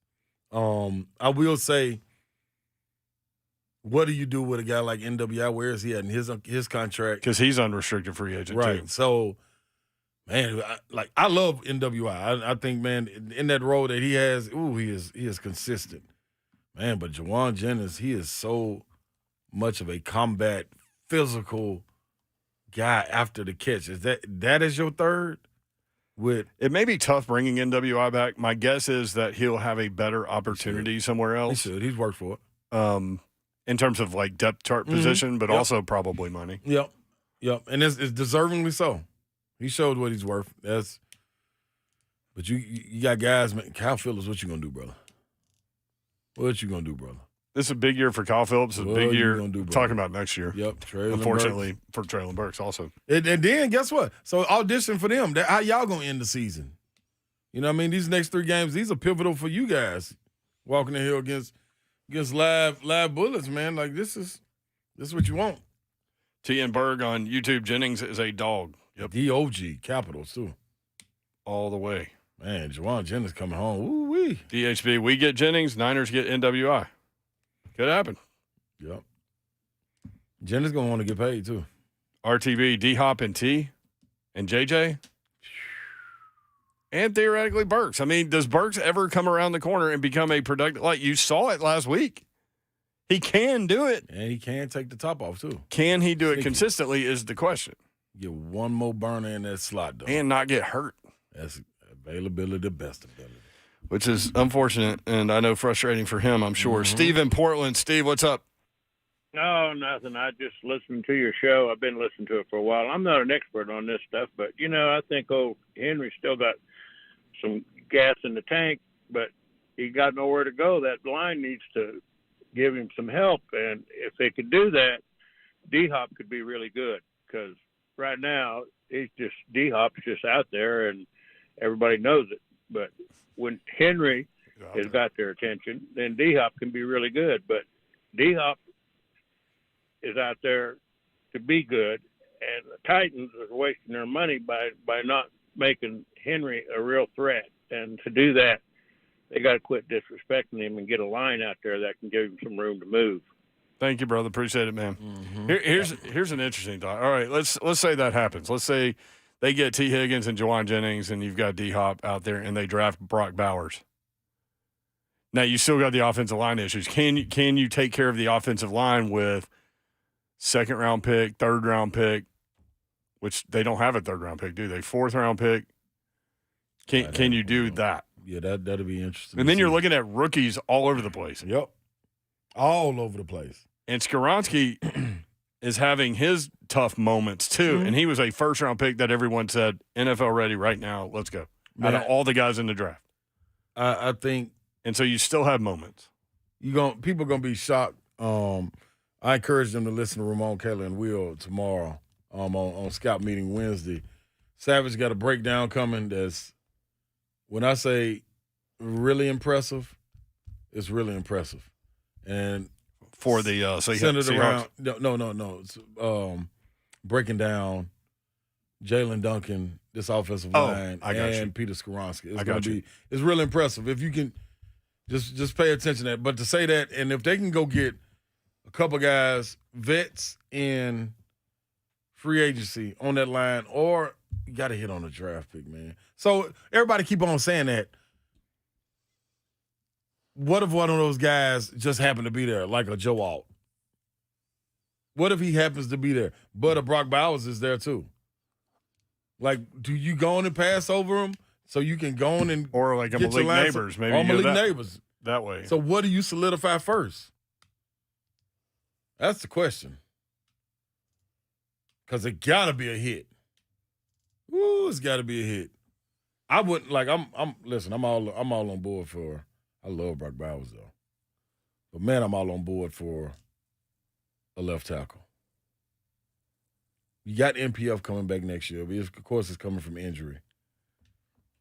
I will say, what do you do with a guy like NWI? Where is he at in his contract? Because he's unrestricted free agent, right. too. So, man, I love NWI. I think, man, in that role that he has, he is consistent. Man, but Jawan Jennings, he is so much of a combat, physical guy after the catch. Is that is your third? It may be tough bringing NWI back. My guess is that he'll have a better opportunity somewhere else. He should. He's worked for it. In terms of like depth chart position, but also probably money. Yep. And it's deservingly so. He showed what he's worth. But you got guys, man. Kyle Phillips, what you gonna do, brother? What you gonna do, brother? This is a big year for Kyle Phillips. It's a big year. Do, talking about next year. Yep. Unfortunately for Traylon Burks also. And then guess what? So audition for them. How y'all gonna end the season? You know what I mean? These next 3 games, these are pivotal for you guys. Walking the hill against live bullets, man. Like this is what you want. TN Berg on YouTube. Jennings is a dog. Yep. DOG Capitals too. All the way. Man, Jawan Jennings coming home. Woo-wee. DHB. We get Jennings. Niners get NWI. Could happen. Yep. Jennings gonna want to get paid too. RTB, D-Hop, and T, and JJ, and theoretically Burks. I mean, does Burks ever come around the corner and become a productive? Like you saw it last week. He can do it. And he can take the top off too. Can he do it consistently is the question. Get one more burner in that slot, though. And not get hurt. That's availability, the best ability. Which is unfortunate, and I know frustrating for him, I'm sure. Steve in Portland. Steve, what's up? No, nothing. I just listened to your show. I've been listening to it for a while. I'm not an expert on this stuff, but, I think old Henry still got some gas in the tank, but he got nowhere to go. That line needs to give him some help, and if they could do that, D-Hop could be really good. because right now D-Hop's just out there and everybody knows it. But when Henry has got their attention, then D-Hop can be really good. But D-Hop is out there to be good, and the Titans are wasting their money by not making Henry a real threat. And to do that, they got to quit disrespecting him and get a line out there that can give him some room to move. Thank you, brother. Appreciate it, man. Here's an interesting thought. All right, let's say that happens. Let's say they get T. Higgins and Jawan Jennings, and you've got D-Hop out there, and they draft Brock Bowers. Now you still got the offensive line issues. Can you take care of the offensive line with second-round pick, third-round pick, which they don't have a third-round pick, do they? Fourth-round pick. Can you do that? Yeah, that'll be interesting. And then you're looking at rookies all over the place. Yep. All over the place. And Skoronski is having his tough moments too. And he was a first-round pick that everyone said, NFL ready right now, let's go. Man, out of all the guys in the draft. I think. And so you still have moments. People are going to be shocked. I encourage them to listen to Ramon, Kelly, and Will tomorrow on Scout Meeting Wednesday. Savage got a breakdown coming that's, when I say really impressive, it's really impressive. And for the centered around no. It's breaking down Jalen Duncan, this offensive line, and Peter Skoronski. It's really impressive. If you can just pay attention to that. But to say that, and if they can go get a couple guys, vets in free agency on that line, or you got to hit on the draft pick, man. So everybody keep on saying that. What if one of those guys just happened to be there, like a Joe Alt? What if he happens to be there, but a Brock Bowers is there too? Like, do you go on and pass over him so you can go on and or like a Malik Neighbors, maybe or Malik Neighbors that way? So what do you solidify first? That's the question. Because it gotta be a hit. Ooh, it's gotta be a hit. I wouldn't listen, I'm all on board for. I love Brock Bowers though, but man, I'm all on board for a left tackle. You got MPF coming back next year, but of course it's coming from injury.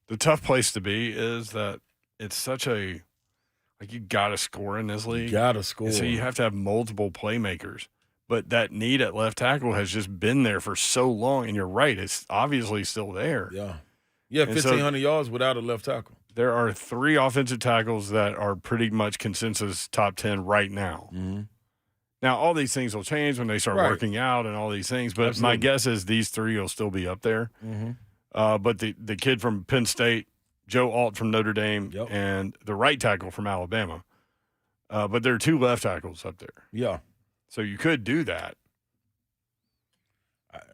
The tough place to be is that it's such you got to score in this league. You got to score. And so you have to have multiple playmakers. But that need at left tackle has just been there for so long, and you're right, it's obviously still there. Yeah. Yeah, 1,500 yards without a left tackle. There are 3 offensive tackles that are pretty much consensus top 10 right now. Mm-hmm. Now, all these things will change when they start working out and all these things, but Absolutely. my guess is these 3 will still be up there. Mm-hmm. But the kid from Penn State, Joe Alt from Notre Dame, and the right tackle from Alabama. But there are 2 left tackles up there. Yeah. So you could do that.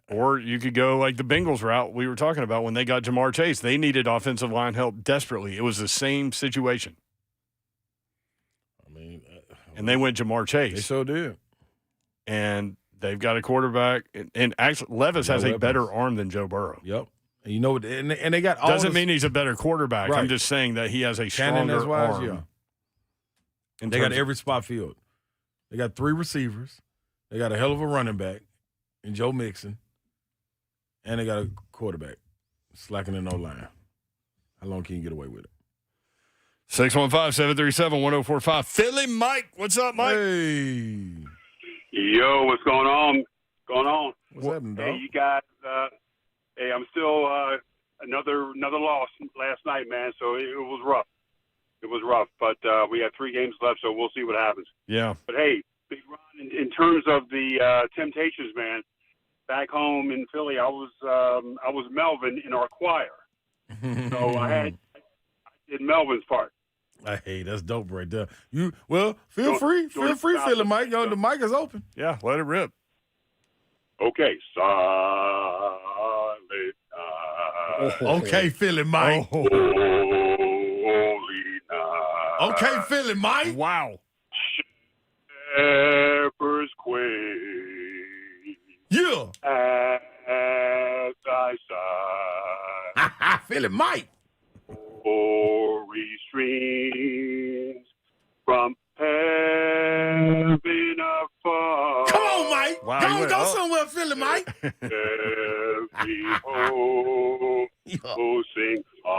Or you could go like the Bengals route we were talking about when they got Jamar Chase. They needed offensive line help desperately. It was the same situation. And they went Jamar Chase. They so did. And they've got a quarterback. And actually, Levis has a better arm than Joe Burrow. Yep. And you know what? And they got all Doesn't mean he's a better quarterback. Right. I'm just saying that he has a stronger arm. Yeah. And they got every spot filled. They got 3 receivers. They got a hell of a running back in Joe Mixon. And they got a quarterback slacking in no line. How long can you get away with it? 615-737-1045. Philly Mike. What's up, Mike? Hey. Yo, what's going on? What's happening, dog? Hey, you guys. Hey, I'm still another loss last night, man. So it was rough. But we have 3 games left, so we'll see what happens. Yeah. But hey, Big Ron, in terms of the Temptations, man. Back home in Philly, I was Melvin in our choir, so I did Melvin's part. Hey, that's dope right there. Feel free, Philly Mike. Yo, the mic is open. Yeah, let it rip. Okay, silent night. Okay, Philly Mike. Holy night. Okay, Philly Mike. Wow. Shepherd's queen. Yeah. As I sigh. Philly Mike. Glory streams from heaven afar. Come on, Mike. Wow, Go somewhere, Philly Mike. every home who sing hallelujah.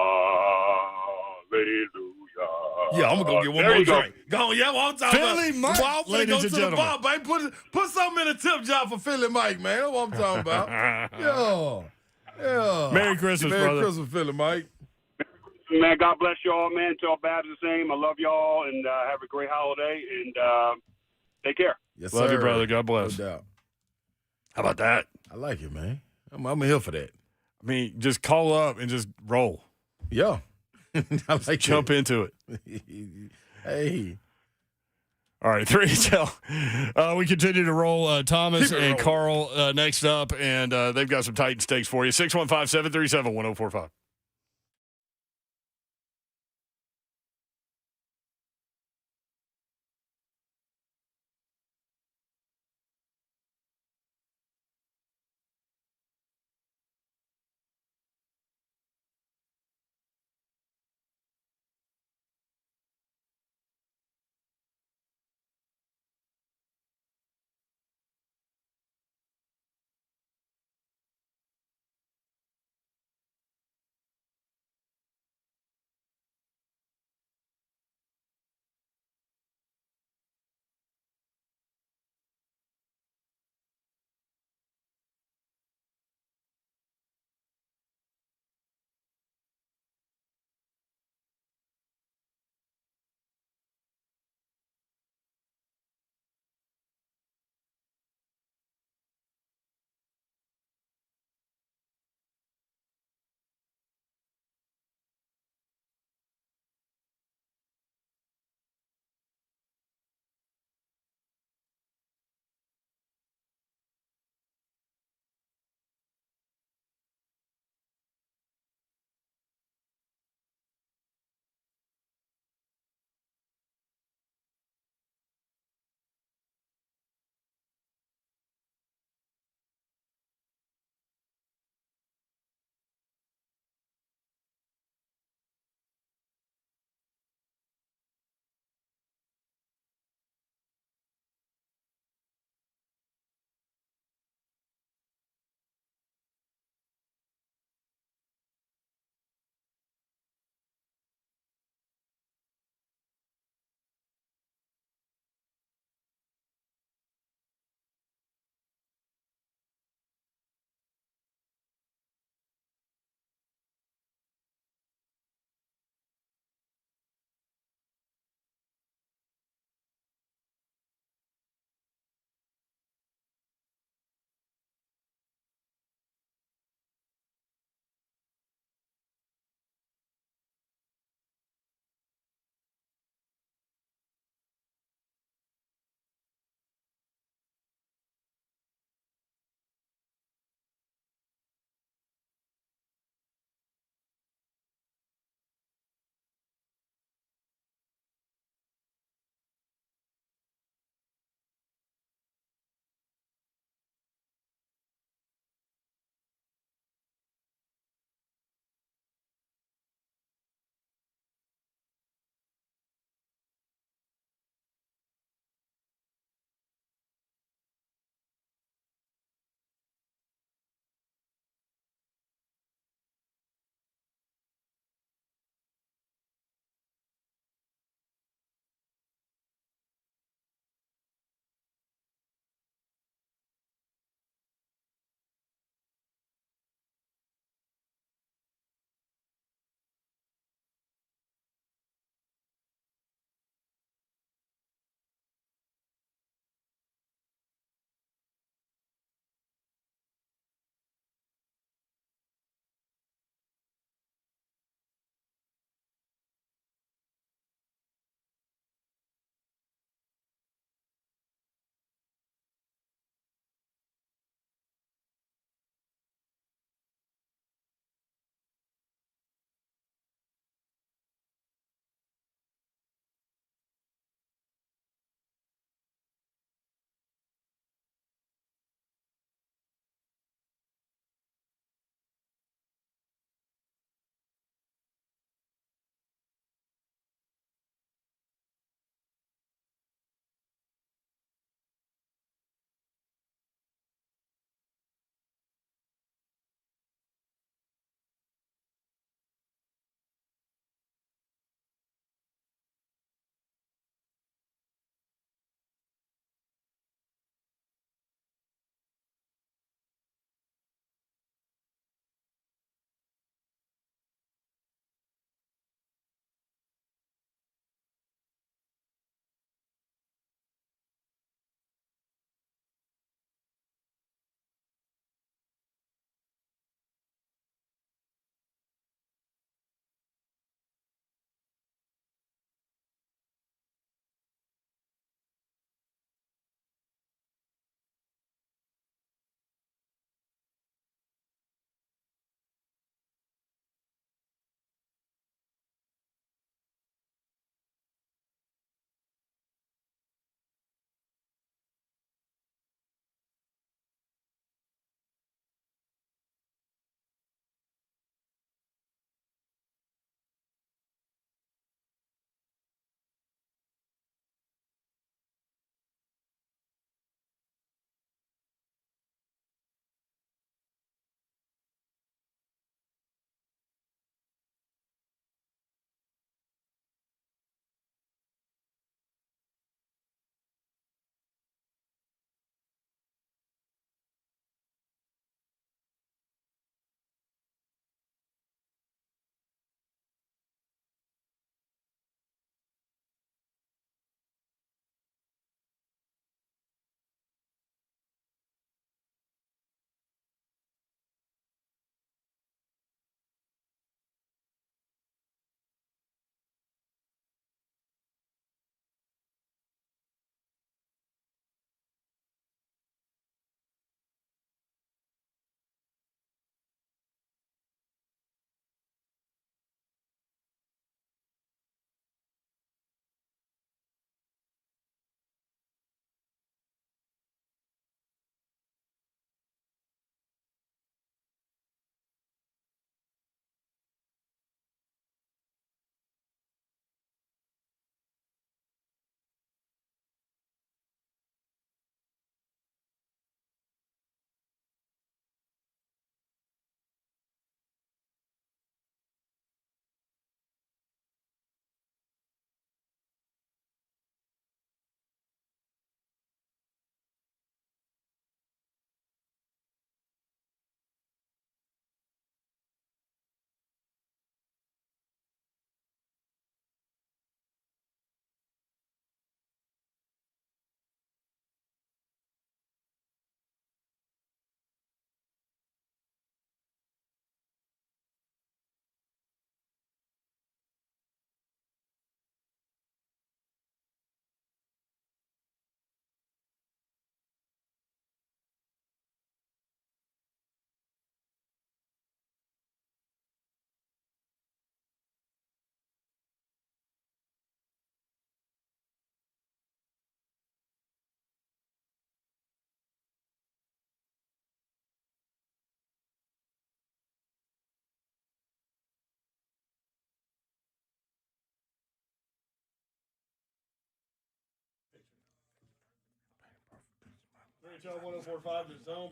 Yeah, I'm gonna go get one There more you go. drink. Go, yeah, what I'm talking Philly about. Mike, Well, I'm finna ladies go and to the gentlemen. bar, baby. Put something in a tip jar for Philly Mike, man. That's what I'm talking about. Yeah. Merry Christmas, Merry brother. Christmas, Philly Mike. Man, God bless y'all, man. Tell Babs the same. I love y'all, and have a great holiday, and take care. Yes, Love you, sir. brother. God bless. No doubt. How about that? I like it, man. I'm here for that. I mean, just call up and just roll. Yeah. I like Jump into it. Hey. All right, 3HL. We continue to roll Thomas and Carl next up, and they've got some Titan stakes for you. 615-737-1045.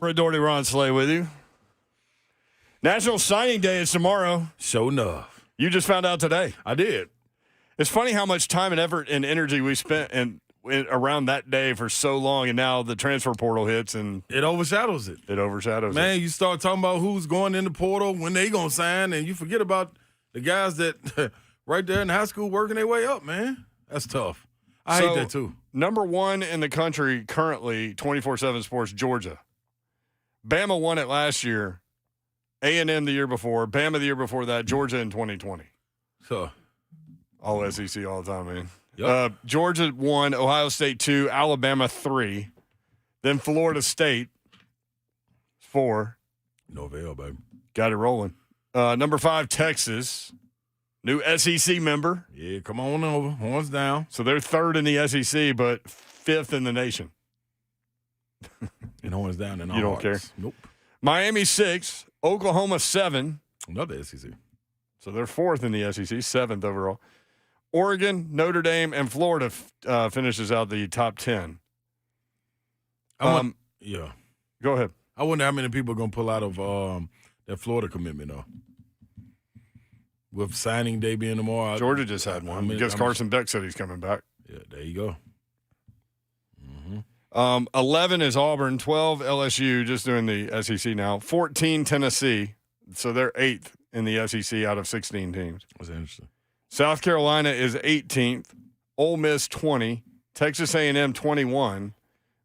Brett Doherty, Ron Slay with you. National Signing Day is tomorrow. Sure enough. You just found out today. I did. It's funny how much time and effort and energy we spent around that day for so long, and now the transfer portal hits, and it overshadows it. It overshadows it. Man, you start talking about who's going in the portal, when they going to sign, and you forget about the guys that right there in high school working their way up, man. That's tough. I hate that too. Number one in the country currently, 24/7 Sports, Georgia. Bama won it last year. A&M the year before. Bama the year before that. Georgia in 2020. So, all SEC all the time, man. Yep. Georgia 1, Ohio State 2, Alabama 3. Then Florida State 4. Novell, baby. Got it rolling. Number 5, Texas. New SEC member. Yeah, come on over. Horns down. So they're third in the SEC, but fifth in the nation. And horns down in our You don't hearts. care? Nope. Miami 6, Oklahoma 7. Another SEC. So they're fourth in the SEC, seventh overall. Oregon, Notre Dame, and Florida finishes out the top 10. Yeah. Go ahead. I wonder how many people are going to pull out of that Florida commitment, though. With signing day being tomorrow. Georgia just had one because Carson Beck said he's coming back. Yeah, there you go. 11 is Auburn, 12 LSU, just doing the SEC now, 14 Tennessee. So they're eighth in the SEC out of 16 teams. That's interesting. South Carolina is 18th, Ole Miss 20, Texas A&M 21,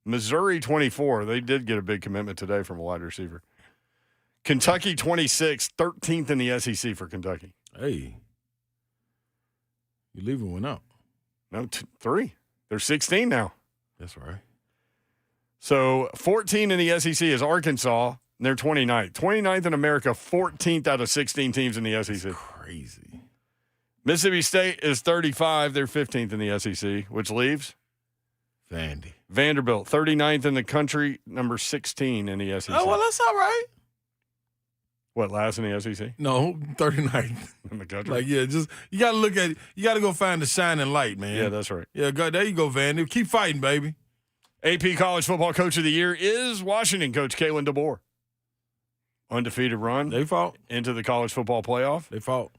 Missouri 24. They did get a big commitment today from a wide receiver. Kentucky 26, 13th in the SEC for Kentucky. Hey, you leaving one out. No, 3. They're 16 now. That's right. So 14 in the SEC is Arkansas. And they're 29th. 29th in America, 14th out of 16 teams in the SEC. That's crazy. Mississippi State is 35. They're 15th in the SEC, which leaves Vanderbilt, 39th in the country, number 16 in the SEC. Oh, well, that's all right. What, last in the SEC? No, 39th. In the country? Like, yeah, just you got to look at it. You got to go find the shining light, man. Yeah, that's right. Yeah, go, there you go, Vandy. Keep fighting, baby. AP College Football Coach of the Year is Washington coach Kalen DeBoer. Undefeated run. They fought. Into the college football playoff. They fought.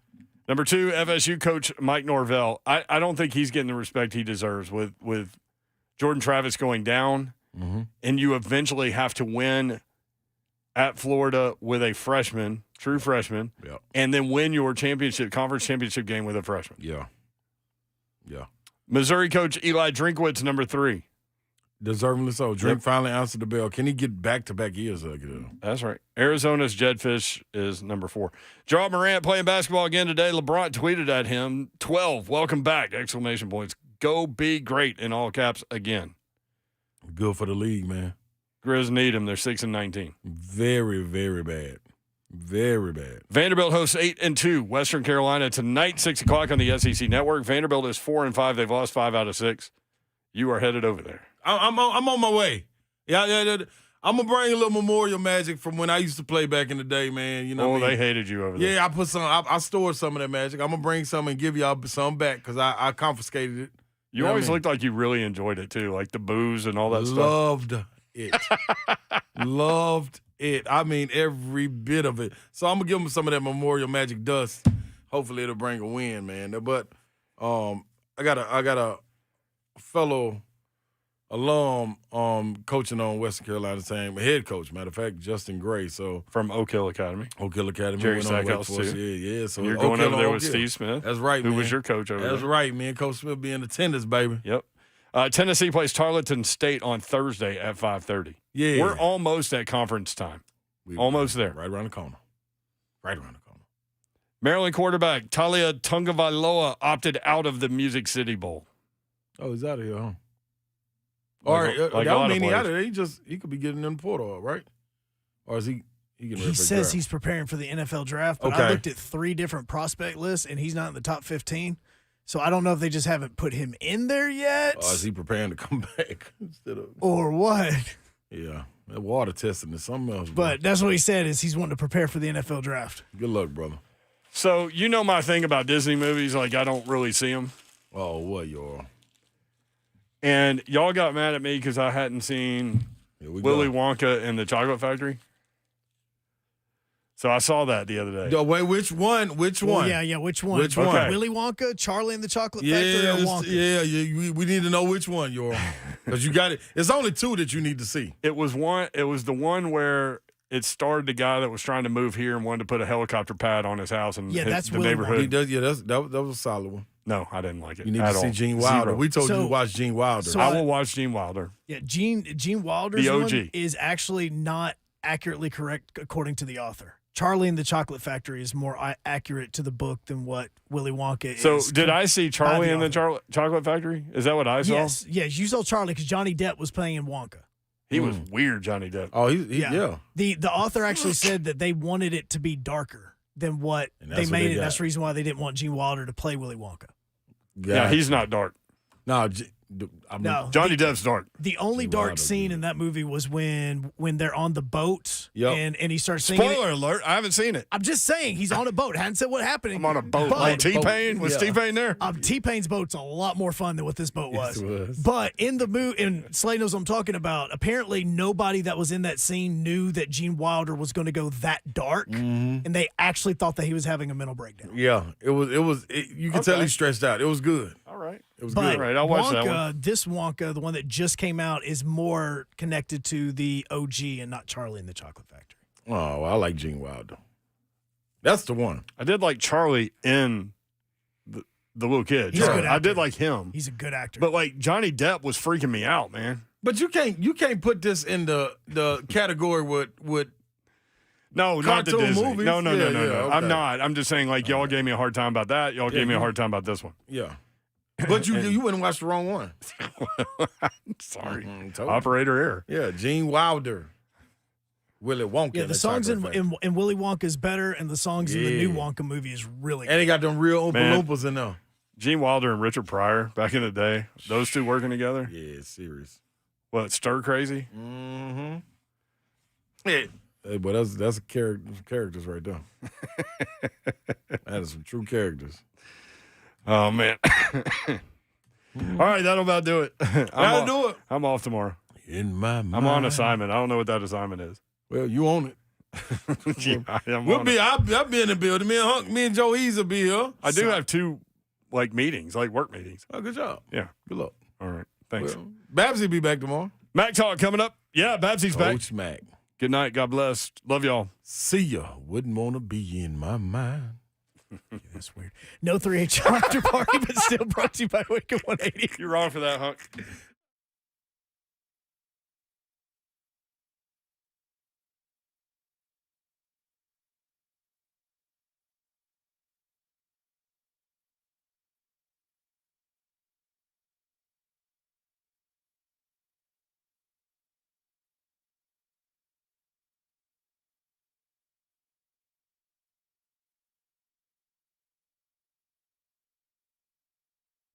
Number 2, FSU coach Mike Norvell. I don't think he's getting the respect he deserves with Jordan Travis going down, and you eventually have to win at Florida with a freshman, true freshman, and then win your conference championship game with a freshman. Yeah. Missouri coach Eli Drinkwitz, number 3. Deservingly so. Drink finally answered the bell. Can he get back-to-back years again? That's right. Arizona's Jedfish is number 4. Ja Morant playing basketball again today. LeBron tweeted at him, 12, welcome back, exclamation points. Go be great in all caps again. Good for the league, man. Grizz need him. They're 6-19. Very, very bad. Very bad. Vanderbilt hosts 8-2 Western Carolina tonight, 6 o'clock on the SEC Network. Vanderbilt is 4-5. They've lost 5 out of 6. You are headed over there. I'm on my way. Yeah. I'm gonna bring a little Memorial Magic from when I used to play back in the day, man. You know, they hated you over there. Yeah, I put some. I stored some of that magic. I'm gonna bring some and give y'all some back because I confiscated it. You always looked like you really enjoyed it too, like the booze and all that stuff. Loved it. Loved it. I mean, every bit of it. So I'm gonna give them some of that Memorial Magic dust. Hopefully, it'll bring a win, man. But I got a fellow alum coaching on Western Carolina, same head coach, matter of fact, Justin Gray. So from Oak Hill Academy. Jerry Stackhouse too. Yeah. So you're going over there with Steve Smith. That's right, Who man. was your coach over there? That's right, man. Coach Smith be in attendance, baby. Yep. Tennessee plays Tarleton State on Thursday at 5:30. Yeah. We're almost at conference time. Almost there. Right around the corner. Maryland quarterback Talia Tungavailoa opted out of the Music City Bowl. Oh, he's out of here, huh? Like That don't mean he out of there. He could be getting in the portal, right? Or is he getting ready for He the says draft? he's preparing for the NFL draft, but Okay. I looked at 3 different prospect lists, and he's not in the top 15. So I don't know if they just haven't put him in there yet. Or is he preparing to come back instead of or what? Yeah, that water testing is something else. But that's what he said is he's wanting to prepare for the NFL draft. Good luck, brother. So you know my thing about Disney movies, like I don't really see them. Oh, what y'all? And y'all got mad at me because I hadn't seen Willy Wonka and the Chocolate Factory. So I saw that the other day. Yo, wait, which one? Which one? Yeah, which one? Which one? Okay. Willy Wonka, Charlie and the Chocolate Factory, or Wonka? Yeah, we need to know which one, because you got it. It's only two that you need to see. It was the one where it starred the guy that was trying to move here and wanted to put a helicopter pad on his house and that's the Willy neighborhood. He does. Yeah, that was a solid one. No, I didn't like it. You need to see Gene Wilder. Zero. We told you to watch Gene Wilder. So I will watch Gene Wilder. Yeah, Gene Wilder's The OG. one is actually not accurately correct according to the author. Charlie and the Chocolate Factory is more accurate to the book than what Willy Wonka is. So did I see Charlie and the Chocolate Factory? Is that what I saw? Yes, you saw Charlie because Johnny Depp was playing in Wonka. He was weird, Johnny Depp. Oh, yeah. The author actually said that they wanted it to be darker than what they made it. That's the reason why they didn't want Gene Wilder to play Willy Wonka. Yeah, he's not dark. No, Johnny Depp's dark. The only dark scene in that movie was when they're on the boat and he starts singing. Spoiler alert, I haven't seen it. I'm just saying, he's on a boat. Hadn't said what happened. I'm on a boat. Like T-Pain? Was T-Pain there? T-Pain's boat's a lot more fun than what this boat was. Yes, it was. But in the movie, and Slay knows what I'm talking about, apparently nobody that was in that scene knew that Gene Wilder was going to go that dark, and they actually thought that he was having a mental breakdown. Yeah, you could tell he stressed out. It was good. All right. It was But good. All right, I'll watch that one. This Wonka, the one that just came out, is more connected to the OG and not Charlie and the Chocolate Factory. Oh, I like Gene Wilder. That's the one. I did like Charlie in the little kid. He's a good I actor. did like him. He's a good actor. But like Johnny Depp was freaking me out, man. But you can't put this in the category with No, not the cartoon Disney. movies? No. Okay. I'm not. I'm just saying, like, y'all gave me a hard time about that. Y'all gave me a hard time about this one. Yeah. But you wouldn't watch the wrong one. Sorry. Mm-hmm, Operator error. Yeah, Gene Wilder. Willy Wonka. Yeah, the songs in Willy Wonka is better, and the songs in the new Wonka movie is really good. And they got them real Oompa Loompas in there. Gene Wilder and Richard Pryor back in the day. Those two working together. Yeah, it's serious. What, Stir Crazy? Mm-hmm. Hey, but that's characters right there. That is some true characters. Oh, man. All right, that'll about do it. That'll do it. I'm off tomorrow. In my mind. I'm on assignment. I don't know what that assignment is. Well, you own it. I'll be in the building. Me and Joe Ease will be here. I do have two meetings, work meetings. Oh, good job. Yeah. Good luck. All right. Thanks. Well, Babsy be back tomorrow. Mac Talk coming up. Yeah, Babsy's back. Coach Mac. Good night. God bless. Love y'all. See ya. Wouldn't want to be in my mind. Yeah, that's weird. No 3H after party, but still brought to you by Wicked 180. You're wrong for that, Hunk.